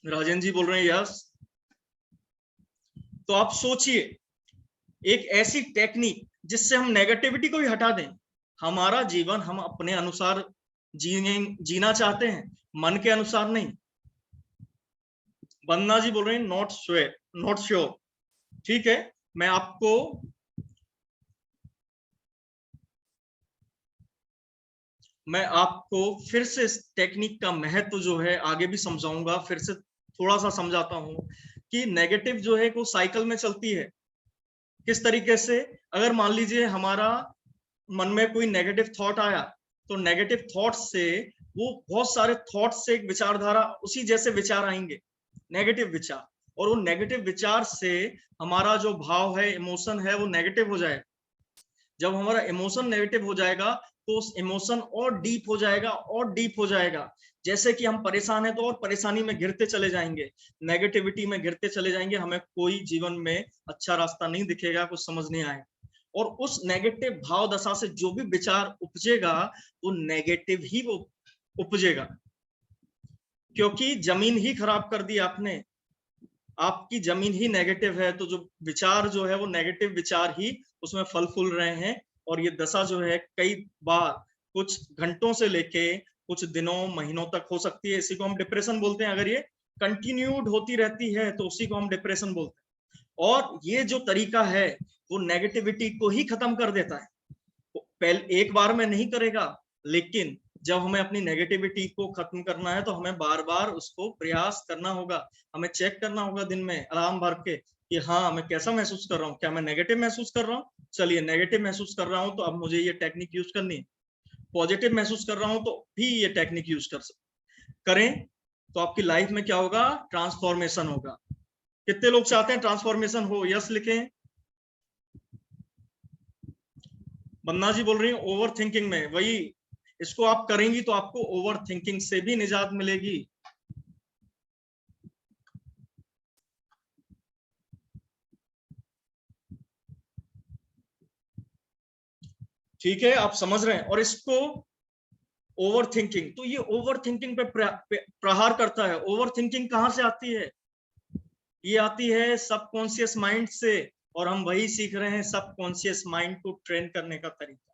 राजेंद्र जी बोल रहे हैं यस। तो आप सोचिए एक ऐसी टेक्निक जिससे हम नेगेटिविटी को ही हटा दें। हमारा जीवन हम अपने अनुसार जीना चाहते हैं, मन के अनुसार नहीं। वंदना जी बोल रहे हैं नॉट श्योर, नॉट श्योर। ठीक है, मैं आपको फिर से इस टेक्निक का महत्व जो है आगे भी समझाऊंगा, फिर से थोड़ा सा समझाता हूं कि नेगेटिव जो है वो साइकिल में चलती है। किस तरीके से, अगर मान लीजिए हमारा मन में कोई नेगेटिव थॉट आया, तो नेगेटिव थॉट से वो बहुत सारे थॉट से एक विचारधारा उसी जैसे विचार आएंगे, नेगेटिव विचार, और वो नेगेटिव विचार से हमारा जो भाव है, इमोशन है, वो नेगेटिव हो जाएगा। जब हमारा इमोशन नेगेटिव हो जाएगा तो उस इमोशन और डीप हो जाएगा और डीप हो जाएगा। जैसे कि हम परेशान हैं तो और परेशानी में गिरते चले जाएंगे, नेगेटिविटी में गिरते चले जाएंगे, हमें कोई जीवन में अच्छा रास्ता नहीं दिखेगा, कुछ समझ नहीं आएगा। और उस नेगेटिव भाव दशा से जो भी विचार उपजेगा वो नेगेटिव ही वो उपजेगा, क्योंकि जमीन ही खराब कर दी आपने, आपकी जमीन ही नेगेटिव है, तो जो विचार जो है वो नेगेटिव विचार ही उसमें फल फूल रहे हैं। और ये दशा जो है कई बार कुछ घंटों से लेके कुछ दिनों महीनों तक हो सकती है, इसी को हम डिप्रेशन बोलते हैं। अगर ये कंटिन्यूड होती रहती है तो उसी को हम डिप्रेशन बोलते हैं। और ये जो तरीका है वो नेगेटिविटी को ही खत्म कर देता है। पहले एक बार में नहीं करेगा, लेकिन जब हमें अपनी नेगेटिविटी को खत्म करना है तो हमें बार बार उसको प्रयास करना होगा। हमें चेक करना होगा दिन में अलार्म भर के कि हाँ मैं कैसा महसूस कर रहा हूँ, क्या मैं नेगेटिव महसूस कर रहा हूँ, चलिए नेगेटिव महसूस कर रहा हूँ तो अब मुझे ये टेक्निक यूज करनी है। पॉजिटिव महसूस कर रहा हूँ तो भी ये टेक्निक यूज करें तो आपकी लाइफ में क्या होगा, ट्रांसफॉर्मेशन होगा। कितने लोग चाहते हैं ट्रांसफॉर्मेशन हो? यस लिखें। बन्ना जी बोल रही हूँ ओवर थिंकिंग में, वही इसको आप करेंगी तो आपको ओवर थिंकिंग से भी निजात मिलेगी। ठीक है, आप समझ रहे हैं। और इसको ओवर थिंकिंग, तो ये ओवर थिंकिंग पे प्रहार करता है। ओवर थिंकिंग कहां से आती है? ये आती है सबकॉन्शियस माइंड से, और हम वही सीख रहे हैं सबकॉन्शियस माइंड को ट्रेन करने का तरीका।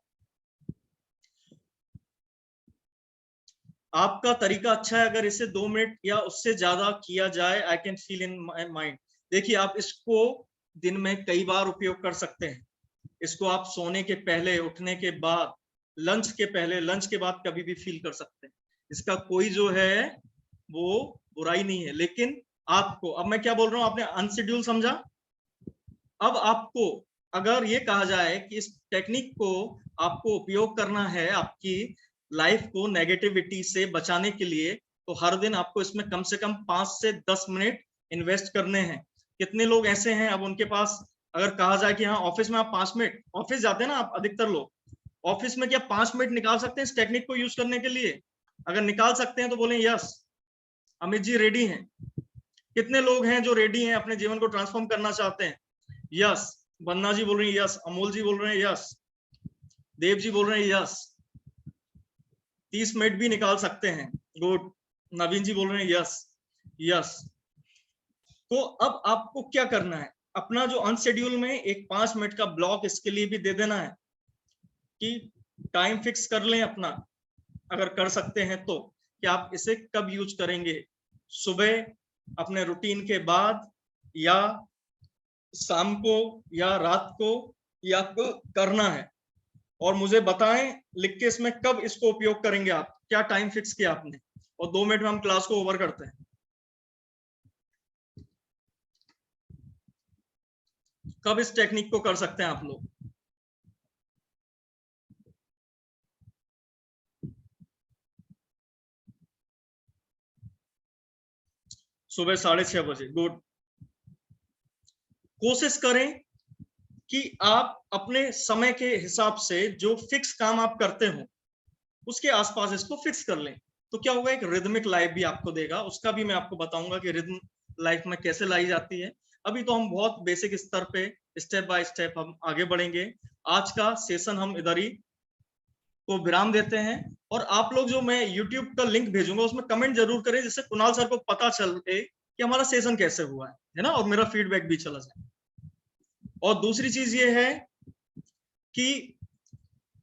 आपका तरीका अच्छा है अगर इसे 2 मिनट या उससे ज्यादा किया जाए। I can feel in my mind. देखिए आप इसको दिन में कई बार उपयोग कर सकते हैं। इसको आप सोने के पहले, उठने के बाद, लंच के पहले, लंच के बाद कभी भी फील कर सकते हैं। इसका कोई जो है वो बुराई नहीं है। लेकिन आपको, अब मैं क्या बोल रहा हूं, आपने अनशेड्यूल समझा। अब आपको अगर ये कहा जाए कि इस टेक्निक को आपको उपयोग करना है आपकी लाइफ को नेगेटिविटी से बचाने के लिए, तो हर दिन आपको इसमें कम से कम 5 से 10 मिनट इन्वेस्ट करने हैं। कितने लोग ऐसे हैं अब उनके पास, अगर कहा जाए कि हाँ ऑफिस में आप 5 मिनट, ऑफिस जाते हैं ना आप, अधिकतर लोग ऑफिस में क्या 5 मिनट निकाल सकते हैं इस टेक्निक को यूज करने के लिए? अगर निकाल सकते हैं तो बोले यस। अमित जी रेडी हैं? कितने लोग हैं जो रेडी हैं अपने जीवन को ट्रांसफॉर्म करना चाहते हैं? यस। वंदना जी बोल रही है यस, अमोल जी बोल रहे हैं यस, देव जी बोल रहे हैं यस। 30 मिनट भी निकाल सकते हैं, गुड। नवीन जी बोल रहे हैं यस यस। तो अब आपको क्या करना है, अपना जो अनशेड्यूल में एक 5 मिनट का ब्लॉक इसके लिए भी दे देना है कि टाइम फिक्स कर लें अपना, अगर कर सकते हैं तो, कि आप इसे कब यूज करेंगे। सुबह अपने रूटीन के बाद, या शाम को, या रात को, ये आपको करना है। और मुझे बताएं लिख के इसमें कब इसको उपयोग करेंगे आप, क्या टाइम फिक्स किया आपने। और 2 मिनट में हम क्लास को ओवर करते हैं। कब इस टेक्निक को कर सकते हैं आप लोग? सुबह 6:30 बजे, गुड। कोशिश करें कि आप अपने समय के हिसाब से जो फिक्स काम आप करते हो उसके आसपास इसको फिक्स कर लें। तो क्या होगा, एक रिदमिक लाइफ भी आपको देगा। उसका भी मैं आपको बताऊंगा कि रिदम लाइफ में कैसे लाई जाती है। अभी तो हम बहुत बेसिक स्तर पे स्टेप बाय स्टेप हम आगे बढ़ेंगे। आज का सेशन हम इधर ही को विराम देते हैं। और आप लोग जो, मैं YouTube का लिंक भेजूंगा उसमें कमेंट जरूर करें, जिससे कुणाल सर को पता चले कि हमारा सेशन कैसे हुआ है ना, और मेरा फीडबैक भी चला जाए। और दूसरी चीज ये है कि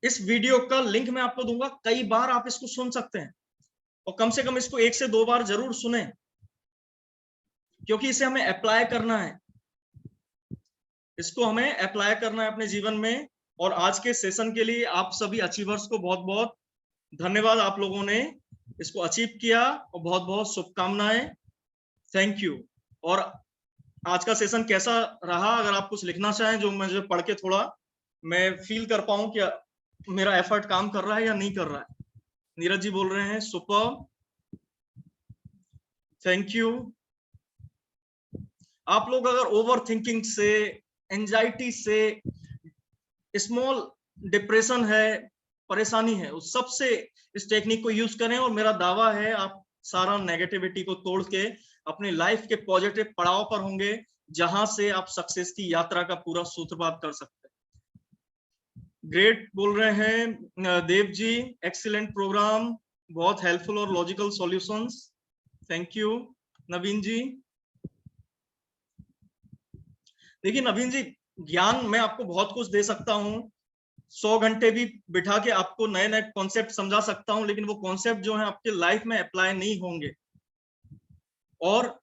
इस वीडियो का लिंक मैं आपको दूंगा, कई बार आप इसको सुन सकते हैं, और कम से कम इसको 1 से 2 बार जरूर सुने, क्योंकि इसे हमें अप्लाई करना है। इसको हमें अप्लाई करना है अपने जीवन में। और आज के सेशन के लिए आप सभी अचीवर्स को बहुत बहुत धन्यवाद। आप लोगों ने इसको अचीव किया, और बहुत बहुत शुभकामनाएं। Thank you. और आज का सेशन कैसा रहा, अगर आप कुछ लिखना चाहें जो मुझे पढ़ के थोड़ा मैं फील कर पाऊं कि मेरा एफर्ट काम कर रहा है या नहीं कर रहा है। नीरज जी बोल रहे हैं सुपर, थैंक यू। आप लोग अगर ओवर थिंकिंग से, एंजाइटी से, स्मॉल डिप्रेशन है, परेशानी है, उस सबसे इस टेक्निक को यूज करें और मेरा दावा है आप सारा नेगेटिविटी को तोड़ के अपनी लाइफ के पॉजिटिव पड़ाव पर होंगे, जहां से आप सक्सेस की यात्रा का पूरा सूत्रपात कर सकते हैं। ग्रेट बोल रहे हैं देव जी, एक्सीलेंट प्रोग्राम, बहुत हेल्पफुल और लॉजिकल सॉल्यूशंस, थैंक यू। नवीन जी, देखिए नवीन जी, ज्ञान मैं आपको बहुत कुछ दे सकता हूँ, 100 घंटे भी बिठा के आपको नए नए कॉन्सेप्ट समझा सकता हूं, लेकिन वो कॉन्सेप्ट जो है आपके लाइफ में अप्लाई नहीं होंगे। और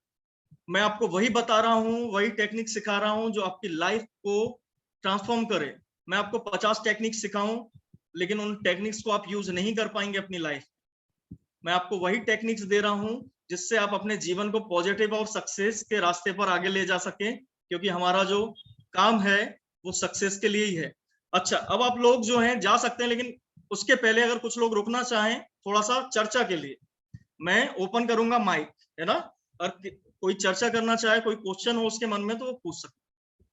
मैं आपको वही बता रहा हूं, वही टेक्निक सिखा रहा हूं जो आपकी लाइफ को ट्रांसफॉर्म करे। मैं आपको 50 टेक्निक सिखाऊं, लेकिन उन टेक्निक्स को आप यूज नहीं कर पाएंगे अपनी लाइफ। मैं आपको वही टेक्निक्स दे रहा हूं जिससे आप अपने जीवन को पॉजिटिव और सक्सेस के रास्ते पर आगे ले जा सके, क्योंकि हमारा जो काम है वो सक्सेस के लिए ही है। अच्छा, अब आप लोग जो हैं जा सकते हैं, लेकिन उसके पहले अगर कुछ लोग रुकना चाहें थोड़ा सा चर्चा के लिए, मैं ओपन करूंगा माइक, है ना, और कोई चर्चा करना चाहे, कोई क्वेश्चन हो उसके मन में तो वो पूछ सकते,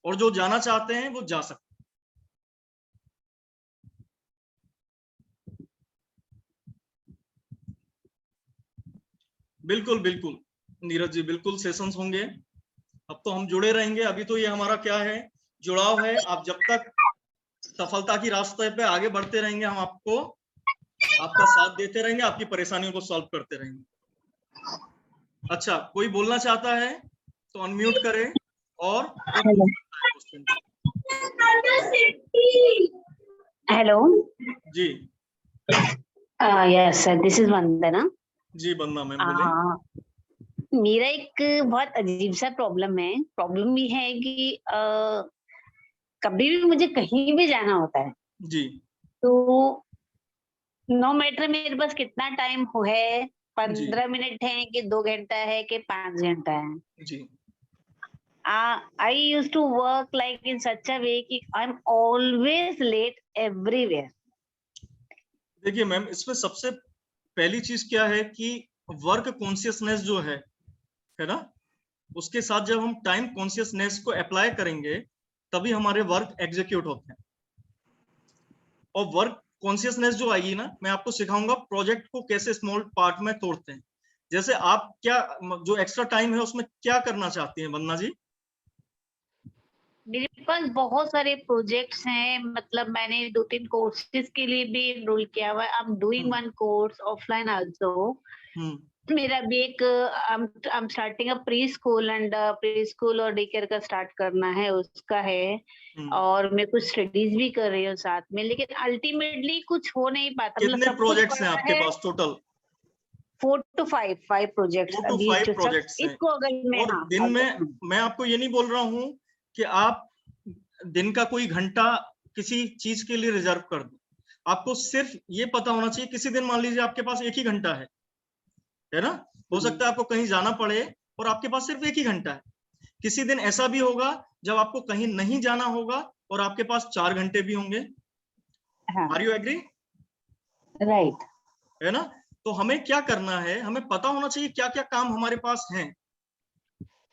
और जो जाना चाहते हैं वो जा सकते। बिल्कुल बिल्कुल नीरज जी, बिल्कुल सेशंस होंगे। अब तो हम जुड़े रहेंगे, अभी तो ये हमारा क्या है, जुड़ाव है। आप जब तक सफलता की रास्ते पे आगे बढ़ते रहेंगे, हम आपको आपका साथ देते रहेंगे, आपकी परेशानियों को सॉल्व करते रहेंगे। अच्छा, कोई बोलना चाहता है तो अनम्यूट करे और हेलो जी। Yes sir, this is Vandana. जी वंदना मैम बोले। मेरा एक बहुत अजीब सा प्रॉब्लम है। प्रॉब्लम ये है कि कभी भी मुझे कहीं भी जाना होता है जी, तो नो मैटर मेरे पास कितना टाइम हो है, 15 मिनट है कि 2 घंटा है कि 5 घंटा है जी, I used to work like in such a way कि I'm always late everywhere. देखिए मैम, इसमें सबसे पहली चीज क्या है कि वर्क कॉन्शियसनेस जो है ना, उसके साथ जब हम टाइम कॉन्शियसनेस को अप्लाई करेंगे तभी हमारे वर्क एग्जीक्यूट होते हैं। और वर्क कॉन्शियसनेस जो आएगी ना, मैं आपको सिखाऊंगा प्रोजेक्ट को कैसे स्मॉल पार्ट में तोड़ते हैं। जैसे आप क्या, जो एक्स्ट्रा टाइम है उसमें क्या करना चाहती हैं वंदना जी? मेरे पास बहुत सारे प्रोजेक्ट्स हैं, मतलब मैंने 2-3 कोर्सेज के लिए भी एनरोल किया हुआ है। I am doing one course offline also. मेरा भी एक I am starting a pre school and pre school और डे केयर का स्टार्ट करना है, उसका है। और मैं कुछ स्टडीज भी कर रही हूँ साथ में, लेकिन अल्टीमेटली कुछ हो नहीं पाता। कितने मतलब सब कुछ प्रोजेक्ट्स हैं पड़ा आपके है, पास टोटल? 4 to 5 प्रोजेक्ट्स 4 to अभी 5 जो सब प्रोजेक्ट्स हैं। इसको अगर मैं और दिन में, मैं आपको ये नहीं बोल रहा हूँ कि आप दिन का कोई घंटा किसी चीज के लिए रिजर्व कर दो। आपको सिर्फ ये पता होना चाहिए, किसी दिन मान लीजिए आपके पास 1 ही घंटा है ना, हो सकता है आपको कहीं जाना पड़े और आपके पास सिर्फ 1 ही घंटा है। किसी दिन ऐसा भी होगा जब आपको कहीं नहीं जाना होगा और आपके पास 4 घंटे भी होंगे। Are you agree? राइट, है ना? तो हमें क्या करना है, हमें पता होना चाहिए क्या क्या काम हमारे पास है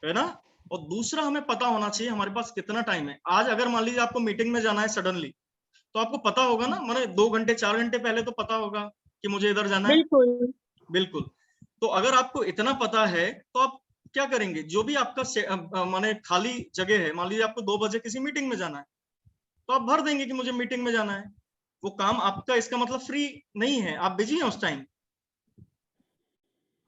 ना। और दूसरा, हमें पता होना चाहिए हमारे पास कितना टाइम है। आज अगर मान लीजिए आपको मीटिंग में जाना है सडनली, तो आपको पता होगा ना, माने 2 घंटे 4 घंटे पहले तो पता होगा कि मुझे इधर जाना है। बिल्कुल बिल्कुल। तो अगर आपको इतना पता है तो आप क्या करेंगे, जो भी आपका माने खाली जगह है, मान लीजिए आपको 2 बजे किसी मीटिंग में जाना है, तो आप भर देंगे कि मुझे मीटिंग में जाना है। वो काम आपका, इसका मतलब फ्री नहीं है, आप बिजी हैं उस टाइम।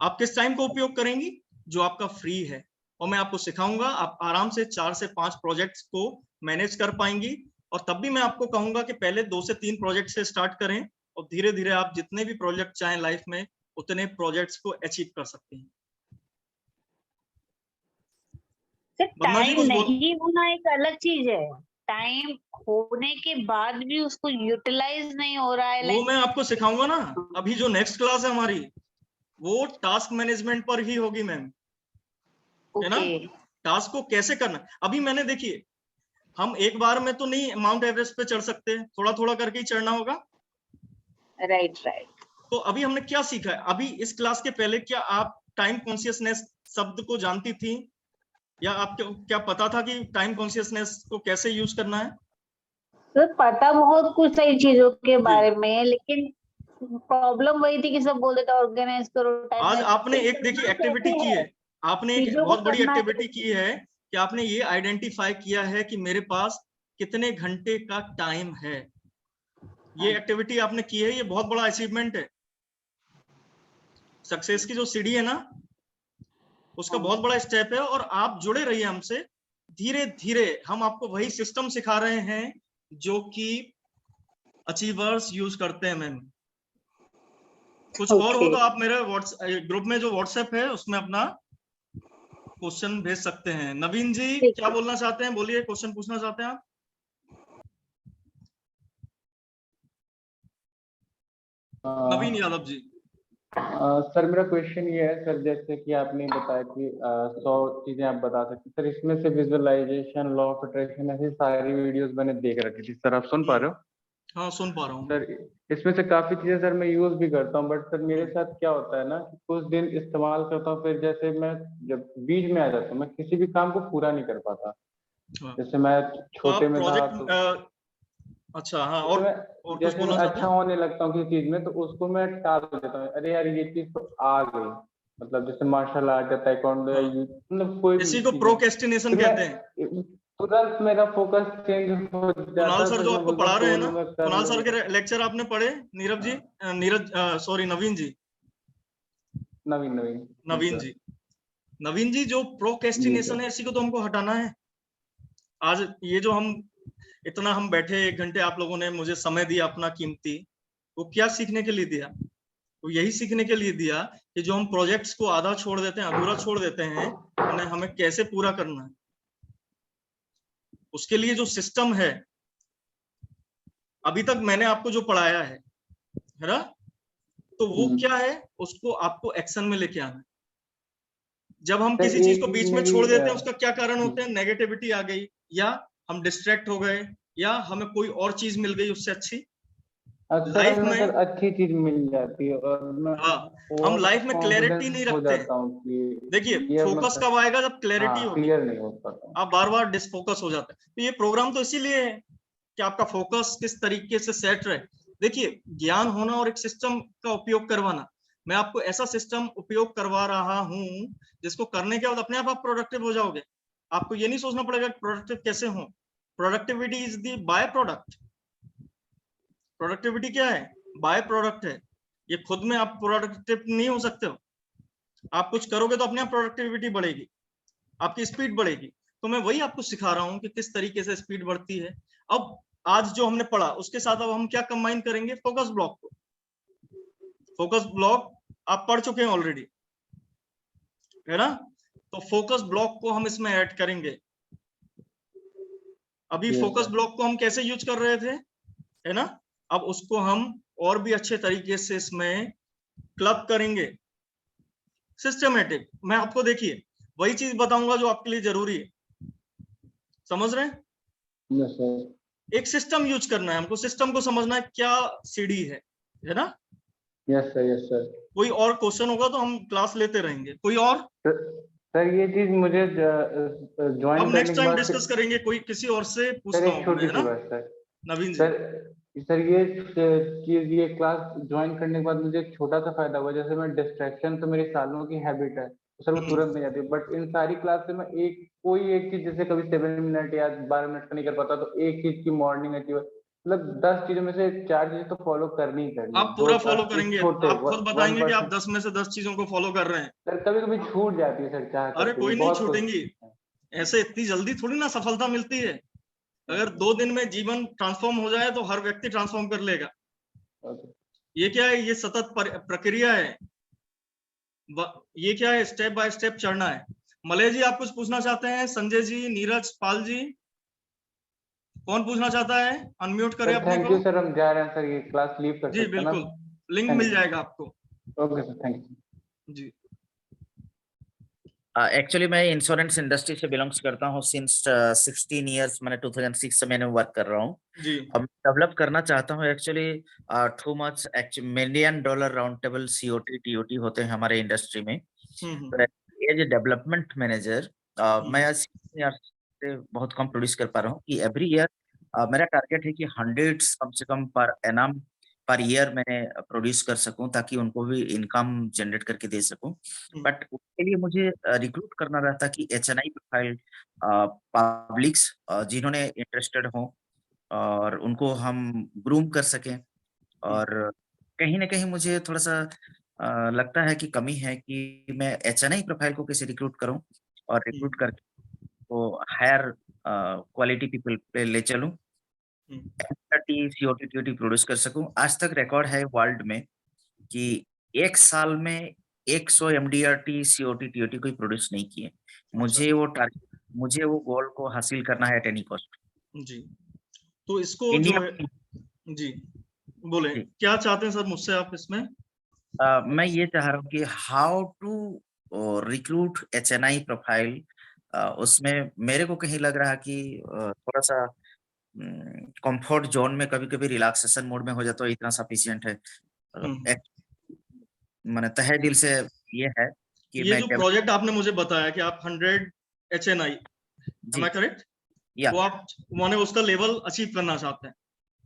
आप किस टाइम को उपयोग करेंगी? जो आपका फ्री है। और मैं आपको सिखाऊंगा, आप आराम से 4 से 5 प्रोजेक्ट्स को मैनेज कर पाएंगी। और तब भी मैं आपको कहूंगा कि पहले 2 से 3 प्रोजेक्ट से स्टार्ट करें, और धीरे धीरे आप जितने भी प्रोजेक्ट चाहें लाइफ में, उतने प्रोजेक्ट्स को अचीव कर सकते हैं। टाइम नहीं होना एक अलग चीज है, टाइम होने के बाद भी उसको यूटिलाइज नहीं हो रहा है। वो मैं आपको सिखाऊंगा ना। अभी जो नेक्स्ट क्लास है हमारी, वो टास्क मैनेजमेंट पर ही होगी मैम। है ना, टास्क को कैसे करना। अभी मैंने देखिए, हम एक बार में तो नहीं माउंट एवरेस्ट पे चढ़ सकते, थोड़ा थोड़ा करके ही चढ़ना होगा। Right right. तो अभी हमने क्या सीखा है, अभी इस क्लास के पहले क्या आप टाइम कॉन्शियसनेस शब्द को जानती थी, या आपको क्या पता था कि टाइम कॉन्शियसनेस को कैसे यूज करना है? सर पता बहुत कुछ सही चीजों के बारे में, लेकिन प्रॉब्लम वही थी कि सब बोलते थे ऑर्गेनाइज करो टाइम। आज आपने एक देखिए एक्टिविटी की है, आपने एक बहुत बड़ी एक्टिविटी की है कि आपने ये आइडेंटिफाई किया है कि मेरे पास कितने घंटे का टाइम है। ये एक्टिविटी आपने की है, ये बहुत बड़ा अचीवमेंट है। सक्सेस की जो सीढ़ी है ना, उसका बहुत बड़ा स्टेप है। और आप जुड़े रहिए हमसे, धीरे धीरे हम आपको वही सिस्टम सिखा रहे हैं जो कि अचीवर्स यूज करते हैं। मैम कुछ और हो तो आप मेरे ग्रुप में जो व्हाट्सएप है उसमें अपना क्वेश्चन भेज सकते हैं। नवीन जी क्या बोलना चाहते हैं, बोलिए, क्वेश्चन पूछना चाहते हैं आप? नवीन यादव जी। सर मेरा क्वेश्चन ये है सर, जैसे कि आपने बताया कि 100 चीजें आप बता सकते हैं सर, इसमें से विजुअलाइजेशन, लॉ ऑफ अट्रैक्शन, ऐसी सारी वीडियोस मैंने देख रखी थी सर। आप सुन पा रहे हो? हाँ सुन पा रहा हूँ सर। इसमें से काफी चीजें सर मैं यूज भी करता हूँ, बट सर मेरे साथ क्या होता है ना कि कुछ दिन इस्तेमाल करता हूँ, फिर जैसे मैं जब बीच में आ जाता हूँ, मैं किसी भी काम को पूरा नहीं कर पाता। जैसे मैं छोटे में था तो अच्छा हाँ, तो मैं और जैसे मैं अच्छा होने लगता हूँ किसी चीज में तो उसको मैं टाल देता हूँ। अरे यार ये चीज तो आ गई, मतलब जैसे मार्शल आर्ट या ताइक्वांडो या मतलब कोई भी इसी को चीज है, प्रोक्रेस्टिनेशन तो कहते हैं। तुरंत मेरा फोकस चेंज हो जाता कुणाल है। सर फिर जो मैं आपको बोलता पढ़ा हूँ रहे हैं छोड़ ना, दो, मैं कर कुणाल सर लूंगा। के लेक्चर आपने पढ़े? नीरज जी, सॉरी नवीन जी, नवीन नवीन नवीन जी, नवीन जी, जो प्रोक्रेस्टिनेशन है इसी को तो हमको हटाना है। आज ये जो हम इतना हम बैठे 1 घंटे, आप लोगों ने मुझे समय दिया अपना कीमती, वो क्या सीखने के लिए दिया? तो यही सीखने के लिए दिया कि जो हम प्रोजेक्ट्स को आधा छोड़ देते हैं, अधूरा छोड़ देते हैं, उन्हें हमें कैसे पूरा करना है। उसके लिए जो सिस्टम है, अभी तक मैंने आपको जो पढ़ाया है ना, तो वो क्या है, उसको आपको एक्शन में लेके आना है। जब हम किसी चीज को बीच में छोड़ देते हैं, उसका क्या कारण होते हैं? नेगेटिविटी आ गई, या हम डिस्ट्रैक्ट हो गए, या हमें कोई और चीज मिल गई उससे अच्छी लाइफ में। सर अच्छी चीज मिल जाती है और मैं हाँ, हम लाइफ में क्लैरिटी नहीं कॉन्फिडेंस हो रखते हैं। जाता हूँ कि देखिए ये फोकस कब आएगा? जब क्लैरिटी होगी। क्लियर नहीं हो पाता। आप बार बार डिस्फोकस हो जाते हैं। तो ये प्रोग्राम तो इसीलिए है कि आपका फोकस किस तरीके से सेट रहे। देखिए, ज्ञान होना और एक सिस्टम का उपयोग करवाना, मैं आपको ऐसा सिस्टम उपयोग करवा रहा हूं जिसको करने के बाद अपने आप प्रोडक्टिव हो जाओगे। आपको ये नहीं सोचना पड़ेगा प्रोडक्टिव कैसे हो। Productivity is the by product. Productivity क्या है? बाय प्रोडक्ट है। ये खुद में आप प्रोडक्टिव नहीं हो सकते हो। आप कुछ करोगे तो अपने आप प्रोडक्टिविटी बढ़ेगी, आपकी स्पीड बढ़ेगी। तो मैं वही आपको सिखा रहा हूं कि किस तरीके से स्पीड बढ़ती है। अब आज जो हमने पढ़ा उसके साथ अब हम क्या कंबाइन करेंगे? फोकस ब्लॉक को। फोकस ब्लॉक आप पढ़ चुके हैं ऑलरेडी, है ना? तो फोकस ब्लॉक को हम इसमें ऐड करेंगे। अभी फोकस ब्लॉक को हम कैसे यूज कर रहे थे, है ना? अब उसको हम और भी अच्छे तरीके से इसमें क्लब करेंगे, सिस्टमेटिक। मैं आपको देखिए वही चीज बताऊंगा जो आपके लिए जरूरी है, समझ रहे हैं? Yes sir. एक सिस्टम यूज करना है हमको, सिस्टम को समझना है क्या सीढ़ी है ना? Yes sir, yes sir. कोई और क्वेश्चन होगा तो हम क्लास लेते रहेंगे। कोई और? सर ये चीज मुझे ज्वाइन हम करने नेक्स्ट के टाइम बाद डिस्कस करेंगे, कोई किसी और से सर पूछता एक हूँ मैं, छोटी है सी ना बात सर। नवीन जी? सर ये चीज, ये क्लास ज्वाइन करने के बाद मुझे एक छोटा सा फायदा हुआ। जैसे मैं डिस्ट्रैक्शन तो मेरी सालों की हैबिट है, तो सर वो तुरंत नहीं जाती, बट इन सारी क्लास से मैं कोई एक चीज, जैसे कभी 7 मिनट या 12 मिनट का नहीं कर पाता, तो एक चीज की मॉर्निंग अचीव, मतलब 10 चीजों में से 4 चीजें तो फॉलो करनी ही करनी। आप पूरा फॉलो एक करेंगे? छोटे आप खुद बताएंगे कि आप 10 में से 10 चीजों को फॉलो कर रहे हैं। सर कभी कभी छूट जाती है सर, चाह अरे करके भी कोई नहीं बहुत छूटेंगी, कुछ। ऐसे इतनी जल्दी थोड़ी ना सफलता मिलती है। अगर 2 दिन में जीवन ट्रांसफॉर्म हो जाए तो हर व्यक्ति ट्रांसफॉर्म कर लेगा। ये क्या है? ये सतत प्रक्रिया है। ये क्या है? स्टेप बाय स्टेप चढ़ना है। मलय जी आप कुछ पूछना चाहते हैं? संजय जी, नीरज, पाल जी, कौन पूछना चाहता है? अनम्यूट करें अपने थैंक को। यू सर, हम जा रहे हैं सर, ये क्लास लीव कर जी सकते हैं ना? बिल्कुल, लिंक मिल जाएगा आपको। ओके सर, थैंक यू जी। एक्चुअली मैं इंश्योरेंस इंडस्ट्री से बिलोंग्स करता हूँ सिंस 16 इयर्स। मैंने 2006 से मैंने वर्क कर रहा हूँ। जी अब डेवलप करना चाहता हूँ actually too much $1 million round table COT TOT होते हैं हमारे इंडस्ट्री में। तो एज ए डेवलपमेंट मैनेजर मैं 16 years से बहुत कम प्रोड्यूस कर पा रहा हूँ कि एवरी ईयर मेरा टारगेट है कि 100 कम से कम पर ईयर मैंने प्रोड्यूस कर सकूं ताकि उनको भी इनकम जनरेट करके दे सकूं। बट उसके लिए मुझे रिक्रूट करना रहता कि HNI प्रोफाइल पब्लिक्स जिन्होंने इंटरेस्टेड हो और उनको हम ग्रूम कर सकें। और कहीं ना कहीं मुझे थोड़ा सा लगता है कि कमी है कि मैं HNI प्रोफाइल को कैसे रिक्रूट करूं और रिक्रूट करके तो हायर क्वालिटी पीपल पे ले चलूं, COT TOT प्रोड्यूस कर सकूं। आज तक रिकॉर्ड है वर्ल्ड में कि एक साल में 100 MDRT COT TOT कोई प्रोड्यूस नहीं किए। मुझे वो गोल को हासिल करना है एट एनी कॉस्ट। जी, तो इसको इंडिया जो है जी बोले जी। क्या चाहते हैं सर मुझसे आप इसमें? मैं ये चाह रहा हूँ कि how to recruit HNI profile. उसमें मेरे को कहीं लग रहा कि थोड़ा सा कंफर्ट जोन में कभी कभी रिलैक्सेशन मोड में हो जाता है, इतना सफिशिएंट है। मैंने तहे दिल से ये है कि ये मैं जो प्रोजेक्ट आपने मुझे बताया कि आप 100 HNI, am I correct? या वो आप माने उसका लेवल अचीव करना चाहते हैं?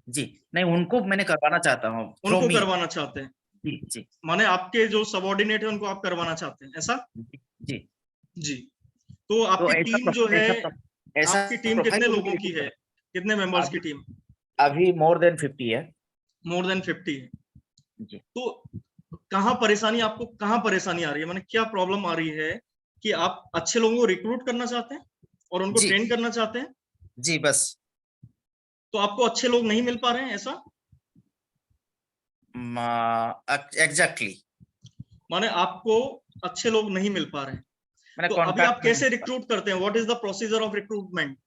जी नहीं, उनको मैंने करवाना चाहता हूँ थ्रू उनको मी। करवाना चाहते हैं जी जी माने आपके जो सबऑर्डिनेट है उनको आप करवाना चाहते हैं, ऐसा? जी। जी, तो आपकी टीम जो है, ऐसा आपकी टीम प्रोफाइल कितने को लोगों की है? कितने मेंबर्स की टीम? अभी मोर देन 50 है। मोर देन 50 है। जी। तो कहाँ परेशानी, आपको कहाँ परेशानी आ रही है, माने क्या प्रॉब्लम आ रही है कि आप अच्छे लोगों को रिक्रूट करना चाहते हैं और उनको जी ट्रेन करना चाहते हैं, जी बस तो आपको अच्छे लोग नहीं मिल पा रहे हैं, ऐसा? एग्जैक्टली माने आपको अच्छे लोग नहीं मिल पा रहे हैं, मैंने तो अभी आप कैसे रिक्रूट करते हैं? What is the procedure of recruitment?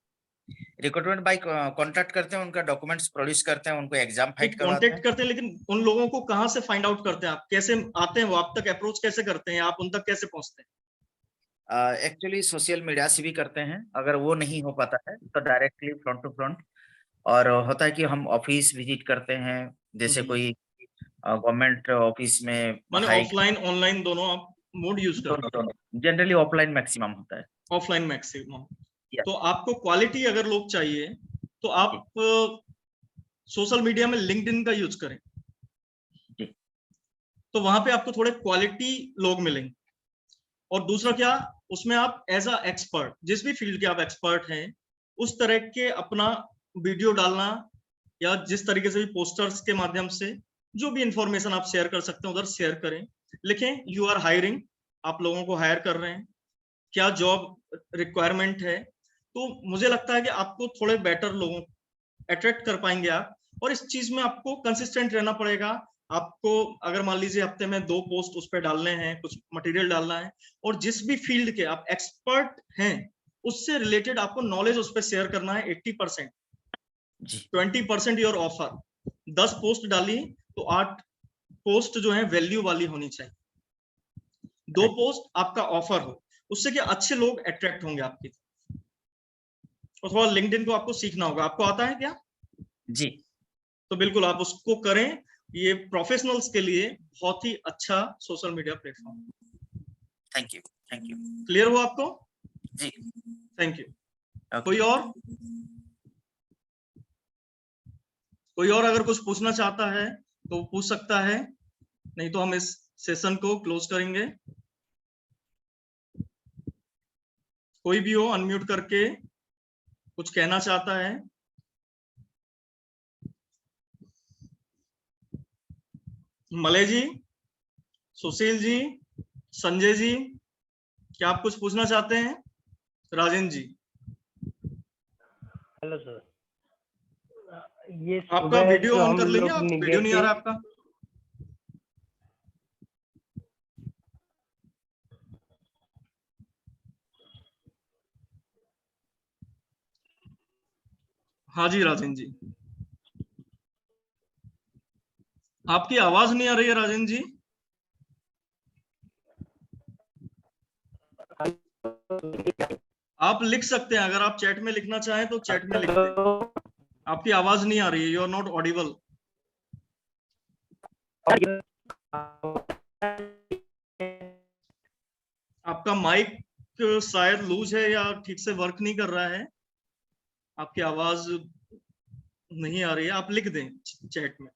Recruitment by contact करते हैं, उनका डॉक्यूमेंट्स प्रोड्यूस करते हैं, उनको एग्जाम फाइट करवाते कांटेक्ट करते हैं, लेकिन उन लोगों को कहाँ से फाइंड आउट करते हैं आप? कैसे आते हैं वो आप तक, अप्रोच कैसे करते हैं आप, उन तक कैसे पहुंचते हैं? एक्चुअली सोशल मीडिया से भी करते हैं, अगर वो नहीं हो पाता है तो डायरेक्टली फ्रंट टू फ्रंट। और होता है कि हम ऑफिस विजिट करते हैं, जैसे कोई गवर्नमेंट ऑफिस में माने हाई ऑफलाइन ऑनलाइन दोनों आप मोड यूज करते हैं? जनरली ऑफलाइन मैक्सिमम होता है। Offline maximum. तो आपको क्वालिटी अगर लोग चाहिए तो आप सोशल मीडिया में लिंक्डइन का यूज करें, तो वहां पे आपको थोड़े क्वालिटी लोग मिलेंगे। और दूसरा क्या, उसमें आप एज अ एक्सपर्ट, जिस भी फील्ड के आप एक्सपर्ट हैं, उस तरह के अपना वीडियो डालना या जिस तरीके से भी पोस्टर्स के माध्यम से जो भी इंफॉर्मेशन आप शेयर कर सकते हैं उधर शेयर करें। लिखें यू आर हायरिंग, आप लोगों को हायर कर रहे हैं, क्या जॉब रिक्वायरमेंट है। तो मुझे लगता है कि आपको थोड़े बेटर लोगों अट्रैक्ट कर पाएंगे आप, और इस चीज में आपको कंसिस्टेंट रहना पड़ेगा। आपको अगर मान लीजिए हफ्ते में 2 पोस्ट उस पर डालने हैं, कुछ मटेरियल डालना है, और जिस भी फील्ड के आप एक्सपर्ट हैं उससे रिलेटेड आपको नॉलेज उस पर शेयर करना है। 80%, 20% योर ऑफर। 10 पोस्ट डाली तो 8 पोस्ट जो है वैल्यू वाली होनी चाहिए, 2 पोस्ट आपका ऑफर हो, उससे क्या अच्छे लोग अट्रैक्ट होंगे आपकी। और थोड़ा लिंक्डइन को आपको सीखना होगा, आपको आता है क्या? जी। तो बिल्कुल आप उसको करें, ये प्रोफेशनल्स के लिए बहुत ही अच्छा social media platform. Thank you clear हो आपको? जी थैंक यू। okay. कोई और अगर कुछ पूछना चाहता है तो पूछ सकता है, नहीं तो हम इस सेशन को क्लोज करेंगे। कोई भी हो अनम्यूट करके कुछ कहना चाहता है? मलय जी, सुशील जी, संजय जी, क्या आप कुछ पूछना चाहते हैं? राजेंद्र जी, हेलो सर, ये आपका वीडियो ऑन कर लेंगे आप? वीडियो नहीं आ रहा आपका? हाँ जी राजेंद्र जी, आपकी आवाज नहीं आ रही है राजेंद्र जी। आप लिख सकते हैं, अगर आप चैट में लिखना चाहें तो चैट में लिख दें। आपकी आवाज नहीं आ रही है, यू आर नॉट ऑडिबल। आपका माइक शायद लूज है या ठीक से वर्क नहीं कर रहा है, आपकी आवाज नहीं आ रही है। आप लिख दें चैट में।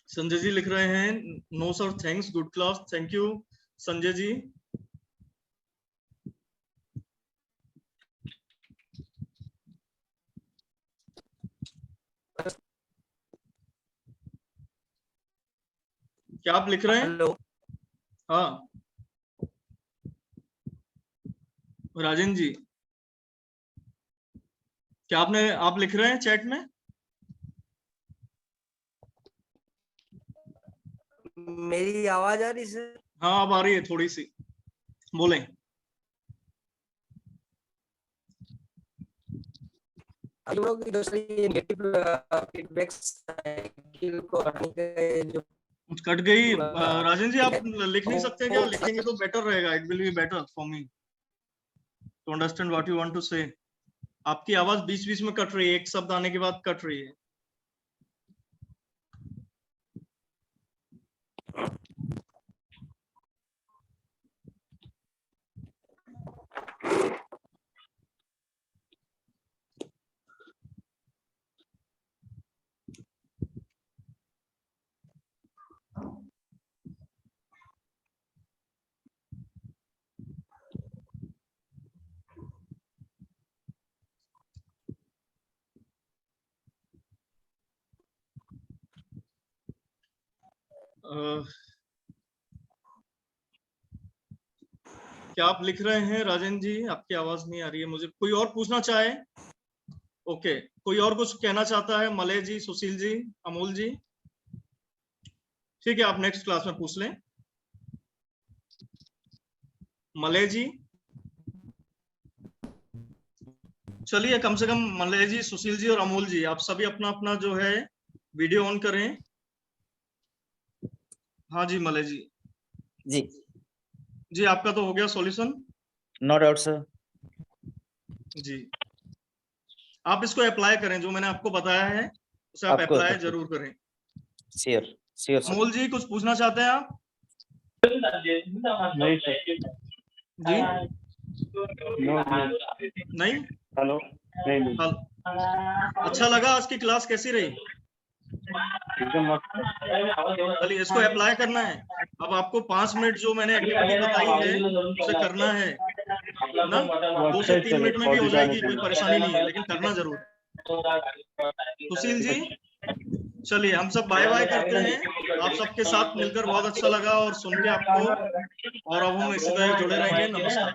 संजय जी लिख रहे हैं, no sir thanks, good class. Thank you Sanjay ji. क्या आप लिख रहे हैं? हेलो। हाँ राजेंद्र जी, क्या आप लिख रहे हैं चैट में? मेरी आवाज आ रही सर? हाँ अब आ रही है थोड़ी सी, बोलें। हम लोग नेगेटिव फीडबैक्स को जो कट गई। राजेंद्र जी, आप लिख नहीं सकते क्या? लिखेंगे तो बेटर रहेगा, it will be better for me to understand what you want to say. आपकी आवाज बीच बीच में कट रही है, एक शब्द आने के बाद कट रही है। क्या आप लिख रहे हैं राजेंद्र जी? आपकी आवाज नहीं आ रही है मुझे। कोई और पूछना चाहे? ओके, कोई और कुछ कहना चाहता है? मलय जी, सुशील जी, अमोल जी? ठीक है, आप नेक्स्ट क्लास में पूछ लें। मलय जी, चलिए कम से कम मलय जी, सुशील जी और अमोल जी, आप सभी अपना अपना जो है वीडियो ऑन करें। हाँ जी मलय जी। जी आपका तो हो गया सॉल्यूशन? No doubt sir. जी, आप इसको अप्लाई करें, जो मैंने आपको बताया है उसे आप अप्लाई जरूर करें। Sure sure sir. Amol ji, कुछ पूछना चाहते हैं आप? नहीं सर। जी नहीं? हेलो। नहीं। अच्छा लगा आज की क्लास? कैसी रही? एकदम मस्त। चलिए, इसको अप्लाई करना है। अब आपको 5 मिनट जो मैंने एक्टिविटी बताई है उसे करना है ना। 2 से 3 मिनट में भी हो जाएगी, कोई परेशानी नहीं है, लेकिन करना जरूर। सुशील जी, चलिए हम सब बाय बाय करते हैं। आप सबके साथ मिलकर बहुत अच्छा लगा और सुन के आपको, और अब हम इसी तरह जुड़े रहेंगे। नमस्कार।